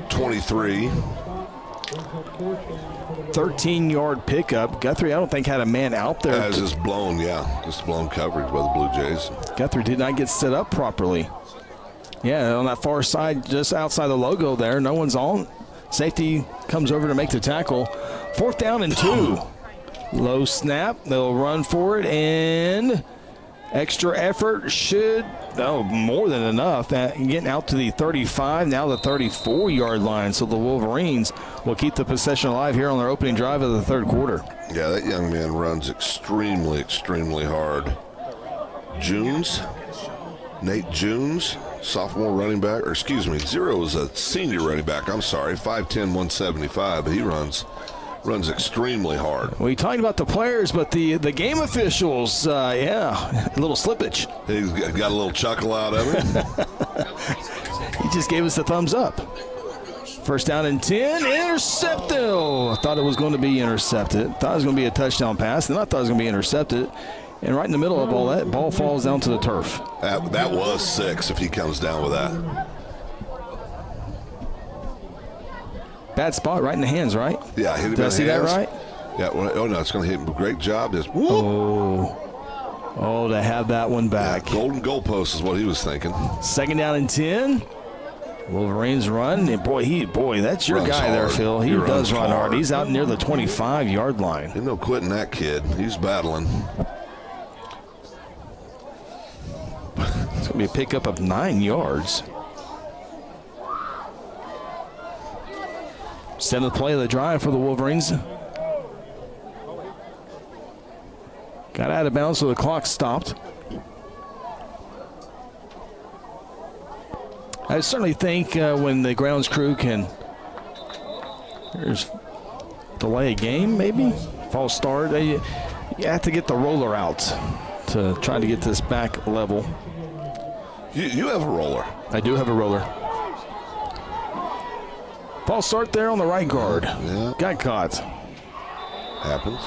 23. 13-yard pickup. Guthrie, I don't think, had a man out there. As just blown coverage by the Blue Jays. Guthrie did not get set up properly. Yeah, on that far side, just outside the logo there, no one's on. Safety comes over to make the tackle. Fourth down and 2. Low snap. They'll run for it, and extra effort should, more than enough. Getting out to the 35, now the 34-yard line. So the Wolverines will keep the possession alive here on their opening drive of the third quarter. Yeah, that young man runs extremely, extremely hard. Nate Junes, sophomore running back, or excuse me, Zero is a senior running back. I'm sorry, 5'10", 175, but he runs extremely hard. We talked about the players, but the game officials, a little slippage. He's got a little chuckle out of it. He just gave us the thumbs up. First down and 10, intercepted. I thought it was going to be intercepted. Thought it was going to be a touchdown pass, and I thought it was going to be intercepted. And right in the middle of all that, ball falls down to the turf. That was 6 if he comes down with that. Bad spot right in the hands, right? Yeah, hit him. Did I see that right? Yeah, no, it's going to hit him. Great job. Just Oh, to have that one back. Yeah, golden goalpost is what he was thinking. Second down and 10. Wolverines run, and boy, that's your guy there, Phil. He does run hard. He's out near the 25-yard line. Ain't no quitting that kid. He's battling. It's going to be a pickup of 9 yards. Seventh play of the drive for the Wolverines. Got out of bounds, so the clock stopped. I certainly think when the grounds crew can delay a game, maybe false start. You have to get the roller out to try to get this back level. You have a roller. I do have a roller. False start there on the right guard. Yeah. Got caught. Happens.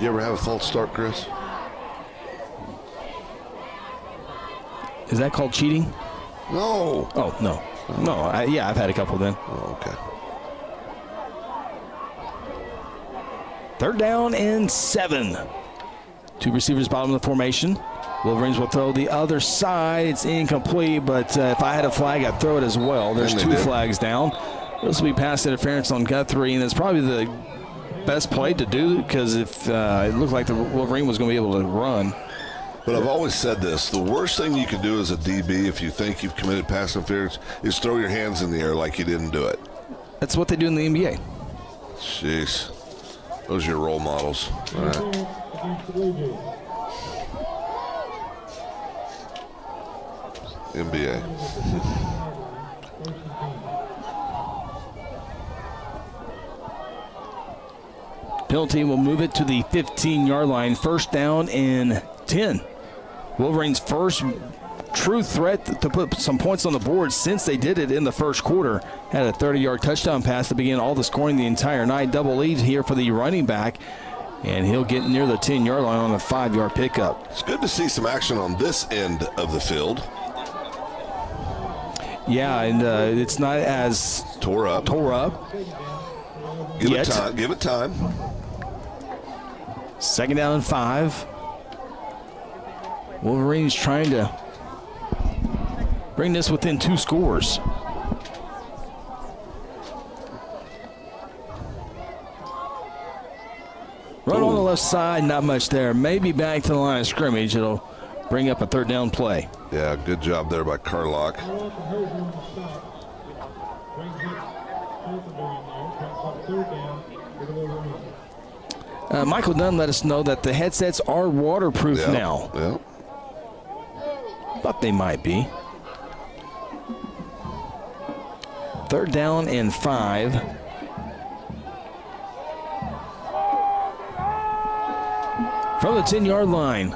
You ever have a false start, Chris? Is that called cheating? No. Oh, no. No, I've had a couple then. Oh, okay. 3rd down and 7. 2 receivers bottom of the formation. Wolverines will throw the other side. It's incomplete, but if I had a flag, I'd throw it as well. There's 2 flags down. This will be pass interference on Guthrie, and it's probably the best play to do because if it looked like the Wolverine was going to be able to run. But I've always said this, the worst thing you can do as a DB if you think you've committed pass interference is throw your hands in the air like you didn't do it. That's what they do in the NBA. Jeez. Those are your role models. All right. NBA. Penalty will move it to the 15-yard line. 1st down and 10. Wolverines' first true threat to put some points on the board since they did it in the first quarter. Had a 30-yard touchdown pass to begin all the scoring the entire night. Double lead here for the running back, and he'll get near the 10-yard line on a 5-yard pickup. It's good to see some action on this end of the field. Yeah, and it's not as tore up. Give it time. Give it time. 2nd down and 5. Wolverines trying to bring this within 2 scores. Run on the left side, not much there. Maybe back to the line of scrimmage. It'll bring up a 3rd down play. Yeah, good job there by Carlock. Michael Dunn let us know that the headsets are waterproof now. Yeah. But they might be. 3rd down and 5. From the 10-yard line.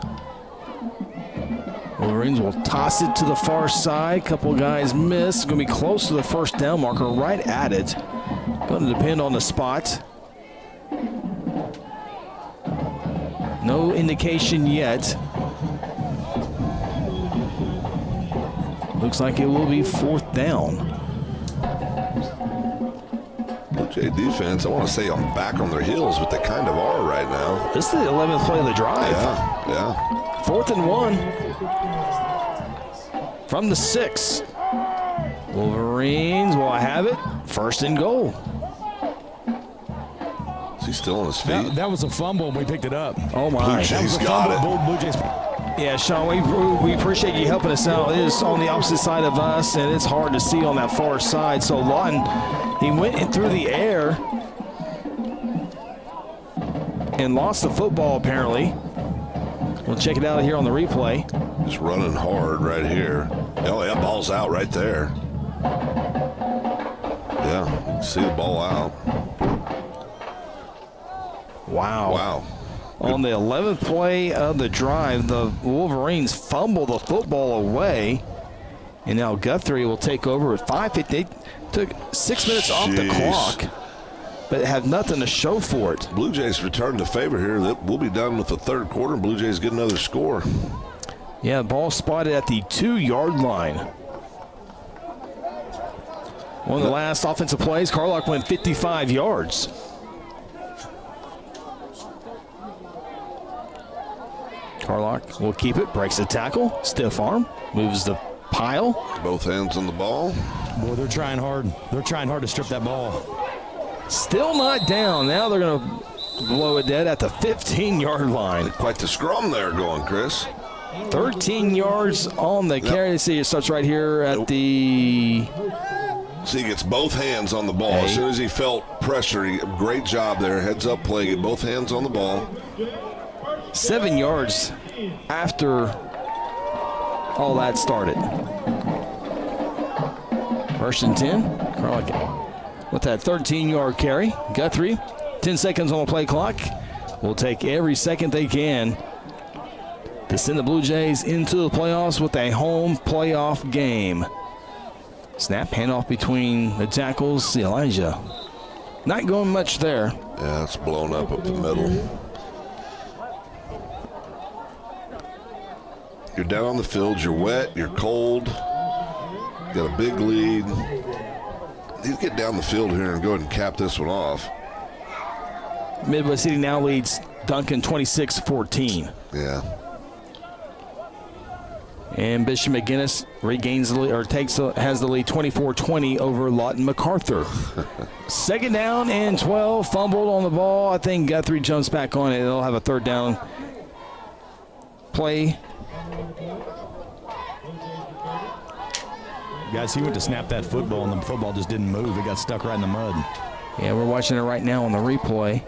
Wolverines will toss it to the far side. Couple guys miss. Going to be close to the 1st down marker, right at it. Going to depend on the spot. No indication yet. Looks like it will be 4th down. Blue defense, I want to say I'm back on their heels, but they kind of are right now. This is the 11th play of the drive. Yeah. 4th and 1. From the 6. Wolverines will have it. 1st and goal. Is he still on his feet? That was a fumble, and we picked it up. Oh, my. Blue Jays got it. Blue Jays. Yeah, Sean, we appreciate you helping us out. It is on the opposite side of us, and it's hard to see on that far side. So Lawton, he went in through the air and lost the football, apparently. We'll check it out here on the replay. Just running hard right here. Oh, yeah, ball's out right there. Yeah, you can see the ball out. Wow. On the 11th play of the drive, the Wolverines fumble the football away. And now Guthrie will take over at 5:50. They took 6 minutes off the clock, but have nothing to show for it. Blue Jays return the favor here. We'll be done with the 3rd quarter. Blue Jays get another score. Yeah, ball spotted at the 2-yard line. One of the last offensive plays, Carlock went 55 yards. Carlock will keep it, breaks the tackle, stiff arm, moves the pile. Both hands on the ball. Boy, they're trying hard. They're trying hard to strip that ball. Still not down. Now they're going to blow it dead at the 15-yard line. Quite the scrum there going, Chris. 13 yards on the carry. See, it starts right here at the... See, he gets both hands on the ball. As soon as he felt pressure, great job there. Heads up play, get both hands on the ball. 7 yards after all that started. 1st and 10. Carlock with that 13-yard carry. Guthrie, 10 seconds on the play clock. Will take every second they can to send the Blue Jays into the playoffs with a home playoff game. Snap, handoff between the tackles. Elijah not going much there. Yeah, it's blown up the middle. You're down on the field. You're wet. You're cold. Got a big lead. You get down the field here and go ahead and cap this one off. Midwest City now leads Duncan 26-14. Yeah. And Bishop McGinnis regains the lead, or has the lead 24-20 over Lawton MacArthur. Second down and 12, fumbled on the ball. I think Guthrie jumps back on it. They'll have a third down play. Guys, he went to snap that football, and the football just didn't move. It got stuck right in the mud. Yeah, we're watching it right now on the replay.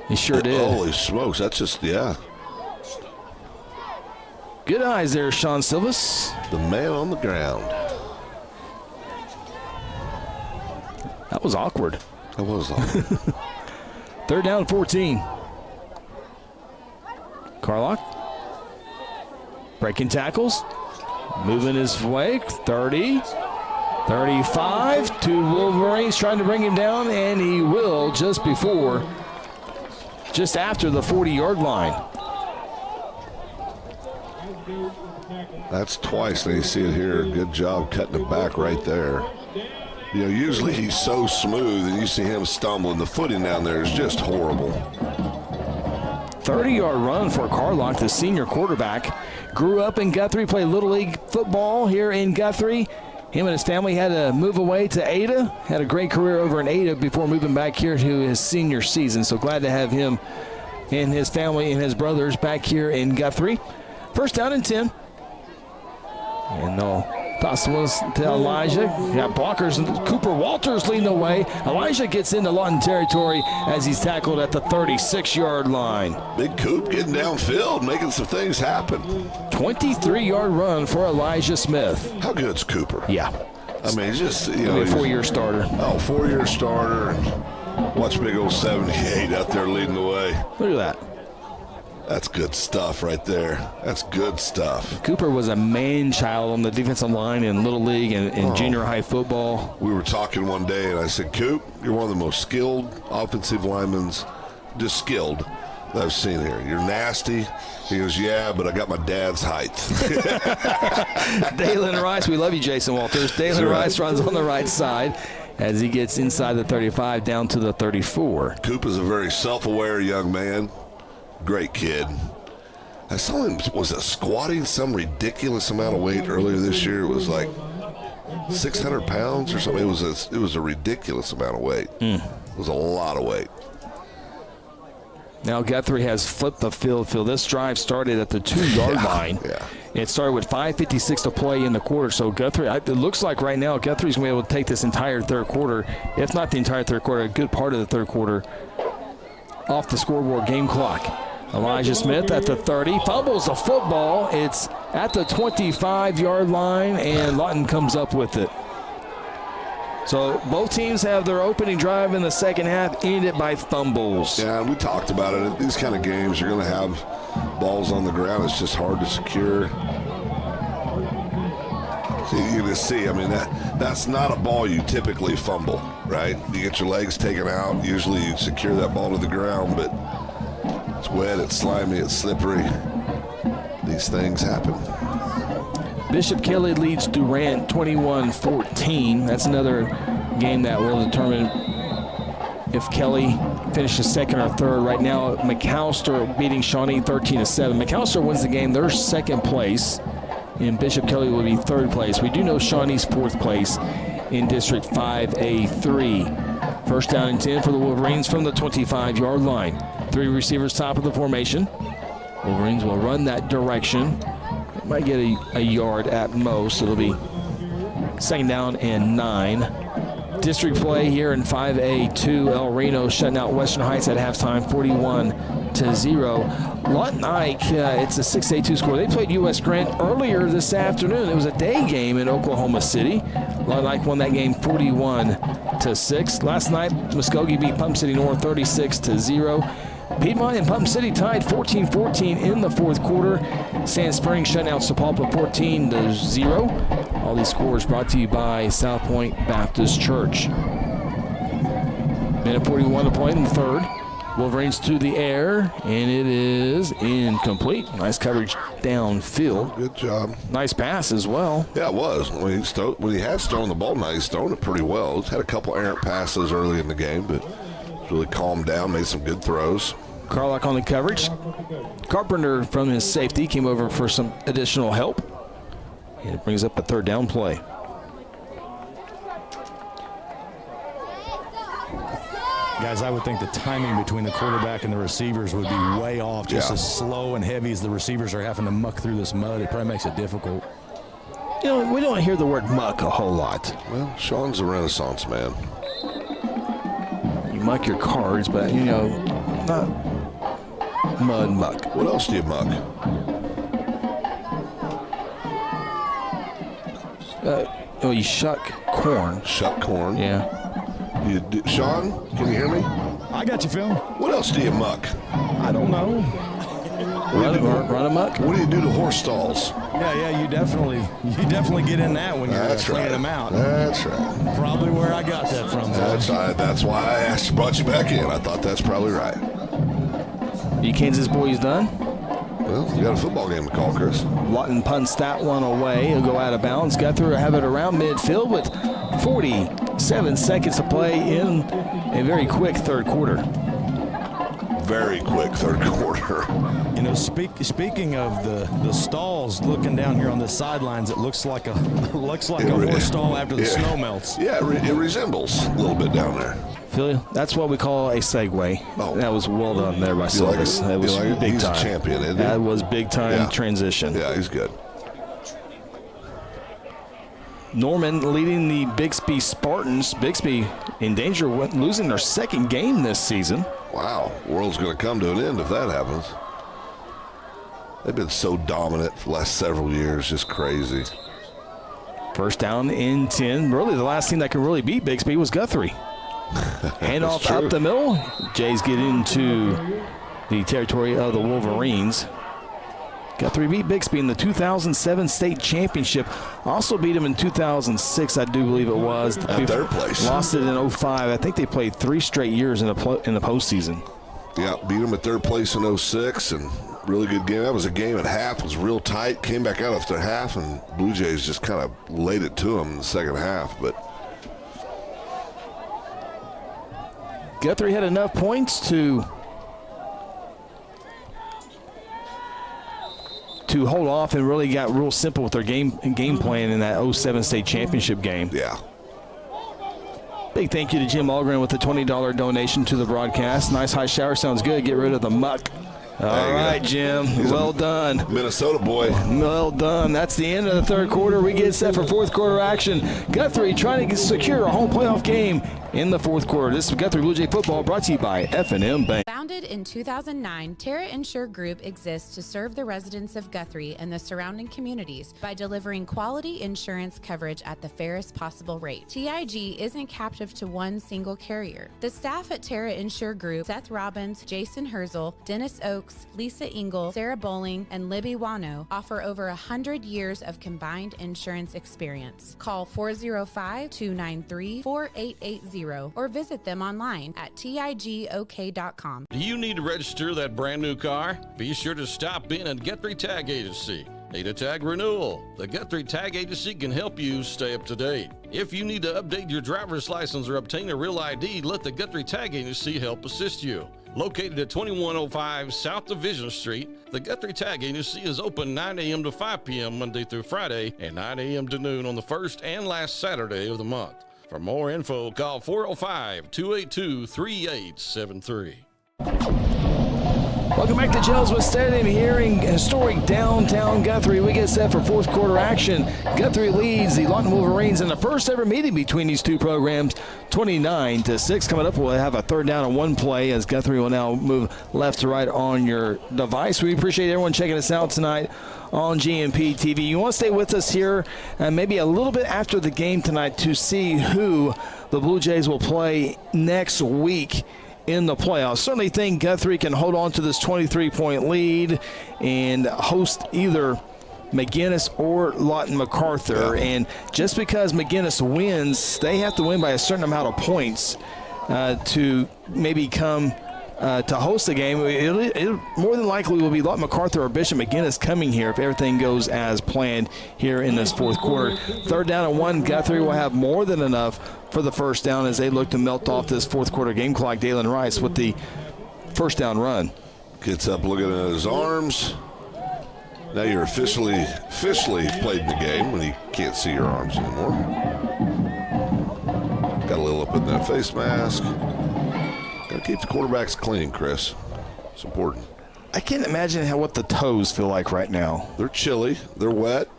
He sure did. Holy smokes, that's just, yeah. Good eyes there, Sean Silvas. The man on the ground. That was awkward. That was awkward. Third down, 14. Carlock. Breaking tackles. Moving his way. 30. 35. Two Wolverines trying to bring him down, and he will just after the 40-yard line. That's twice. They see it here. Good job cutting it back right there. You know, usually he's so smooth, and you see him stumbling. The footing down there is just horrible. 30-yard run for Carlock, the senior quarterback. Grew up in Guthrie, played Little League football here in Guthrie. Him and his family had to move away to Ada. Had a great career over in Ada before moving back here to his senior season. So glad to have him and his family and his brothers back here in Guthrie. First down and 10. And they'll toss was to Elijah. Got blockers. Cooper Walters leading the way. Elijah gets into Lawton territory as he's tackled at the 36-yard line. Big Coop getting downfield, making some things happen. 23-yard run for Elijah Smith. How good's Cooper? Yeah. I mean, just, you know. A 4-year starter. Oh, 4-year starter. And watch big old 78 out there leading the way. Look at that. That's good stuff right there. That's good stuff. Cooper was a man-child on the defensive line in Little League and junior high football. We were talking one day, and I said, Coop, you're one of the most skilled offensive linemen, just skilled, that I've seen here. You're nasty. He goes, yeah, but I got my dad's height. Dalen Rice, we love you, Jason Walters. Dalen Rice runs on the right side as he gets inside the 35 down to the 34. Coop is a very self-aware young man. Great kid. I saw him, was it squatting some ridiculous amount of weight earlier this year? It was like 600 pounds or something. It was a ridiculous amount of weight. It was a lot of weight. Now Guthrie has flipped the field. This drive started at the 2-yard line. Yeah. It started with 5:56 to play in the quarter. So Guthrie, it looks like right now Guthrie's going to be able to take this entire third quarter, if not the entire third quarter, a good part of the third quarter, off the scoreboard game clock. Elijah Smith at the 30, fumbles the football. It's at the 25-yard line, and Lawton comes up with it. So both teams have their opening drive in the second half, ended by fumbles. Yeah, we talked about it. These kind of games, you're going to have balls on the ground. It's just hard to secure. So you can see, I mean, that's not a ball you typically fumble, right? You get your legs taken out. Usually you secure that ball to the ground, but it's wet, it's slimy, it's slippery. These things happen. Bishop Kelly leads Durant 21-14. That's another game that will determine if Kelly finishes second or third. Right now, McAllister beating Shawnee 13-7. McAllister wins the game. They're second place, and Bishop Kelly will be third place. We do know Shawnee's fourth place in District 5A3. First down and 10 for the Wolverines from the 25-yard line. 3 receivers top of the formation. Wolverines will run that direction. Might get a yard at most. It'll be second down and 9. District play here in 5A2. El Reno shutting out Western Heights at halftime, 41-0. Lawton Ike, it's a 6A2 score. They played U.S. Grant earlier this afternoon. It was a day game in Oklahoma City. Lawton Ike won that game 41-6. Last night, Muskogee beat Pump City North 36-0. Piedmont and Pump City tied 14-14 in the fourth quarter. Sand Springs shutting out Sapulpa 14-0. All these scores brought to you by South Point Baptist Church. Minute 41 to play in the third. Wolverines to the air, and it is incomplete. Nice coverage downfield. Good job. Nice pass as well. Yeah, it was. When he has thrown the ball now, he's thrown it pretty well. He's had a couple errant passes early in the game, but really calmed down, made some good throws. Carlock on the coverage. Carpenter from his safety came over for some additional help. And it brings up a third down play. Guys, I would think the timing between the quarterback and the receivers would be way off. Just as slow and heavy as the receivers are having to muck through this mud, it probably makes it difficult. You know, we don't hear the word muck a whole lot. Well, Sean's a Renaissance man. You muck your cards, but, you know, not mud muck. What else do you muck? You shuck corn. Shuck corn? Yeah. Sean, can you hear me? I got you, Phil. What else do you muck? I don't know. Run amok? What do you do to horse stalls? Yeah, you definitely get in that when you're cleaning them out. That's right. Probably where I got that from. That's why I brought you back in. I thought that's probably right. You Kansas boys done? Well, we got a football game to call, Chris. Lawton punts that one away. He'll go out of bounds. Guthrie will have it around midfield with 47 seconds to play in a very quick third quarter. Very quick third quarter. You know, speaking of the stalls, looking down here on the sidelines, it looks like a horse stall after the snow melts. Yeah, it resembles a little bit down there. Phil, that's what we call a segue. Oh. That was well done there by Silvis. That was big time. He's a champion, isn't he? That was big time transition. Yeah, he's good. Norman leading the Bixby Spartans. Bixby in danger of losing their second game this season. Wow, world's going to come to an end if that happens. They've been so dominant for the last several years, just crazy. First down in 10. Really, the last team that could really beat Bixby was Guthrie. Handoff up the middle. Jays get into the territory of the Wolverines. Guthrie beat Bixby in the 2007 state championship. Also beat them in 2006, I do believe it was. At their place. Lost it in 05. I think they played 3 straight years in the postseason. Yeah, beat them at their place in 06, and really good game. That was a game at half. It was real tight. Came back out after half, and Blue Jays just kind of laid it to them in the second half. But Guthrie had enough points to hold off and really got real simple with their game plan in that 07 state championship game. Yeah. Big thank you to Jim Algren with the $20 donation to the broadcast. Nice high shower, sounds good. Get rid of the muck. All right, Jim. Well done. Minnesota boy. Well done. That's the end of the third quarter. We get set for fourth quarter action. Guthrie trying to secure a home playoff game in the fourth quarter. This is Guthrie Bluejay football brought to you by F&M Bank. Founded in 2009, Terra Insure Group exists to serve the residents of Guthrie and the surrounding communities by delivering quality insurance coverage at the fairest possible rate. TIG isn't captive to one single carrier. The staff at Terra Insure Group, Seth Robbins, Jason Herzl, Dennis Oakes, Lisa Engel, Sarah Bowling, and Libby Wano, offer over 100 years of combined insurance experience. Call 405-293-4880 or visit them online at tigok.com. Do you need to register that brand new car? Be sure to stop in at Guthrie Tag Agency. Need a tag renewal? The Guthrie Tag Agency can help you stay up to date. If you need to update your driver's license or obtain a real ID, let the Guthrie Tag Agency help assist you. Located at 2105 South Division Street, the Guthrie Tag Agency is open 9 a.m. to 5 p.m. Monday through Friday and 9 a.m. to noon on the first and last Saturday of the month. For more info, call 405-282-3873. Welcome back to Gelswood Stadium here in historic downtown Guthrie. We get set for fourth quarter action. Guthrie leads the Lawton Wolverines in the first ever meeting between these two programs, 29-6. Coming up, we'll have a third down on one play as Guthrie will now move left to right on your device. We appreciate everyone checking us out tonight on GMP TV. You want to stay with us here maybe a little bit after the game tonight to see who the Blue Jays will play next week in the playoffs. Certainly think Guthrie can hold on to this 23-point lead and host either McGinnis or Lawton MacArthur. And just because McGinnis wins, they have to win by a certain amount of points to maybe come to host the game. It more than likely will be Lawton MacArthur or Bishop McGinnis coming here if everything goes as planned here in this fourth quarter. 3rd down and 1. Guthrie will have more than enough for the first down as they look to melt off this fourth quarter game clock. Dalen Rice with the first down run. Gets up looking at his arms. Now you're officially played in the game when you can't see your arms anymore. Got a little up in that face mask. Got to keep the quarterbacks clean, Chris. It's important. I can't imagine what the toes feel like right now. They're chilly. They're wet.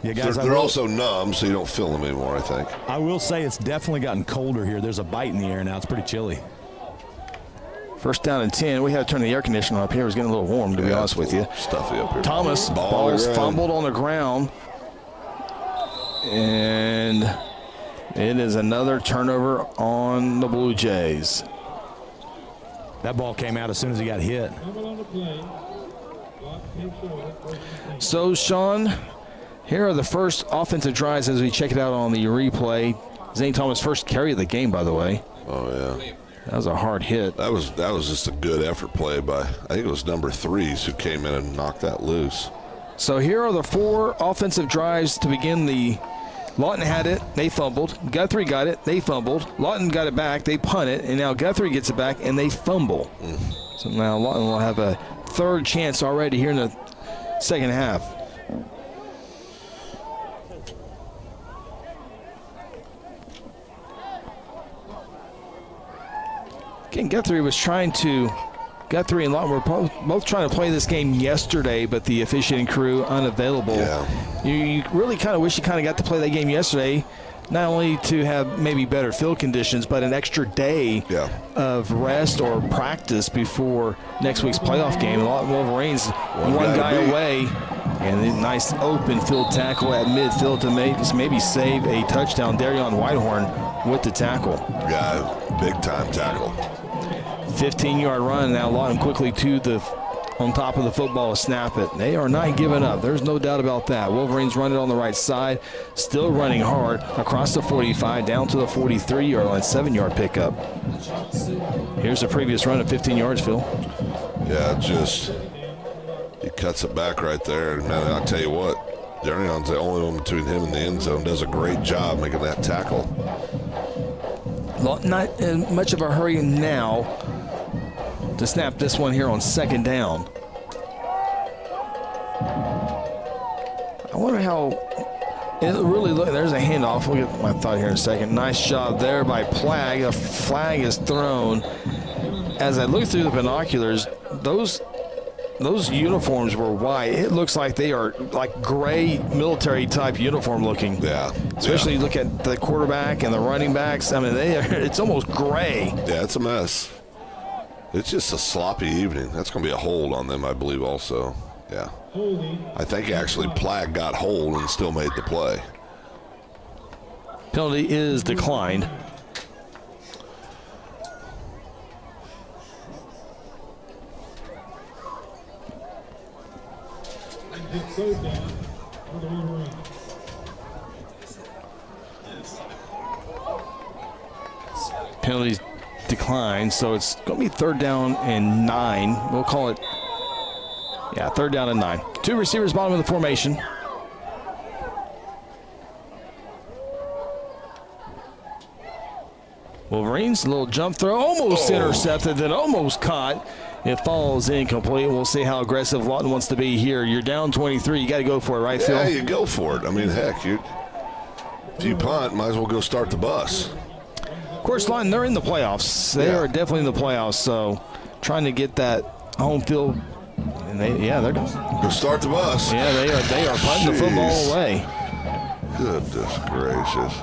Yeah, guys, they're also numb, so you don't feel them anymore, I think. I will say it's definitely gotten colder here. There's a bite in the air now. It's pretty chilly. First down and 10. We had to turn the air conditioner up here. It was getting a little warm, to be honest with you. Stuffy up here. Thomas, ball's fumbled on the ground. And it is another turnover on the Blue Jays. That ball came out as soon as he got hit. So, Sean, here are the first offensive drives as we check it out on the replay. Zane Thomas' first carry of the game, by the way. Oh, yeah. That was a hard hit. That was just a good effort play by, I think it was number 3s who came in and knocked that loose. So here are the 4 offensive drives to begin the. Lawton had it, they fumbled. Guthrie got it, they fumbled. Lawton got it back, they punt it, and now Guthrie gets it back and they fumble. So now Lawton will have a third chance already here in the second half. Again, Guthrie and Lawton were both trying to play this game yesterday, but the officiating crew unavailable. Yeah. You really kind of wish you kind of got to play that game yesterday, not only to have maybe better field conditions, but an extra day of rest or practice before next week's playoff game. Lawton Wolverines one guy away, and a nice open field tackle at midfield to maybe save a touchdown. Darion Whitehorn with the tackle. Yeah, big time tackle. 15-yard run. Now Lawton quickly on top of the football to snap it. They are not giving up. There's no doubt about that. Wolverines run it on the right side, still running hard across the 45 down to the 43-yard line, 7-yard pickup. Here's the previous run at 15 yards, Phil. Yeah, he cuts it back right there. And man, I'll tell you what, Darion's the only one between him and the end zone. Does a great job making that tackle. Not in much of a hurry now to snap this one here on second down. I wonder how it really looks. There's a handoff. We'll get my thought here in a second. Nice job there by Plagg. A flag is thrown. As I look through the binoculars, those uniforms were white. It looks like they are like gray military type uniform looking. Yeah. Especially look at the quarterback and the running backs. I mean, it's almost gray. Yeah, it's a mess. It's just a sloppy evening. That's going to be a hold on them, I believe, also. Yeah. I think actually Plagg got hold and still made the play. Penalty is declined. Penalties declined, so it's going to be 3rd down and 9. We'll call it, 3rd down and 9. 2 receivers bottom of the formation. Wolverines, a little jump throw, almost intercepted, then almost caught. It falls incomplete. We'll see how aggressive Lawton wants to be here. You're down 23. You got to go for it, right, Phil? Yeah, you go for it. I mean, heck, if you punt, might as well go start the bus. Of course, Lawton, they're in the playoffs. They are definitely in the playoffs, so trying to get that home field. And they're going to go start the bus. Yeah, they are punting the football away. Goodness gracious.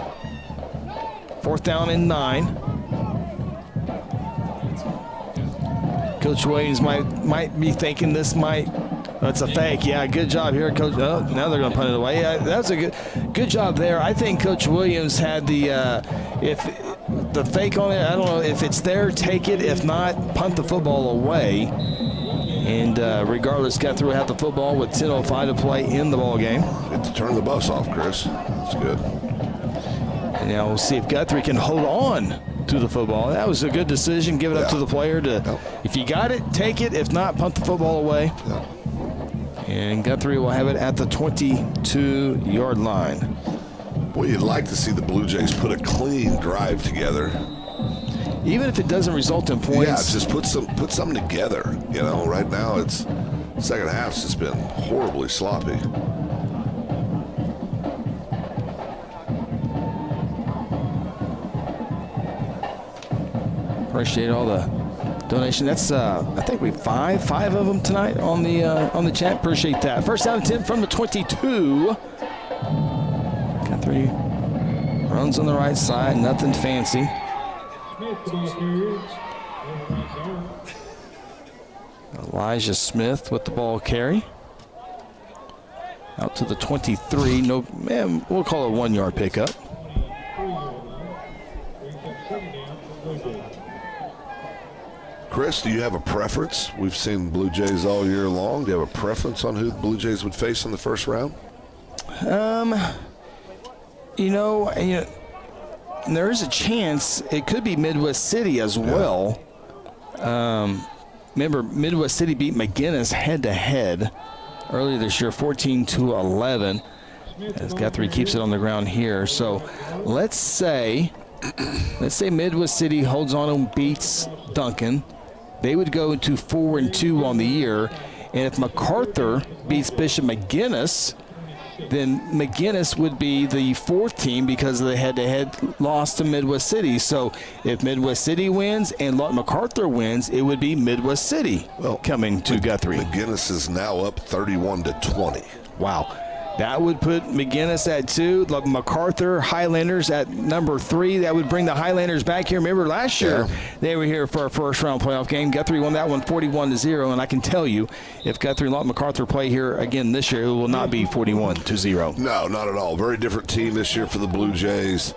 4th down and 9. Coach Williams might be thinking that's a fake. Yeah, good job here, Coach. Oh, now they're going to punt it away. Yeah, that's a good job there. I think Coach Williams had if the fake on it. I don't know if it's there, take it. If not, punt the football away. And regardless, Guthrie will have the football with 10:05 to play in the ball game. Get to turn the bus off, Chris. That's good. And now we'll see if Guthrie can hold on to the football. That was a good decision. Give it up to the player. If you got it, take it. If not, punt the football away. And Guthrie will have it at the 22-yard line. Boy, you'd like to see the Blue Jays put a clean drive together. Even if it doesn't result in points. Yeah, just put something together. You know, right now it's second half's just been horribly sloppy. Appreciate all the donation. That's I think we five of them tonight on the chat. Appreciate that. First down and 10 from the 22. Guthrie runs on the right side. Nothing fancy. Elijah Smith with the ball carry. Out to the 23. No, man, we'll call it a 1-yard pickup. Chris, do you have a preference? We've seen Blue Jays all year long. Do you have a preference on who the Blue Jays would face in the first round? You know, there is a chance it could be Midwest City as well. Remember, Midwest City beat McGinnis head-to-head earlier this year, 14-11, as Guthrie keeps it on the ground here. So let's say Midwest City holds on and beats Duncan. They would go into 4-2 on the year. And if MacArthur beats Bishop McGinnis, then McGinnis would be the 4th team because of the head-to-head loss to Midwest City. So if Midwest City wins and Lawton MacArthur wins, it would be Midwest City coming to Guthrie. McGinnis is now up 31-20. Wow. That would put McGinnis at 2, MacArthur, Highlanders at number 3. That would bring the Highlanders back here. Remember last year they were here for our first-round playoff game. Guthrie won that one 41-0, and I can tell you if Guthrie and Lawton MacArthur play here again this year, it will not be 41-0. No, not at all. Very different team this year for the Blue Jays.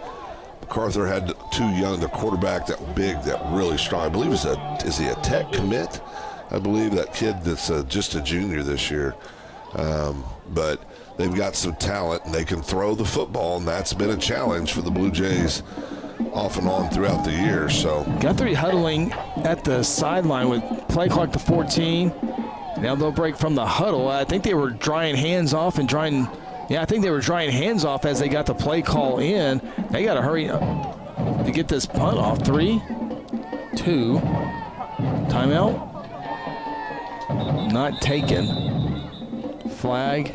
MacArthur had too young, the quarterback that big, that really strong. I believe is he a Tech commit? I believe that kid that's just a junior this year. But they've got some talent, and they can throw the football, and that's been a challenge for the Blue Jays off and on throughout the year. So Guthrie huddling at the sideline with play clock to 14. Now they'll break from the huddle. I think they were drying hands off as they got the play call in. They got to hurry to get this punt off. 3, 2, timeout. Not taken. Flag,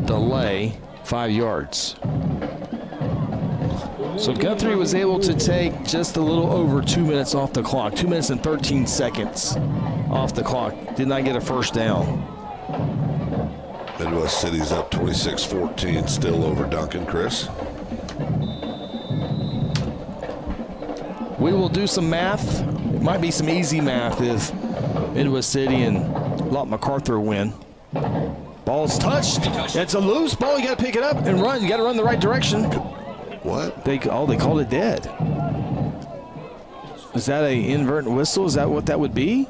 delay, 5 yards. So Guthrie was able to take just a little over 2 minutes off the clock, 2 minutes and 13 seconds off the clock. Did not get a first down. Midwest City's up 26-14, still over Duncan. Chris? We will do some math. It might be some easy math if Midwest City and Lawton MacArthur win. Ball's touched. It's a loose ball. You got to pick it up and run. You got to run the right direction. What? They called it dead. Is that an invert whistle? Is that what that would be?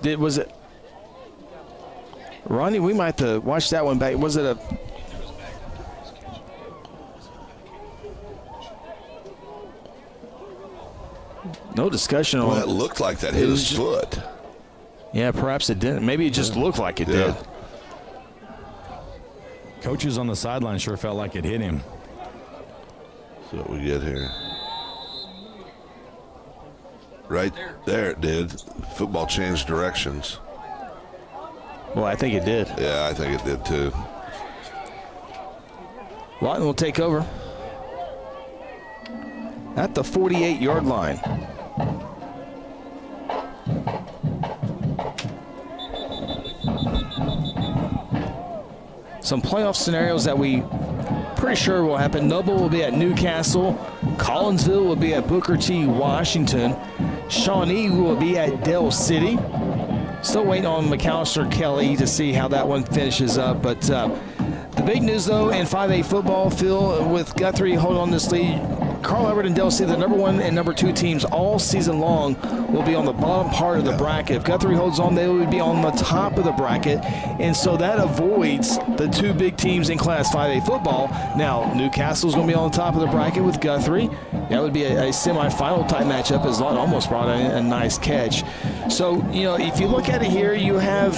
Was it? Ronnie, we might have to watch that one back. Was it a? No discussion on it. Well, it looked like that hit his foot. Yeah, perhaps it didn't. Maybe it just looked like it did. Coaches on the sideline sure felt like it hit him. So what we get here. Right there it did. Football changed directions. Well, I think it did. Yeah, I think it did too. Lawton will take over at the 48-yard line. Some playoff scenarios that we pretty sure will happen. Noble will be at Newcastle. Collinsville will be at Booker T. Washington. Shawnee will be at Dell City. Still waiting on McAllister Kelly to see how that one finishes up. But the big news, though, in 5A football, Phil, with Guthrie holding on this lead Carl Everett and Dell City, the number 1 and number 2 teams all season long, will be on the bottom part of the bracket. If Guthrie holds on, they would be on the top of the bracket, and so that avoids the 2 big teams in Class 5A football. Now, Newcastle's going to be on the top of the bracket with Guthrie. That would be a semifinal type matchup, as Lawton almost brought a nice catch. So, if you look at it here, you have,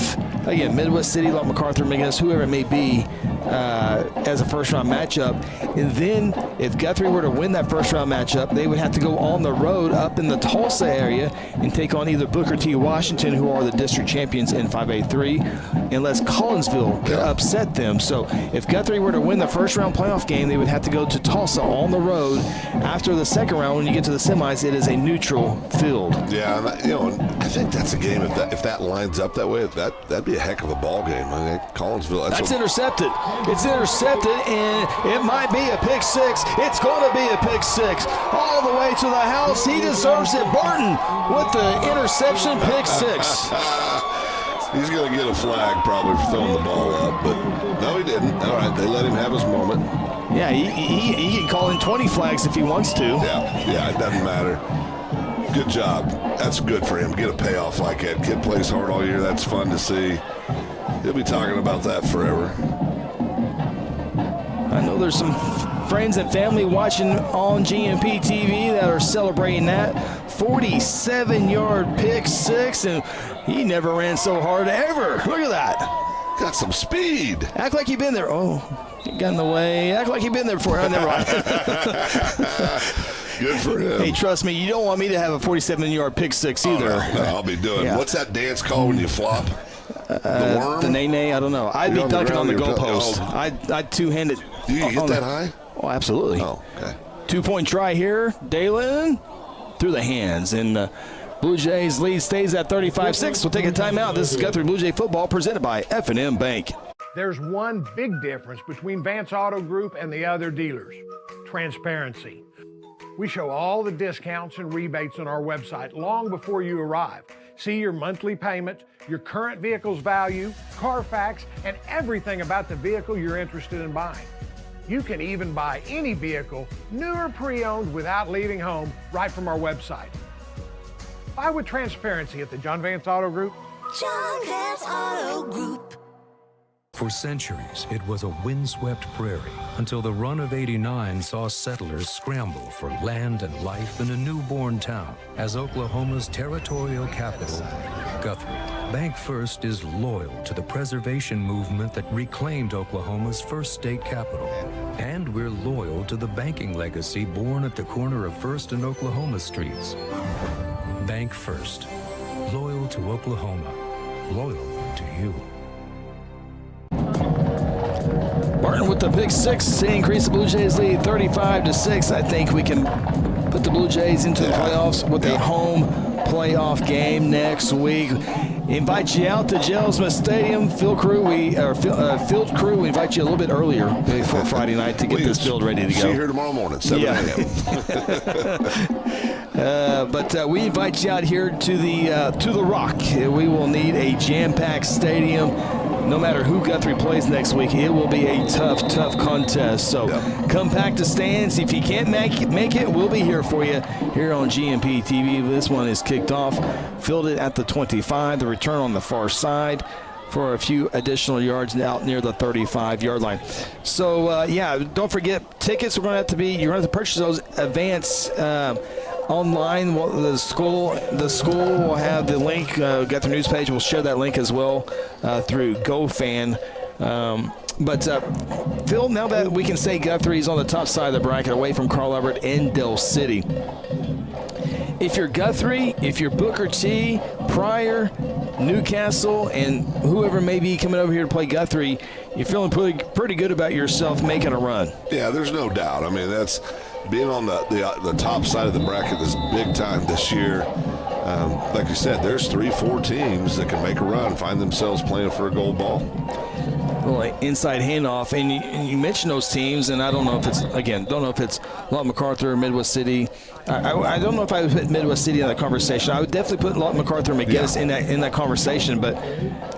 again, Midwest City, Lawton MacArthur, McGinnis, whoever it may be, as a first-round matchup. And then if Guthrie were to win that first-round matchup, they would have to go on the road up in the Tulsa area and take on either Booker T. Washington, who are the district champions in 5A3, unless Collinsville upset them. So if Guthrie were to win the first-round playoff game, they would have to go to Tulsa on the road. After the second round, when you get to the semis, it is a neutral field. Yeah, and, I think that's a game, if that lines up that way, that'd be a heck of a ball game. I mean, Collinsville. That's intercepted. It's intercepted, and it might be a pick six. It's going to be a pick six. All the way to the house. He deserves it. Barton with the interception, pick six. He's going to get a flag probably for throwing the ball up, but no, he didn't. All right, they let him have his moment. Yeah, he can call in 20 flags if he wants to. Yeah, it doesn't matter. Good job. That's good for him. Get a payoff like that. Kid plays hard all year. That's fun to see. He'll be talking about that forever. I know there's some friends and family watching on GMP TV that are celebrating that. 47-yard pick six, and he never ran so hard ever. Look at that. Got some speed. Act like you've been there. Oh, it got in the way. Act like you've been there before. Never mind. Good for him. Hey, trust me, you don't want me to have a 47-yard pick six either. Oh, no, I'll be doing. Yeah. What's that dance called when you flop? The worm? The nay-nay, I don't know. I'd be dunking on the goalpost. I'd two-hand it. You get that high? Oh, absolutely. Oh, okay. 2-point try here. Dalen through the hands. And Blue Jays lead stays at 35-6. We'll take a timeout. This is Guthrie Blue Jay football presented by F&M Bank. There's one big difference between Vance Auto Group and the other dealers: transparency. We show all the discounts and rebates on our website long before you arrive. See your monthly payment, your current vehicle's value, Carfax, and everything about the vehicle you're interested in buying. You can even buy any vehicle, new or pre-owned, without leaving home, right from our website. Buy with transparency at the John Vance Auto Group. John Vance Auto Group. For centuries, it was a windswept prairie until the run of '89 saw settlers scramble for land and life in a newborn town as Oklahoma's territorial capital, Guthrie. Bank First is loyal to the preservation movement that reclaimed Oklahoma's first state capital. And we're loyal to the banking legacy born at the corner of First and Oklahoma Streets. Bank First. Loyal to Oklahoma. Loyal to you. Barton with the pick six to increase the Blue Jays lead 35-6. I think we can put the Blue Jays into the playoffs with a home playoff game next week. Invite you out to Gelsman Stadium. Field crew, we invite you a little bit earlier before Friday night to get this field ready to go. See you here tomorrow morning, 7 a.m. But we invite you out here to the Rock. We will need a jam-packed stadium. No matter who Guthrie plays next week, it will be a tough contest. So come pack the stands. If you can't make it, we'll be here for you here on GMP TV. This one is kicked off. Fielded at the 25. The return on the far side for a few additional yards out near the 35-yard line. So, don't forget, tickets are going to have to be, you're going to have to purchase those advance online. The school will have the link. Guthrie News page will share that link as well through GoFan. But Phil, now that we can say Guthrie's on the top side of the bracket away from Carl Everett and Dell City, if you're Guthrie, if you're Booker T, Pryor, Newcastle, and whoever may be coming over here to play Guthrie, you're feeling pretty good about yourself making a run. Yeah, there's no doubt. I mean, that's being on the top side of the bracket is big time this year. Like you said, there's 3-4 teams that can make a run, find themselves playing for a gold ball. little inside handoff, and you mentioned those teams, and I don't know if it's Lawton MacArthur or Midwest City. I don't know if I would put Midwest City in that conversation. I would definitely put Lawton MacArthur and McGinnis in that conversation, but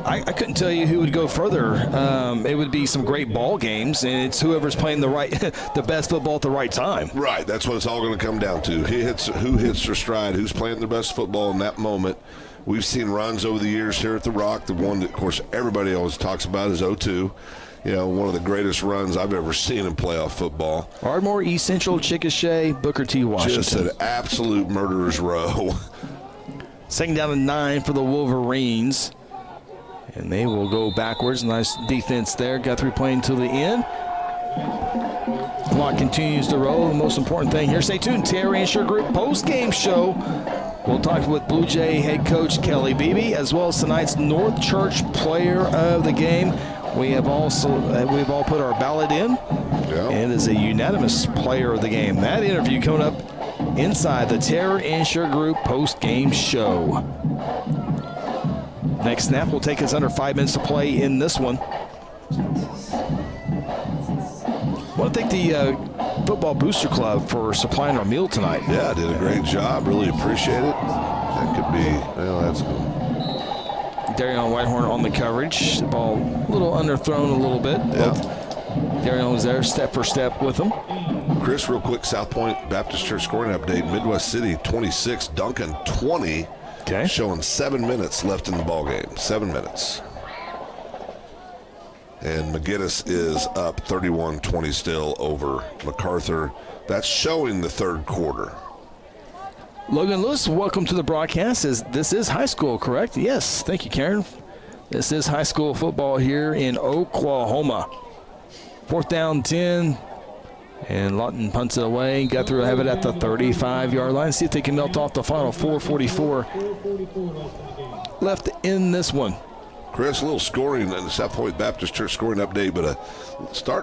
I couldn't tell you who would go further. It would be some great ball games, and it's whoever's playing the best football at the right time. Right, that's what it's all going to come down to. Who hits their stride, who's playing their best football in that moment. We've seen runs over the years here at the Rock. The one that, of course, everybody always talks about is 02. One of the greatest runs I've ever seen in playoff football. Ardmore, East Central, Chickasha, Booker T. Washington. Just an absolute murderer's row. Second down and 9 for the Wolverines. And they will go backwards. Nice defense there. Guthrie playing to the end. Clock continues to roll. The most important thing here, stay tuned. Terry Insure Group post-game show. We'll talk with Blue Jay head coach Kelly Beebe, as well as tonight's North Church player of the game. We've all put our ballot in. Yeah. And it is a unanimous player of the game. That interview coming up inside the Terror Insure Group post-game show. Next snap will take us under 5 minutes to play in this one. I want to thank the Football Booster Club for supplying our meal tonight. Yeah, did a great job. Really appreciate it. That could be, that's cool. Darion Whitehorn on the coverage. The ball a little underthrown a little bit. Yeah. Darion was there step for step with him. Chris, real quick, South Point Baptist Church scoring update. Midwest City 26, Duncan 20. Okay. Showing 7 minutes left in the ball game. 7 minutes. And McGinnis is up 31-20 still over MacArthur. That's showing the third quarter. Logan Lewis, welcome to the broadcast. This is high school, correct? Yes, thank you, Karen. This is high school football here in Oklahoma. 4th down, 10. And Lawton punts it away. Guthrie will have it at the 35-yard line. See if they can melt off the final 4:44 left in this one. Chris, a little scoring in the South Point Baptist Church scoring update, but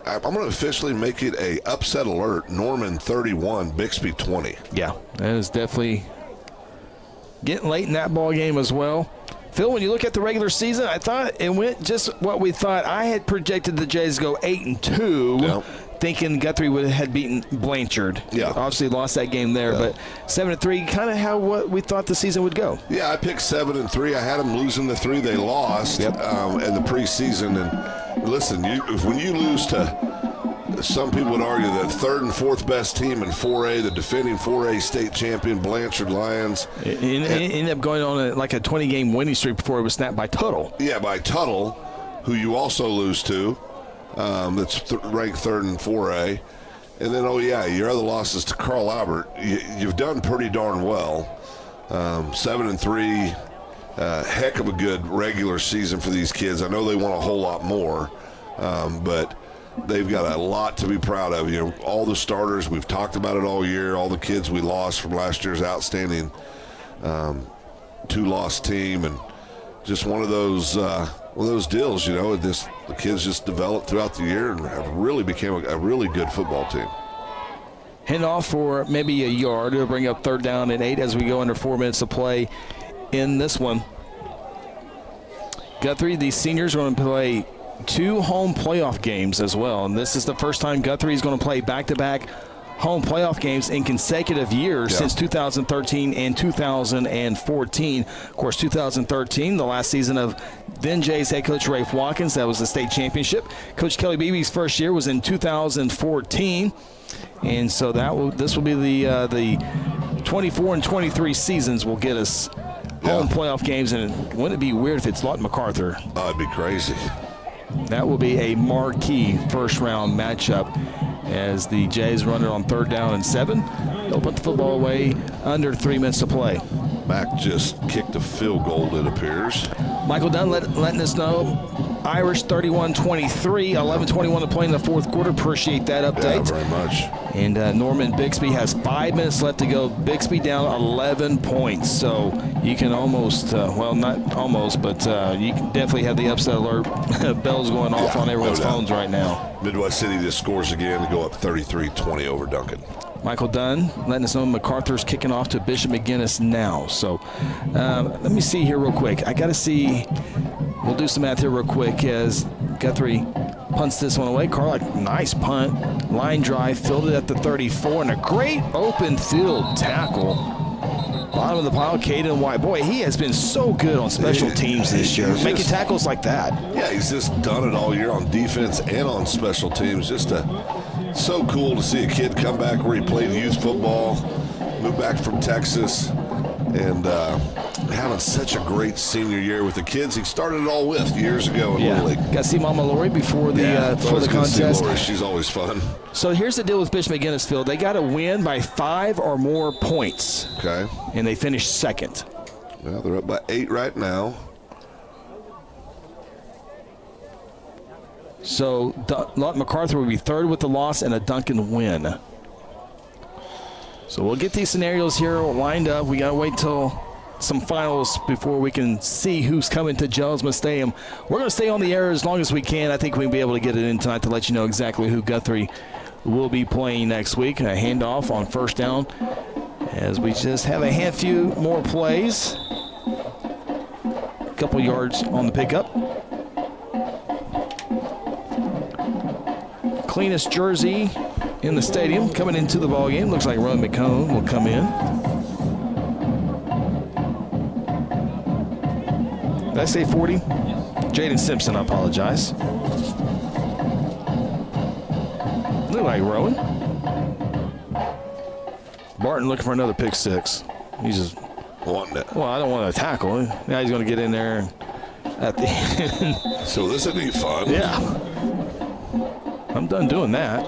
I'm going to officially make it a upset alert. Norman 31, Bixby 20. Yeah, that is definitely getting late in that ball game as well. Phil, when you look at the regular season, I thought it went just what we thought. I had projected the Jays go 8-2. Yep. Thinking Guthrie had beaten Blanchard. Yeah. Obviously lost that game there, but 7-3, kind of what we thought the season would go. Yeah, I picked 7-3. I had them losing the 3 they lost in the preseason. And listen, when you lose to, some people would argue, the 3rd and 4th best team in 4A, the defending 4A state champion Blanchard Lions. It ended up going on like a 20-game winning streak before it was snapped by Tuttle. Yeah, by Tuttle, who you also lose to. That's ranked 3rd in 4A. And then, your other losses to Carl Albert. You've done pretty darn well. 7-3, heck of a good regular season for these kids. I know they want a whole lot more, but they've got a lot to be proud of. All the starters, we've talked about it all year, all the kids we lost from last year's outstanding 2-loss team, and just one of those deals, the kids just developed throughout the year and have really became a really good football team. Hand off for maybe a yard. It'll bring up 3rd down and 8 as we go under 4 minutes to play in this one. Guthrie, the seniors are going to play 2 home playoff games as well, and this is the first time Guthrie is going to play back-to-back home playoff games in consecutive years since 2013 and 2014. Of course, 2013, the last season of then Jays head coach Rafe Watkins. That was the state championship. Coach Kelly Beebe's first year was in 2014. And so this will be the 24 and 23 seasons will get us home playoff games. And wouldn't it be weird if it's Lawton MacArthur? Oh, it'd be crazy. That will be a marquee first-round matchup as the Jays run it on 3rd down and 7. They'll put the football away under 3 minutes to play. Mac just kicked a field goal, it appears. Michael Dunn letting us know. Irish 31-23, 11:21 to play in the 4th quarter. Appreciate that update. Yeah, very much. And Norman Bixby has 5 minutes left to go. Bixby down 11 points. So you can almost, not almost, but you can definitely have the upset alert bells going off on everyone's phones right now. Midwest City just scores again to go up 33-20 over Duncan. Michael Dunn letting us know MacArthur's kicking off to Bishop McGinnis now. So let me see here real quick. I got to see. We'll do some math here real quick as Guthrie punts this one away. Carlock, nice punt. Line drive, filled it at the 34, and a great open field tackle. Bottom of the pile, Caden White. Boy, he has been so good on special teams this year, making tackles like that. Yeah, he's just done it all year on defense and on special teams. So cool to see a kid come back where he played youth football, moved back from Texas, and having such a great senior year with the kids he started it all with years ago in Little League. Got to see Mama Lori before the contest. Lori. She's always fun. So here's the deal with Bishop McGinnis Field. They got to win by 5 or more points. Okay. And they finished second. Well, they're up by 8 right now. So Lawton MacArthur will be third with the loss and a Duncan win. So we'll get these scenarios here lined up. We got to wait till some finals before we can see who's coming to Jonesma Stadium. We're going to stay on the air as long as we can. I think we'll be able to get it in tonight to let you know exactly who Guthrie will be playing next week. A handoff on first down as we just have a few more plays. A couple yards on the pickup. Cleanest jersey in the stadium coming into the ball game. Looks like Ron McCone will come in. Did I say 40? Jaden Simpson, I apologize. Look like Rowan. Barton looking for another pick six. He's just wanting it. Well, I don't want to tackle. Now he's going to get in there at the end. So this would be fun. Yeah. I'm done doing that.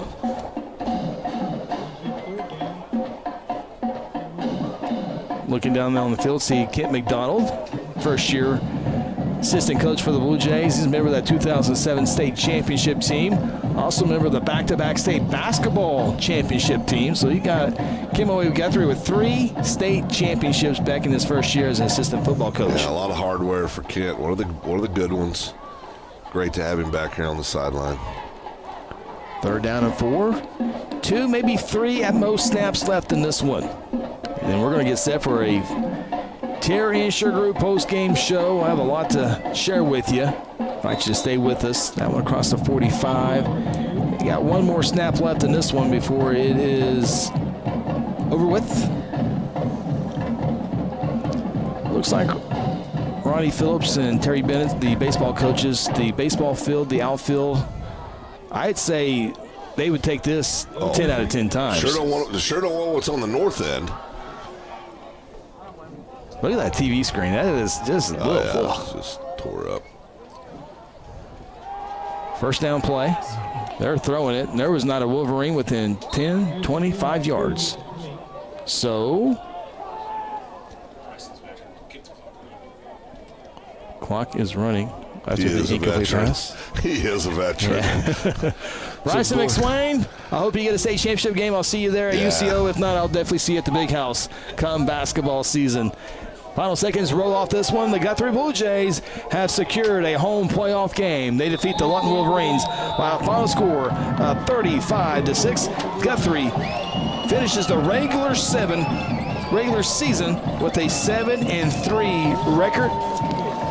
Looking down there on the field, see Kent McDonald, first year assistant coach for the Blue Jays. He's a member of that 2007 state championship team. Also a member of the back-to-back state basketball championship team. So he came away with Guthrie with 3 state championships back in his first year as an assistant football coach. Yeah, a lot of hardware for Kent. One of the good ones. Great to have him back here on the sideline. 3rd down and 4. 2, maybe 3 at most snaps left in this one. And then we're going to get set for a Terry Insure Group post-game show. I have a lot to share with you. I'd like you to stay with us. That one across the 45. We got one more snap left in this one before it is over with. Looks like Ronnie Phillips and Terry Bennett, the baseball coaches, the baseball field, the outfield, I'd say they would take this 10 out of 10 times. Sure don't want what's on the north end. Look at that TV screen. That is just a little full. It's just tore up. First down play. They're throwing it, and there was not a Wolverine within 10, 25 yards. So, clock is running. After He is the a veteran. pass. He is a veteran. Yeah. Bryson McSwain, I hope you get a state championship game. I'll see you there at UCO. If not, I'll definitely see you at the big house come basketball season. Final seconds roll off this one. The Guthrie Bluejays have secured a home playoff game. They defeat the Lawton Wolverines by a final score of 35-6. Guthrie finishes the regular season with a 7-3 record.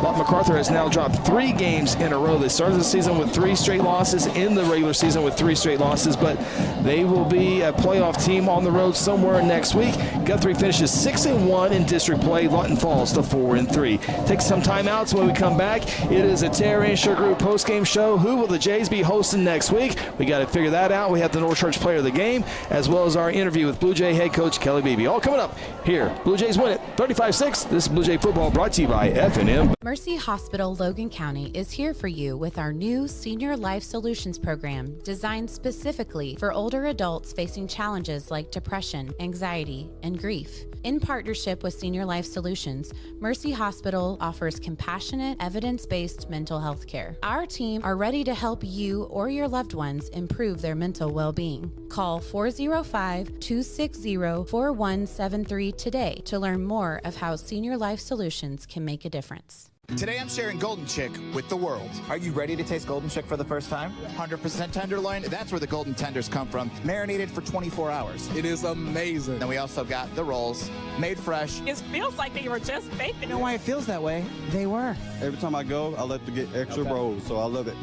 Lawton MacArthur has now dropped 3 games in a row. They started the season with 3 straight losses, in the regular season with 3 straight losses, but they will be a playoff team on the road somewhere next week. Guthrie finishes 6-1 in district play. Lawton falls to 4-3. Take some timeouts when we come back. It is a Terry Insure Group postgame show. Who will the Jays be hosting next week? We got to figure that out. We have the North Church player of the game, as well as our interview with Blue Jay head coach Kelly Beebe. All coming up here. Blue Jays win it 35-6. This is Blue Jay football brought to you by F&M. Mercy Hospital Logan County is here for you with our new Senior Life Solutions program designed specifically for older adults facing challenges like depression, anxiety, and grief. In partnership with Senior Life Solutions, Mercy Hospital offers compassionate, evidence-based mental health care. Our team are ready to help you or your loved ones improve their mental well-being. Call 405-260-4173 today to learn more of how Senior Life Solutions can make a difference. Today I'm sharing Golden Chick with the world. Are you ready to taste Golden Chick for the first time? 100% tenderloin. That's where the golden tenders come from. Marinated for 24 hours. It is amazing. Then we also got the rolls, made fresh. It feels like they were just baked. You know why it feels that way? They were. Every time I go, I like to get extra rolls, so I love it.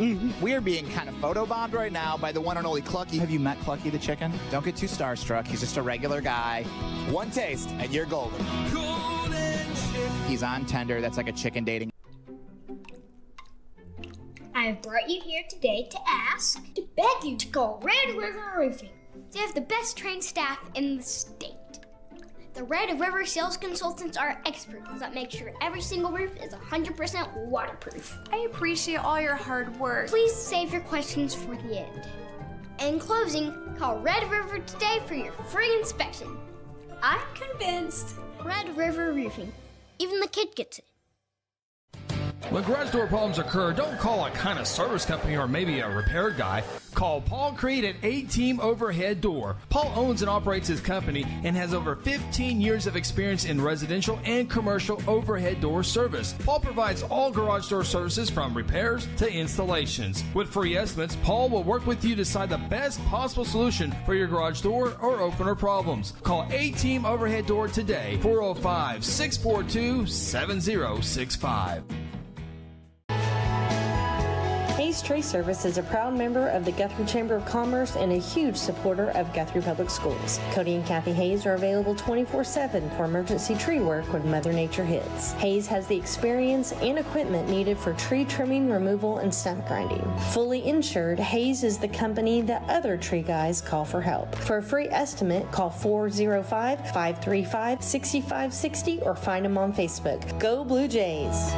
We are being kind of photobombed right now by the one and only Clucky. Have you met Clucky the chicken? Don't get too starstruck. He's just a regular guy. One taste, and you're golden. He's on tender. That's like a chicken dating. I have brought you here today to beg you to call Red River Roofing. They have the best trained staff in the state. The Red River sales consultants are experts that make sure every single roof is 100% waterproof. I appreciate all your hard work. Please save your questions for the end. In closing, call Red River today for your free inspection. I'm convinced. Red River Roofing. Even the kid gets it. When garage door problems occur, don't call a kind of service company or maybe a repair guy. Call Paul Creed at A-Team Overhead Door. Paul owns and operates his company and has over 15 years of experience in residential and commercial overhead door service. Paul provides all garage door services from repairs to installations. With free estimates, Paul will work with you to decide the best possible solution for your garage door or opener problems. Call A-Team Overhead Door today, 405-642-7065. Hayes Tree Service is a proud member of the Guthrie Chamber of Commerce and a huge supporter of Guthrie Public Schools. Cody and Kathy Hayes are available 24/7 for emergency tree work when Mother Nature hits. Hayes has the experience and equipment needed for tree trimming, removal, and stump grinding. Fully insured, Hayes is the company that other tree guys call for help. For a free estimate, call 405-535-6560 or find them on Facebook. Go Blue Jays!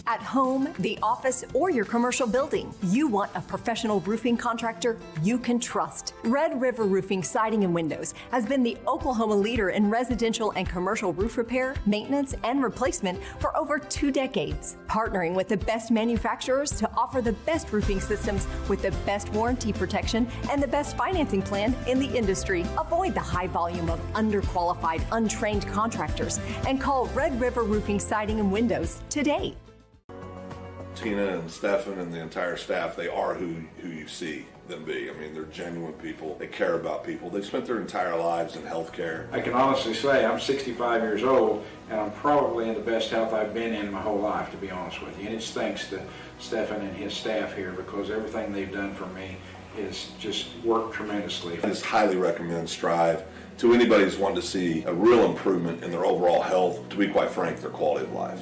At home, the office, or your commercial building, you want a professional roofing contractor you can trust. Red River Roofing Siding and Windows has been the Oklahoma leader in residential and commercial roof repair, maintenance, and replacement for over 2 decades. Partnering with the best manufacturers to offer the best roofing systems with the best warranty protection and the best financing plan in the industry. Avoid the high volume of underqualified, untrained contractors and call Red River Roofing Siding and Windows today. Tina and Stefan and the entire staff, they are who you see them be. I mean, they're genuine people. They care about people. They've spent their entire lives in healthcare. I can honestly say I'm 65 years old, and I'm probably in the best health I've been in my whole life, to be honest with you. And it's thanks to Stefan and his staff here, because everything they've done for me is just worked tremendously. I just highly recommend Strive to anybody who's wanting to see a real improvement in their overall health, to be quite frank, their quality of life.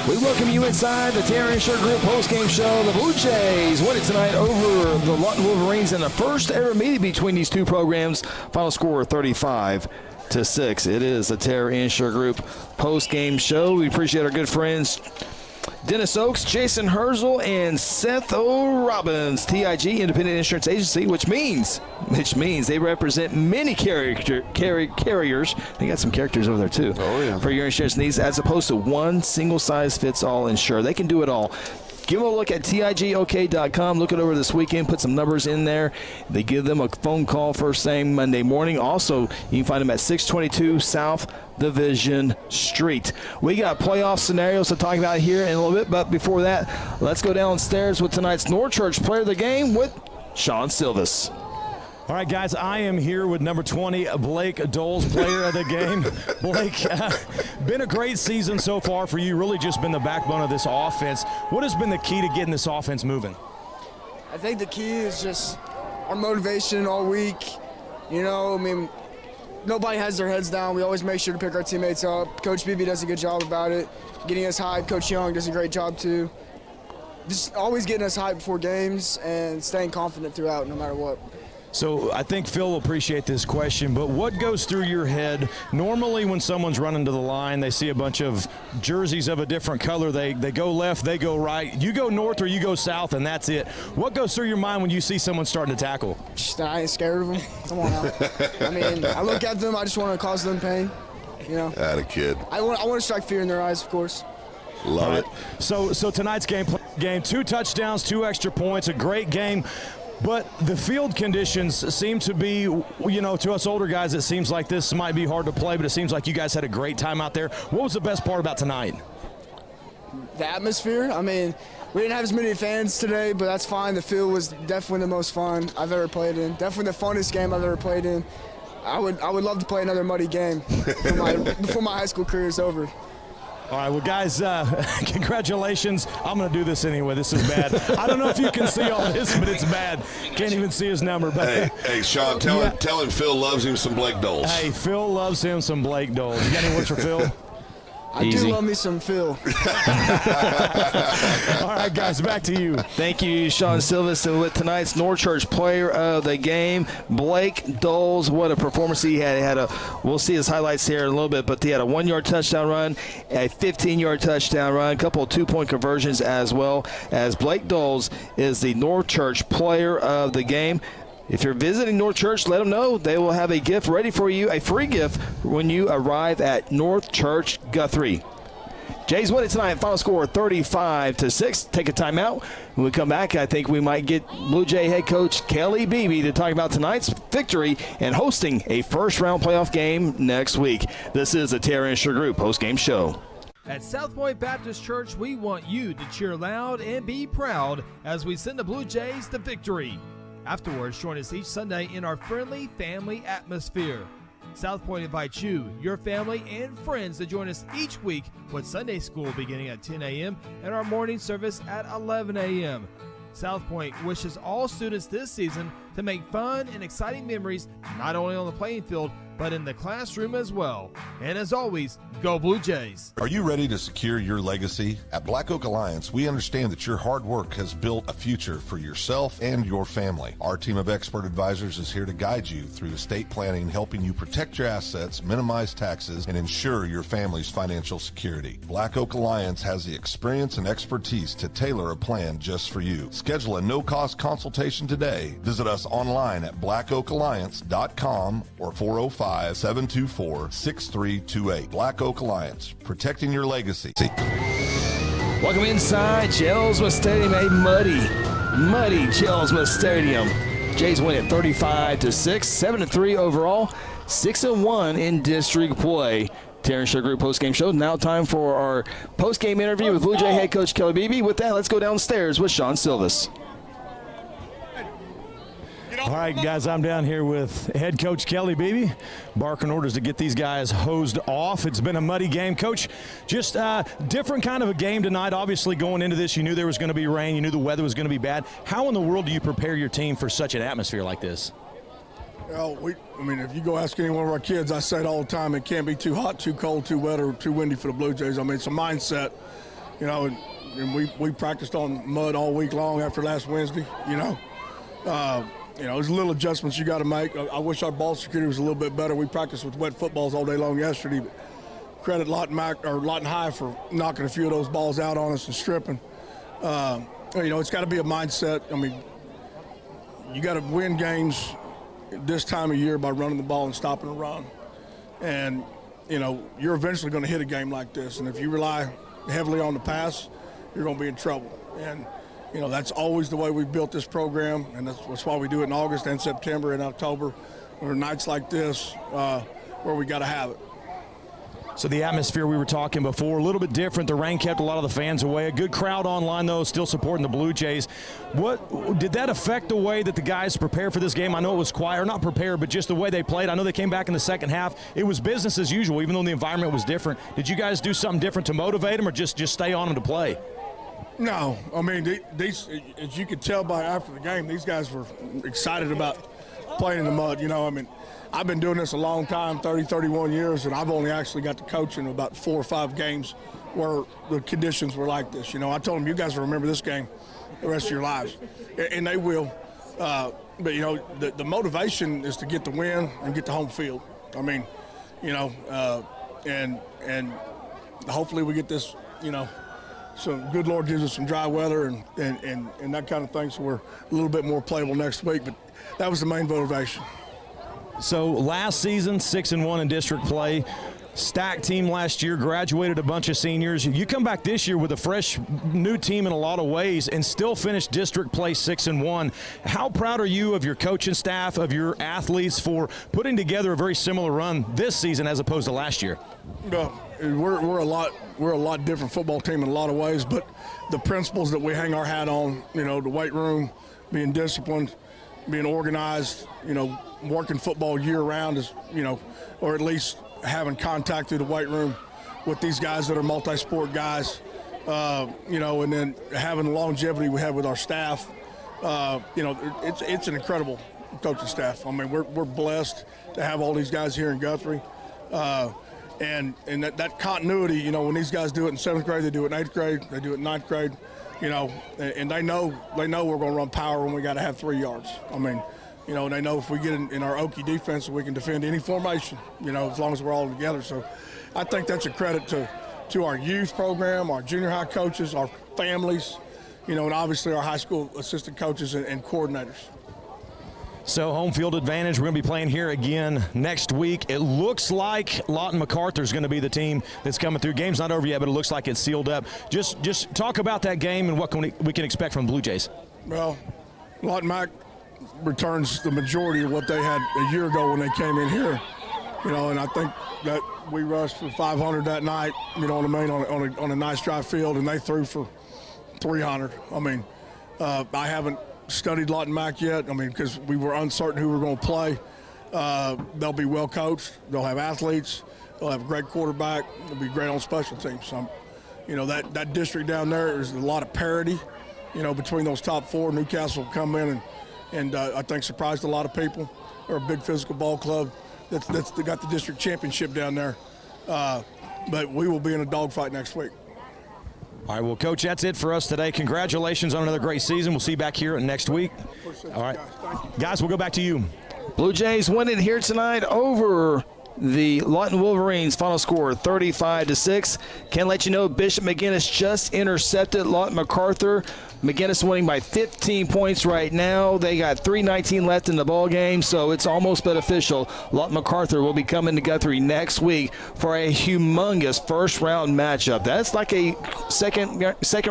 We welcome you inside the Terra Insurance Group postgame show. The Blue Jays win it tonight over the Lawton Wolverines in the first ever meeting between these two programs. Final score 35-6. It is the Terra Insurance Group postgame show. We appreciate our good friends Dennis Oaks, Jason Herzl, and Seth O'Robbins, TIG Independent Insurance Agency, which means they represent many carriers. They got some characters over there too. Oh yeah. For your insurance needs, as opposed to one single size fits all insurer. They can do it all. Give them a look at TIGOK.com. Look it over this weekend. Put some numbers in there. They give them a phone call first thing Monday morning. Also, you can find them at 622 South Division Street. We got playoff scenarios to talk about here in a little bit, but before that, let's go downstairs with tonight's Norchurch Player of the Game with Sean Silvis. All right, guys, I am here with number 20, Blake Doles, player of the game. Blake, been a great season so far for you, really just been the backbone of this offense. What has been the key to getting this offense moving? I think the key is just our motivation all week. You know, I mean, nobody has their heads down. We always make sure to pick our teammates up. Coach Beebe does a good job about it. Getting us hyped. Coach Young does a great job too. Just always getting us hyped before games and staying confident throughout no matter what. So I think Phil will appreciate this question, but what goes through your head normally when someone's running to the line, they see a bunch of jerseys of a different color, they go left, they go right, you go north or you go south, and that's it. What goes through your mind when you see someone starting to tackle? I ain't scared of them. Come on now. I mean, I look at them, I just want to cause them pain, you know. Atta kid. I want to strike fear in their eyes, of course. Love it. So tonight's game, 2 touchdowns, 2 extra points, a great game. But the field conditions seem to be, you know, to us older guys, it seems like this might be hard to play, but it seems like you guys had a great time out there. What was the best part about tonight? The atmosphere. I mean, we didn't have as many fans today, but that's fine. The field was definitely the most fun I've ever played in. Definitely the funnest game I've ever played in. I would love to play another muddy game before my high school career is over. All right, well, guys, congratulations. I'm going to do this anyway. This is bad. I don't know if you can see all this, but it's bad. Can't even see his number. But hey, Sean, tell him Phil loves him some Blake Doles. Hey, Phil loves him some Blake Doles. You got any words for Phil? I do love me some Phil. All right, guys, back to you. Thank you, Sean Silvas. And with tonight's Norchurch player of the game, Blake Doles. What a performance he had. We'll see his highlights here in a little bit, but he had a 1-yard touchdown run, a 15-yard touchdown run, a couple of 2-point conversions as well, as Blake Doles is the Norchurch player of the game. If you're visiting North Church, let them know. They will have a gift ready for you, a free gift, when you arrive at North Church Guthrie. Jays win it tonight. Final score 35-6. Take a timeout. When we come back, I think we might get Blue Jay head coach Kelly Beebe to talk about tonight's victory and hosting a first-round playoff game next week. This is the Terra Insure Group postgame show. At South Point Baptist Church, we want you to cheer loud and be proud as we send the Blue Jays to victory. Afterwards, join us each Sunday in our friendly family atmosphere. South Point invites you, your family, and friends to join us each week with Sunday school beginning at 10 a.m. and our morning service at 11 a.m. South Point wishes all students this season to make fun and exciting memories not only on the playing field, but in the classroom as well. And as always, go Blue Jays. Are you ready to secure your legacy? At Black Oak Alliance, we understand that your hard work has built a future for yourself and your family. Our team of expert advisors is here to guide you through estate planning, helping you protect your assets, minimize taxes, and ensure your family's financial security. Black Oak Alliance has the experience and expertise to tailor a plan just for you. Schedule a no-cost consultation today. Visit us online at blackoakalliance.com or 405-724-6328. Black Oak Alliance, protecting your legacy. Welcome inside Chelsma Stadium, a muddy Chelsma Stadium. Jays win it 35-6, 7-3 overall, 6-1 in district play. Terran Insure Group postgame show. Now time for our postgame interview with Blue Jay head coach Kelly Beebe. With that, let's go downstairs with Sean Silvas. All right, guys, I'm down here with head coach Kelly Beebe, barking orders to get these guys hosed off. It's been a muddy game. Coach, just different kind of a game tonight. Obviously, going into this, you knew there was going to be rain. You knew the weather was going to be bad. How in the world do you prepare your team for such an atmosphere like this? Well, if you go ask any one of our kids, I say it all the time, it can't be too hot, too cold, too wet, or too windy for the Blue Jays. I mean, it's a mindset, and we practiced on mud all week long after last Wednesday, there's little adjustments you got to make. I wish our ball security was a little bit better. We practiced with wet footballs all day long yesterday. But credit Lawton High for knocking a few of those balls out on us and stripping. It's got to be a mindset. I mean, you got to win games this time of year by running the ball and stopping the run. And, you're eventually going to hit a game like this. And if you rely heavily on the pass, you're going to be in trouble. And that's always the way we've built this program, and that's why we do it in August and September and October. There are nights like this where we got to have it. So the atmosphere we were talking before, a little bit different. The rain kept a lot of the fans away. A good crowd online, though, still supporting the Blue Jays. What did that affect the way that the guys prepare for this game? I know it was quiet, or not prepare, but just the way they played. I know they came back in the second half. It was business as usual, even though the environment was different. Did you guys do something different to motivate them, or just stay on them to play? No, I mean, these, as you could tell by after the game, these guys were excited about playing in the mud. I've been doing this a long time, 31 years, and I've only actually got to coach in about 4 or 5 games where the conditions were like this. I told them, you guys will remember this game the rest of your lives, and they will. But, the motivation is to get the win and get the home field. I mean, and hopefully we get this, so good Lord gives us some dry weather and that kind of thing, so we're a little bit more playable next week. But that was the main motivation. So last season, 6-1 in district play. stacked team last year, graduated a bunch of seniors. You come back this year with a fresh new team in a lot of ways and still finish district play 6-1. How proud are you of your coaching staff, of your athletes for putting together a very similar run this season as opposed to last year? We're a lot different football team in a lot of ways, but the principles that we hang our hat on, the weight room, being disciplined, being organized, working football year round is, or at least having contact through the weight room with these guys that are multi-sport guys, and then having the longevity we have with our staff. It's an incredible coaching staff. I mean, we're blessed to have all these guys here in Guthrie. And that continuity, when these guys do it in 7th grade, they do it in 8th grade, they do it in 9th grade, and they know we're going to run power when we got to have 3 yards. I mean, they know if we get in our Okie defense, we can defend any formation, as long as we're all together. So I think that's a credit to our youth program, our junior high coaches, our families, and obviously our high school assistant coaches and coordinators. So home field advantage, we're going to be playing here again next week. It looks like Lawton MacArthur is going to be the team that's coming through. Game's not over yet, but it looks like it's sealed up. Just talk about that game and what we can expect from the Blue Jays. Well, Lawton Mac returns the majority of what they had a year ago when they came in here, and I think that we rushed for 500 that night, on the main on a nice dry field, and they threw for 300. I mean, I haven't studied Lawton Mac yet. I mean, because we were uncertain who we were going to play. They'll be well coached. They'll have athletes. They'll have a great quarterback. They'll be great on special teams. So, that district down there is a lot of parity, between those top 4. Newcastle will come in and I think surprised a lot of people. They're a big physical ball club that's got the district championship down there. But we will be in a dogfight next week. All right, well, Coach, that's it for us today. Congratulations on another great season. We'll see you back here next week. All right, guys, we'll go back to you. Blue Jays win it here tonight over the Lawton Wolverines. Final score 35-6. Can let you know Bishop McGinnis just intercepted Lawton MacArthur. McGinnis winning by 15 points right now. They got 3:19 left in the ball game, so it's almost but official. Lawton MacArthur will be coming to Guthrie next week for a humongous first-round matchup. That's like a second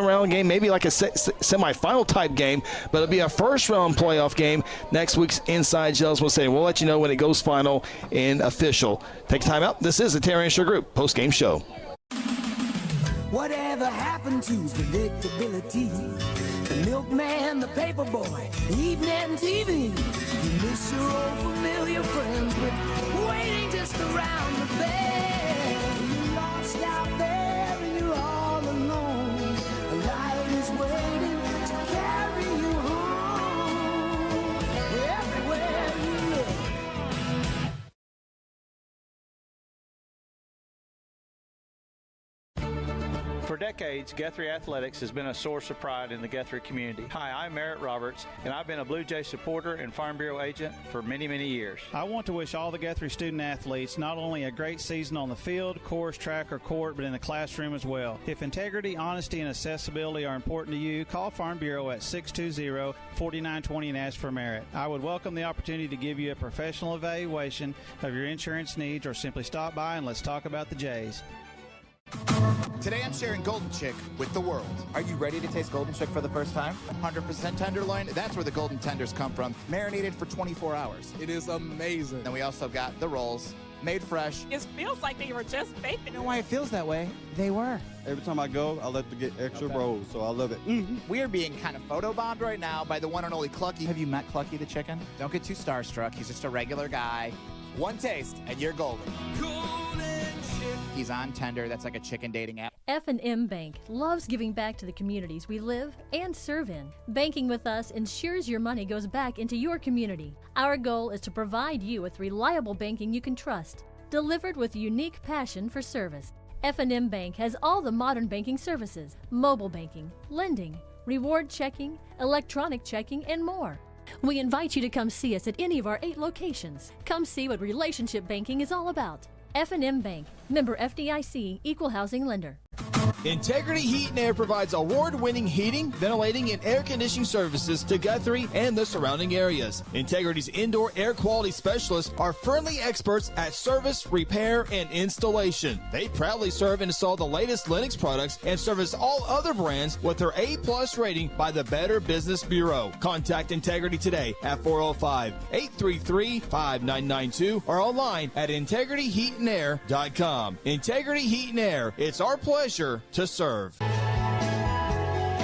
round game, maybe like a semifinal type game, but it'll be a first-round playoff game. Next week's Inside Gels will say. We'll let you know when it goes final and official. Take time out. This is the Terry and Shore Group post-game show. Whatever happened to predictability? The milkman, the paper boy, evening TV. You miss your old familiar friends, but waiting just around the bend. You're lost out there and you're all alone. A light is waiting to carry you home. Everywhere you look. For decades, Guthrie Athletics has been a source of pride in the Guthrie community. Hi, I'm Merritt Roberts, and I've been a Blue Jay supporter and Farm Bureau agent for many, many years. I want to wish all the Guthrie student athletes not only a great season on the field, course, track, or court, but in the classroom as well. If integrity, honesty, and accessibility are important to you, call Farm Bureau at 620-4920 and ask for Merritt. I would welcome the opportunity to give you a professional evaluation of your insurance needs, or simply stop by and let's talk about the Jays. Today I'm sharing Golden Chick with the world. Are you ready to taste Golden Chick for the first time? 100% tenderloin, that's where the golden tenders come from. Marinated for 24 hours. It is amazing. Then we also got the rolls, made fresh. It feels like they were just baked. You know why it feels that way? They were. Every time I go, I like to get extra rolls, so I love it. We are being kind of photobombed right now by the one and only Clucky. Have you met Clucky the chicken? Don't get too starstruck. He's just a regular guy. One taste, and you're golden. He's on Tender. That's like a chicken dating app. F&M Bank loves giving back to the communities we live and serve in. Banking with us ensures your money goes back into your community. Our goal is to provide you with reliable banking you can trust, delivered with unique passion for service. F&M Bank has all the modern banking services: mobile banking, lending, reward checking, electronic checking, and more. We invite you to come see us at any of our 8 locations. Come see what relationship banking is all about. F&M Bank, member FDIC, equal housing lender. Integrity Heat and Air provides award-winning heating, ventilating, and air conditioning services to Guthrie and the surrounding areas. Integrity's indoor air quality specialists are friendly experts at service, repair, and installation. They proudly serve and install the latest Linux products and service all other brands with their A+ rating by the Better Business Bureau. Contact Integrity today at 405-833-5992 or online at integrityheatandair.com. Integrity Heat and Air. It's our pleasure to serve.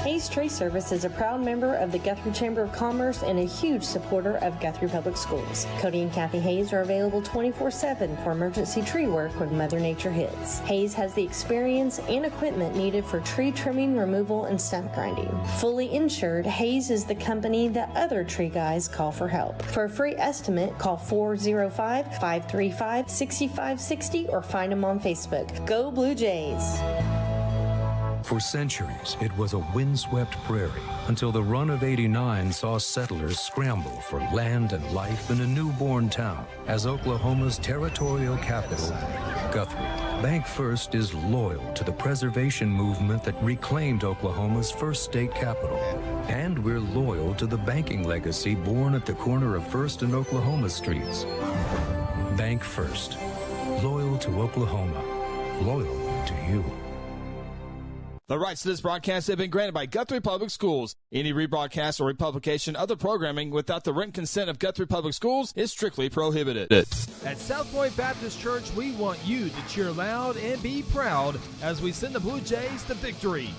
Hayes Tree Service is a proud member of the Guthrie Chamber of Commerce and a huge supporter of Guthrie Public Schools. Cody and Kathy Hayes are available 24/7 for emergency tree work when Mother Nature hits. Hayes has the experience and equipment needed for tree trimming, removal, and stump grinding. Fully insured, Hayes is the company that other tree guys call for help. For a free estimate, call 405-535-6560 or find them on Facebook. Go Blue Jays! For centuries, it was a windswept prairie until the run of '89 saw settlers scramble for land and life in a newborn town as Oklahoma's territorial capital, Guthrie. Bank First is loyal to the preservation movement that reclaimed Oklahoma's first state capital. And we're loyal to the banking legacy born at the corner of First and Oklahoma streets. Bank First. Loyal to Oklahoma. Loyal to you. The rights to this broadcast have been granted by Guthrie Public Schools. Any rebroadcast or republication of the programming without the written consent of Guthrie Public Schools is strictly prohibited. At South Point Baptist Church, we want you to cheer loud and be proud as we send the Blue Jays to victory.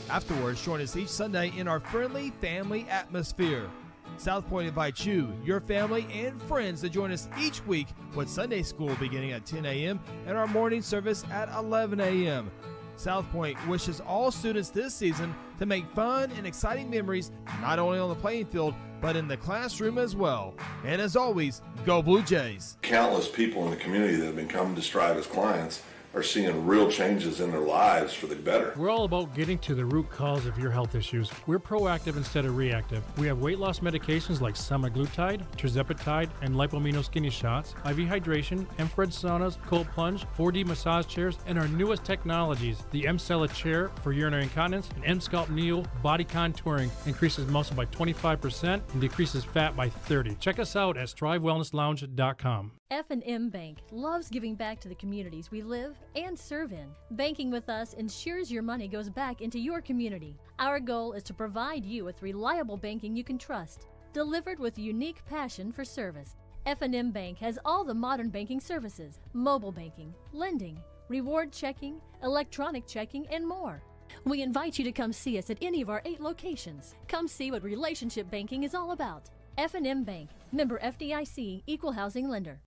Afterwards, join us each Sunday in our friendly family atmosphere. South Point invites you, your family, and friends to join us each week with Sunday school beginning at 10 a.m. and our morning service at 11 a.m. South Point wishes all students this season to make fun and exciting memories not only on the playing field, but in the classroom as well. And as always, go Blue Jays. Countless people in the community that have been coming to Strive as clients are seeing real changes in their lives for the better. We're all about getting to the root cause of your health issues. We're proactive instead of reactive. We have weight loss medications like semaglutide, tirzepatide, and lipomino skinny shots, IV hydration, infrared saunas, cold plunge, 4D massage chairs, and our newest technologies, the M-Cella chair for urinary incontinence and M-Scalp Neo body contouring increases muscle by 25% and decreases fat by 30%. Check us out at strivewellnesslounge.com. F&M Bank loves giving back to the communities we live and serve in. Banking with us ensures your money goes back into your community. Our goal is to provide you with reliable banking you can trust, delivered with a unique passion for service. F&M Bank has all the modern banking services, mobile banking, lending, reward checking, electronic checking, and more. We invite you to come see us at any of our 8 locations. Come see what relationship banking is all about. F&M Bank, member FDIC, equal housing lender.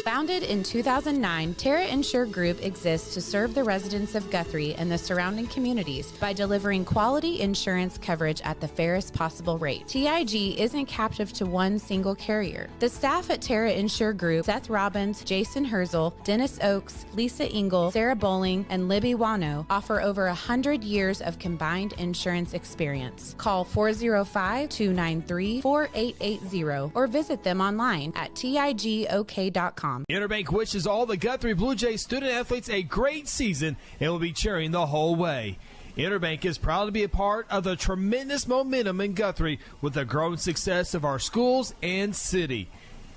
Founded in 2009, Terra Insure Group exists to serve the residents of Guthrie and the surrounding communities by delivering quality insurance coverage at the fairest possible rate. TIG isn't captive to one single carrier. The staff at Terra Insure Group, Seth Robbins, Jason Herzl, Dennis Oakes, Lisa Engel, Sarah Bowling, and Libby Wano, offer over 100 years of combined insurance experience. Call 405-293-4880 or visit them online at tigok.com. Interbank wishes all the Guthrie Blue Jays student athletes a great season and will be cheering the whole way. Interbank is proud to be a part of the tremendous momentum in Guthrie with the growing success of our schools and city.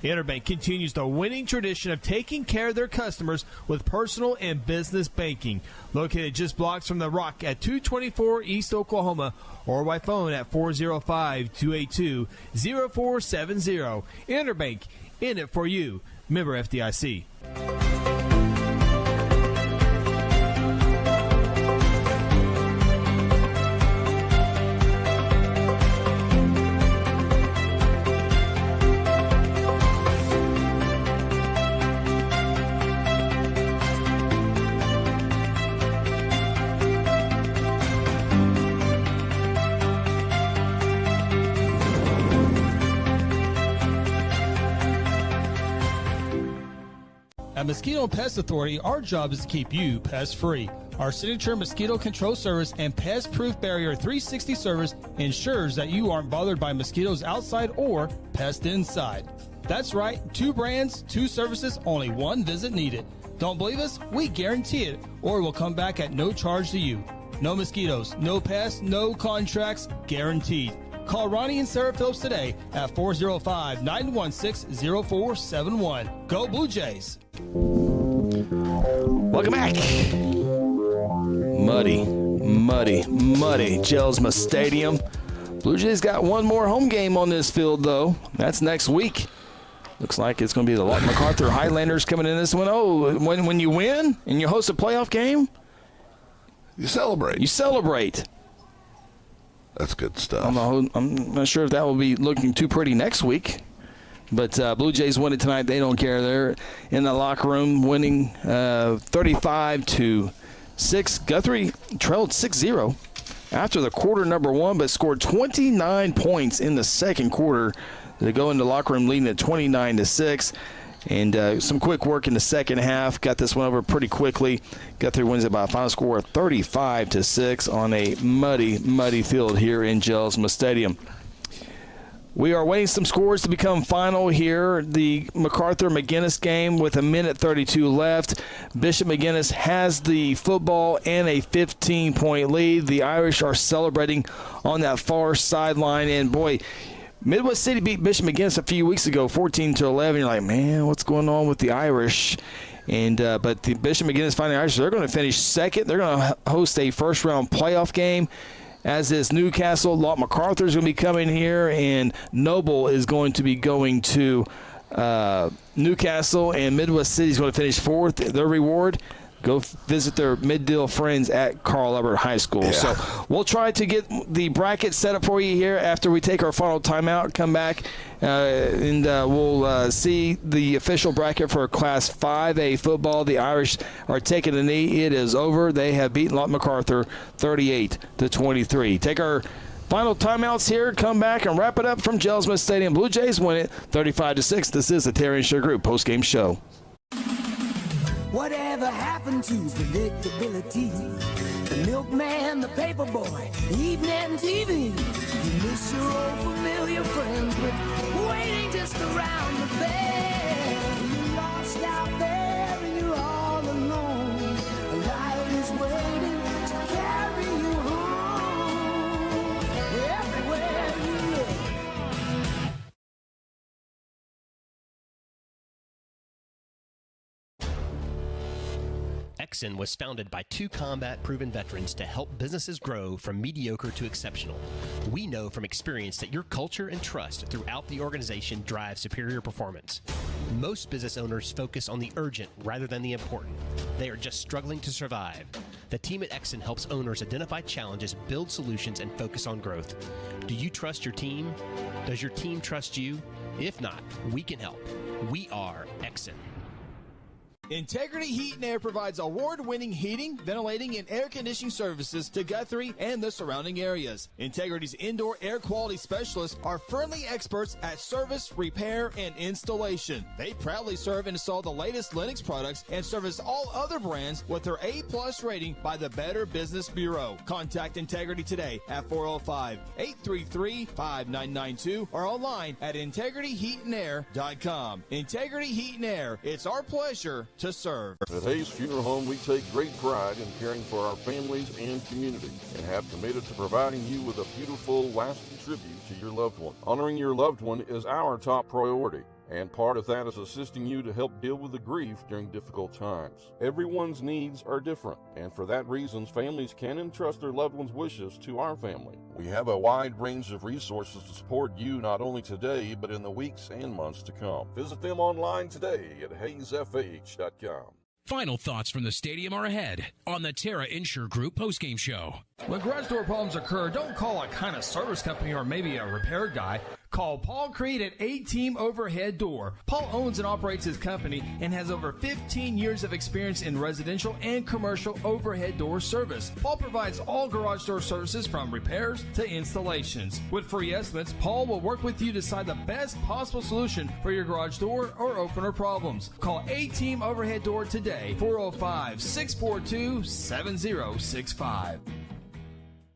Interbank continues the winning tradition of taking care of their customers with personal and business banking. Located just blocks from the Rock at 224 East Oklahoma or by phone at 405-282-0470. Interbank, in it for you. Member FDIC. At Mosquito Pest Authority, our job is to keep you pest-free. Our signature mosquito control service and pest-proof barrier 360 service ensures that you aren't bothered by mosquitoes outside or pests inside. That's right, 2 brands, 2 services, only 1 visit needed. Don't believe us? We guarantee it, or we'll come back at no charge to you. No mosquitoes, no pests, no contracts, guaranteed. Call Ronnie and Sarah Phillips today at 405-916-0471. Go Blue Jays. Welcome back. Muddy Jelsma Stadium. Blue Jays got one more home game on this field, though. That's next week. Looks like it's going to be the Lawton MacArthur Highlanders coming in this one. Oh, when you win and you host a playoff game, you celebrate. That's good stuff. I'm not sure if that will be looking too pretty next week. But Blue Jays win it tonight. They don't care. They're in the locker room winning 35-6. Guthrie trailed 6-0 after the quarter number one, but scored 29 points in the second quarter. They go into the locker room leading at 29-6. And some quick work in the second half. Got this one over pretty quickly. Guthrie wins it by a final score of 35-6 on a muddy field here in Jelsma Stadium. We are waiting some scores to become final here. The MacArthur-McGuinness game with 1:32 left. Bishop McGuinness has the football and a 15-point lead. The Irish are celebrating on that far sideline. And, boy, Midwest City beat Bishop McGuinness a few weeks ago, 14-11. You're like, man, what's going on with the Irish? And but the Bishop McGuinness Fighting Irish, they're going to finish second. They're going to host a first-round playoff game. As is Newcastle, Lawton MacArthur is going to be coming here, and Noble is going to be going to Newcastle, and Midwest City is going to finish fourth. Their reward, go visit their mid-deal friends at Carl Albert High School. Yeah. So we'll try to get the bracket set up for you here after we take our final timeout, come back, and we'll see the official bracket for Class 5A football. The Irish are taking a knee. It is over. They have beaten Lawton MacArthur 38-23. Take our final timeouts here, come back and wrap it up from Jelsma Stadium. Blue Jays win it 35-6. This is the Terry and Sugar Group postgame show. Whatever happened to predictability? The milkman, the paper boy, evening TV. You miss your old familiar friends, but waiting just around the bend. You're lost out there and you're all alone. A light is waiting to carry you home. Everywhere you look. Exxon was founded by two combat-proven veterans to help businesses grow from mediocre to exceptional. We know from experience that your culture and trust throughout the organization drive superior performance. Most business owners focus on the urgent rather than the important. They are just struggling to survive. The team at Exxon helps owners identify challenges, build solutions, and focus on growth. Do you trust your team? Does your team trust you? If not, we can help. We are Exxon. Integrity Heat and Air provides award-winning heating, ventilating, and air conditioning services to Guthrie and the surrounding areas. Integrity's indoor air quality specialists are friendly experts at service, repair, and installation. They proudly serve and install the latest Linux products and service all other brands with their A+ rating by the Better Business Bureau. Contact Integrity today at 405-833-5992 or online at integrityheatandair.com. Integrity Heat and Air, it's our pleasure to serve. At Hayes Funeral Home, we take great pride in caring for our families and community and have committed to providing you with a beautiful, lasting tribute to your loved one. Honoring your loved one is our top priority, and part of that is assisting you to help deal with the grief during difficult times. Everyone's needs are different, and for that reason, families can entrust their loved one's wishes to our family. We have a wide range of resources to support you not only today, but in the weeks and months to come. Visit them online today at hayesfh.com. Final thoughts from the stadium are ahead on the Terra Insure Group postgame show. When garage door problems occur, don't call a kind of service company or maybe a repair guy. Call Paul Creed at A-Team Overhead Door. Paul owns and operates his company and has over 15 years of experience in residential and commercial overhead door service. Paul provides all garage door services from repairs to installations. With free estimates, Paul will work with you to decide the best possible solution for your garage door or opener problems. Call A-Team Overhead Door today, 405-642-7065.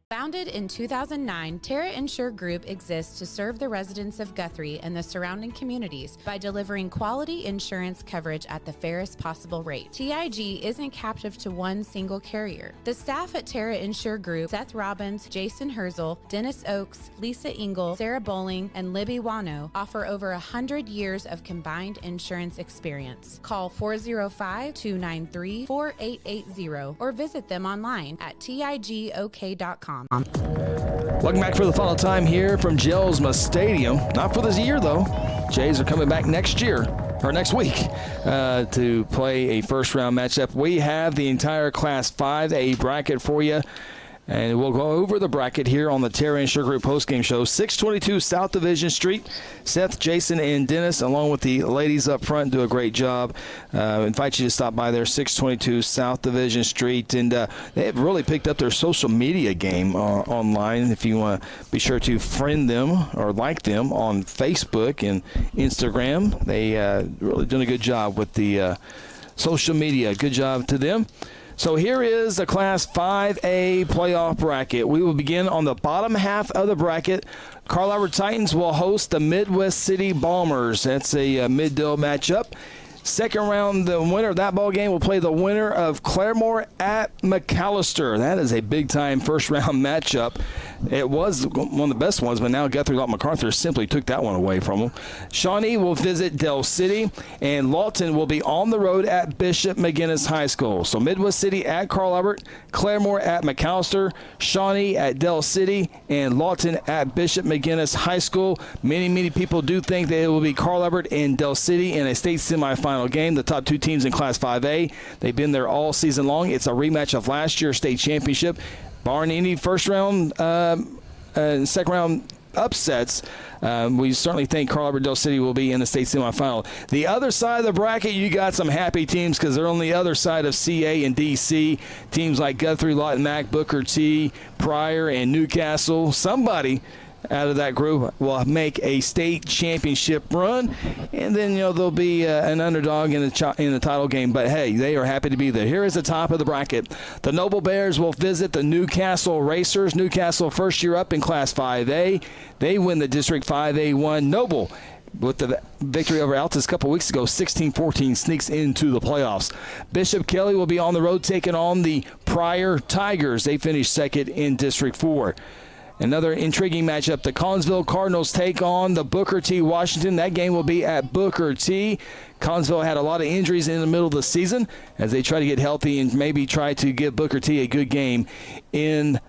Founded in 2009, Terra Insure Group exists to serve the residents of Guthrie and the surrounding communities by delivering quality insurance coverage at the fairest possible rate. TIG isn't captive to one single carrier. The staff at Terra Insure Group, Seth Robbins, Jason Herzl, Dennis Oakes, Lisa Engel, Sarah Bowling, and Libby Wano, offer over 100 years of combined insurance experience. Call 405-293-4880 or visit them online at tigok.com. Welcome back for the final time here from Gelsma Stadium. Not for this year, though. Jays are coming back next year, or next week, to play a first-round matchup. We have the entire Class 5A bracket for you, and we'll go over the bracket here on the Terra Insure Group postgame show. 622 South Division Street. Seth, Jason, and Dennis, along with the ladies up front, do a great job. Invite you to stop by there, 622 South Division Street. And they have really picked up their social media game online. If you want to be sure to friend them or like them on Facebook and Instagram. They really done a good job with the social media. Good job to them. So here is the Class 5A playoff bracket. We will begin on the bottom half of the bracket. Carl Albert Titans will host the Midwest City Bombers. That's a mid-deal matchup. Second round, the winner of that ball game will play the winner of Claremore at McAllister. That is a big-time first-round matchup. It was one of the best ones, but now Guthrie Lawton MacArthur simply took that one away from them. Shawnee will visit Del City, and Lawton will be on the road at Bishop McGuinness High School. So Midwest City at Carl Albert, Claremore at McAllister, Shawnee at Del City, and Lawton at Bishop McGuinness High School. Many people do think that it will be Carl Albert and Del City in a state semifinal game. The top two teams in Class 5A. They've been there all season long. It's a rematch of last year's state championship. Barring any first round and second round upsets, we certainly think Carl Albert Del City will be in the state semifinal. The other side of the bracket, you got some happy teams because they're on the other side of CA and DC. Teams like Guthrie, Lawton Mac, Booker T, Pryor, and Newcastle. Somebody out of that group will make a state championship run, and then there'll be an underdog in the title game. But hey, they are happy to be there. Here is the top of the bracket. The Noble Bears will visit the Newcastle Racers. Newcastle first year up in Class 5A. They win the District 5A1. Noble, with the victory over Altus a couple weeks ago, 16-14, sneaks into the playoffs. Bishop Kelly will be on the road taking on the Pryor Tigers. They finished second in District 4. Another intriguing matchup, the Collinsville Cardinals take on the Booker T Washington. That game will be at Booker T. Collinsville had a lot of injuries in the middle of the season as they try to get healthy and maybe try to give Booker T a good game in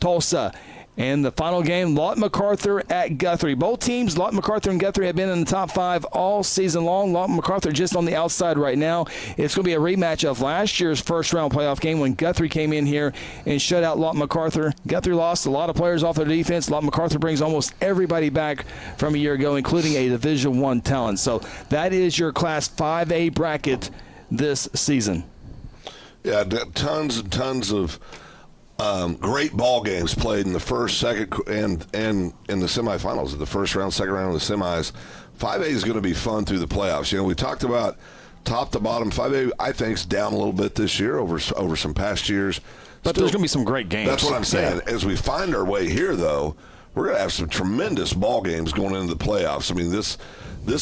Tulsa. And the final game, Lawton MacArthur at Guthrie. Both teams, Lawton MacArthur and Guthrie, have been in the top 5 all season long. Lawton MacArthur just on the outside right now. It's going to be a rematch of last year's first-round playoff game when Guthrie came in here and shut out Lawton MacArthur. Guthrie lost a lot of players off their defense. Lawton MacArthur brings almost everybody back from a year ago, including a Division I talent. So that is your Class 5A bracket this season. Yeah, tons and tons of great ball games played in the first, second, and in the semifinals of the first round, second round of the semis. 5A is going to be fun through the playoffs. We talked about top to bottom. 5A, I think, is down a little bit this year over some past years. But there's going to be some great games. That's what I'm saying. Yeah. As we find our way here, though, we're going to have some tremendous ball games going into the playoffs. I mean, this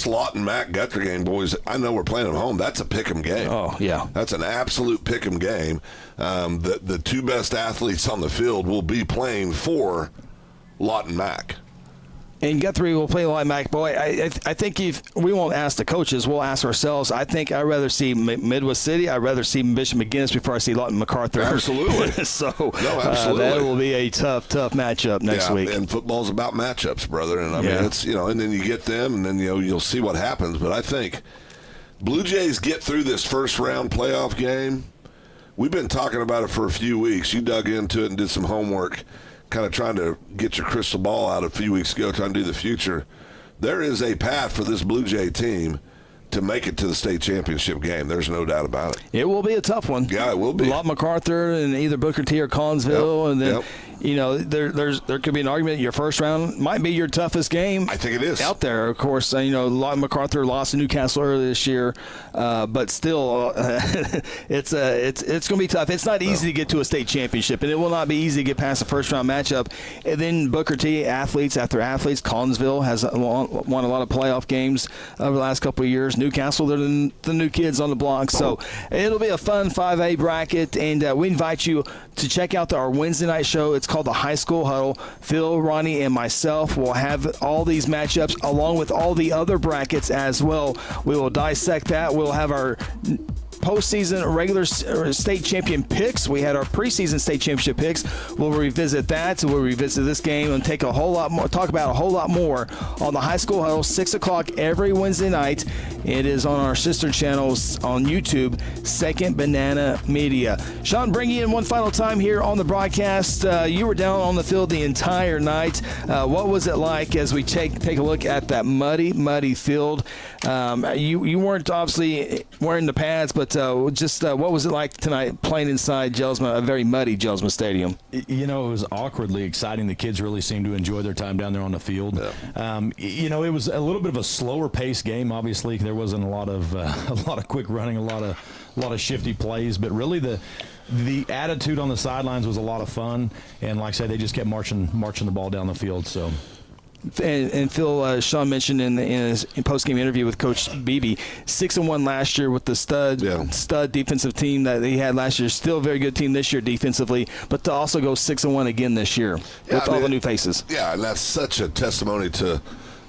Lawton Mac Guthrie game, boys, I know we're playing at home. That's a pick'em game. Oh, yeah. That's an absolute pick'em game. The two best athletes on the field will be playing for Lawton Mac. And Guthrie will play Lawton Mac. Boy, I think if we won't ask the coaches, we'll ask ourselves. I think I'd rather see Midwest City. I'd rather see Bishop McGuinness before I see Lawton MacArthur. Absolutely. Absolutely. That will be a tough matchup next week. And football's about matchups, brother. And I mean, it's and then you get them, and then you'll see what happens. But I think Blue Jays get through this first round playoff game. We've been talking about it for a few weeks. You dug into it and did some homework, kind of trying to get your crystal ball out a few weeks ago, trying to do the future. There is a path for this Blue Jay team to make it to the state championship game. There's no doubt about it. It will be a tough one. Yeah, it will be. Lawton MacArthur and either Booker T or Collinsville, and then there could be an argument your first round might be your toughest game. I think it is out there. Of course, Lawton MacArthur lost to Newcastle earlier this year, but still, it's going to be tough. It's not easy to get to a state championship, and it will not be easy to get past the first round matchup. And then Booker T, athletes after athletes. Collinsville has won a lot of playoff games over the last couple of years. Newcastle, they're the new kids on the block, so it'll be a fun 5A bracket, and we invite you to check out our Wednesday night show. It's called the High School Huddle. Phil, Ronnie, and myself will have all these matchups along with all the other brackets as well. We will dissect that. We'll have our postseason regular state champion picks. We had our preseason state championship picks. We'll revisit that. We'll revisit this game and talk about a whole lot more on the High School Huddle, 6 o'clock every Wednesday night. It is on our sister channels on YouTube, Second Banana Media. Sean, bring you in one final time here on the broadcast. You were down on the field the entire night. What was it like as we take a look at that muddy field? You weren't obviously wearing the pads, but what was it like tonight playing inside Jelsma, a very muddy Jelsma Stadium? It was awkwardly exciting. The kids really seemed to enjoy their time down there on the field. Yeah. It was a little bit of a slower paced game. Obviously, there wasn't a lot of quick running, a lot of shifty plays, but really the attitude on the sidelines was a lot of fun. And like I said, they just kept marching the ball down the field. So. And Phil, Sean mentioned in his post-game interview with Coach Beebe, 6-1 last year with the stud defensive team that he had last year. Still a very good team this year defensively, but to also go 6-1 again this year with all the new faces. Yeah, and that's such a testimony to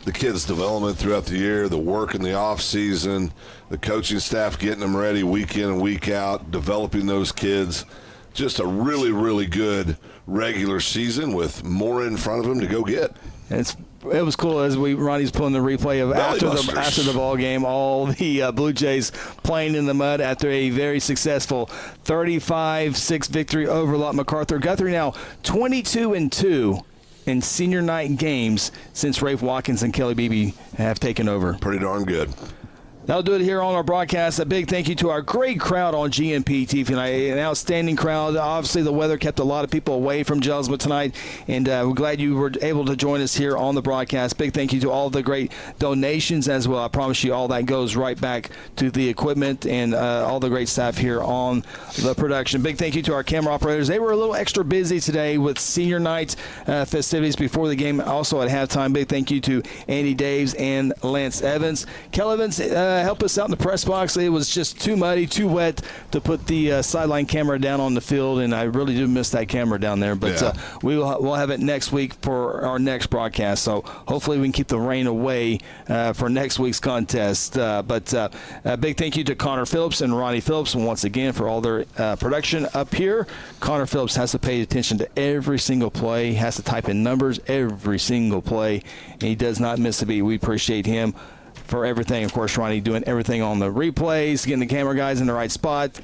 the kids' development throughout the year, the work in the off season, the coaching staff getting them ready week in and week out, developing those kids. Just a really, really good regular season with more in front of them to go get. It was cool as Ronnie's pulling the replay of after the ball game, all the Blue Jays playing in the mud after a very successful 35-6 victory over Lawton MacArthur. Guthrie now 22-2 in senior night games since Rafe Watkins and Kelly Beebe have taken over. Pretty darn good. That'll do it here on our broadcast. A big thank you to our great crowd on GMP TV tonight. An outstanding crowd. Obviously, the weather kept a lot of people away from Jelsma tonight, and we're glad you were able to join us here on the broadcast. Big thank you to all the great donations as well. I promise you all that goes right back to the equipment and all the great staff here on the production. Big thank you to our camera operators. They were a little extra busy today with senior night festivities before the game, also at halftime. Big thank you to Andy Daves and Lance Evans. Kel Evans, help us out in the press box. It was just too muddy, too wet to put the sideline camera down on the field, and I really do miss that camera down there. But we'll have it next week for our next broadcast, so hopefully we can keep the rain away for next week's contest. But a big thank you to Connor Phillips and Ronnie Phillips once again for all their production up here. Connor Phillips has to pay attention to every single play, has to type in numbers every single play, and he does not miss a beat. We appreciate him for everything. Of course, Ronnie doing everything on the replays, getting the camera guys in the right spot.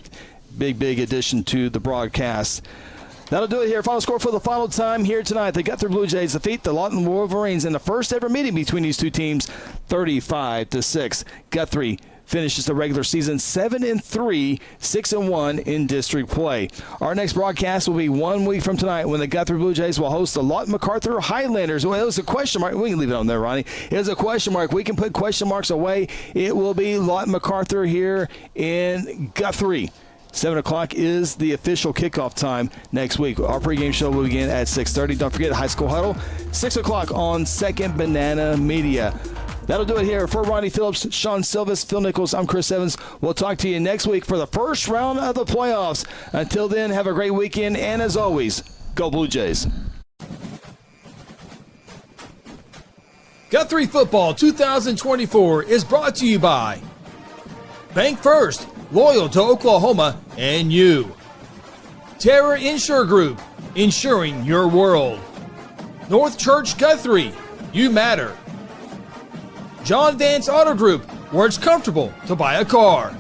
Big addition to the broadcast. That'll do it here. Final score for the final time here tonight. The Guthrie Bluejays defeat the Lawton Wolverines in the first ever meeting between these two teams, 35-6. Guthrie finishes the regular season 7-3, 6-1 in district play. Our next broadcast will be 1 week from tonight when the Guthrie Bluejays will host the Lawton MacArthur Highlanders. Well, it was a question mark. We can leave it on there, Ronnie. It was a question mark. We can put question marks away. It will be Lawton MacArthur here in Guthrie. 7 o'clock is the official kickoff time next week. Our pregame show will begin at 6:30. Don't forget High School Huddle, 6 o'clock on Second Banana Media. That'll do it here. For Ronnie Phillips, Sean Silvis, Phil Nichols, I'm Chris Evans. We'll talk to you next week for the first round of the playoffs. Until then, have a great weekend, and as always, go Blue Jays. Guthrie Football 2024 is brought to you by Bank First, loyal to Oklahoma and you. Terra Insure Group, insuring your world. North Church Guthrie, you matter. John Vance Auto Group, where it's comfortable to buy a car.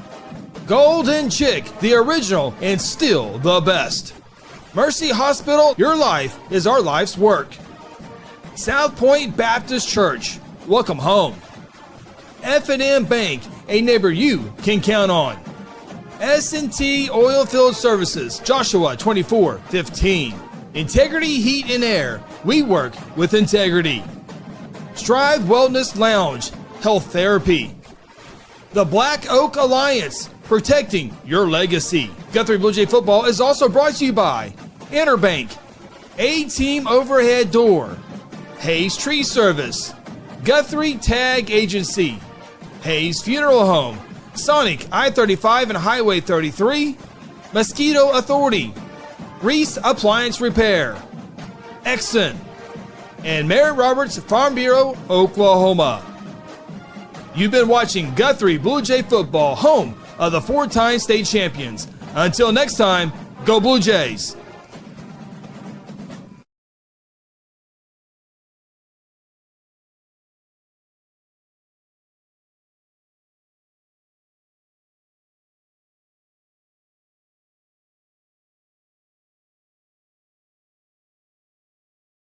Golden Chick, the original and still the best. Mercy Hospital, your life is our life's work. South Point Baptist Church, welcome home. F&M Bank, a neighbor you can count on. S&T Oilfield Services, Joshua 2415. Integrity Heat and Air. We work with integrity. Strive Wellness Lounge. Health Therapy. The Black Oak Alliance. Protecting your legacy. Guthrie Bluejay Football is also brought to you by Interbank, A-Team Overhead Door, Hayes Tree Service, Guthrie Tag Agency, Hayes Funeral Home, Sonic I-35 and Highway 33, Mosquito Authority, Reese Appliance Repair, Exxon, and Merritt Roberts Farm Bureau, Oklahoma. You've been watching Guthrie Bluejay Football, home of the 4-time state champions. Until next time, go Blue Jays!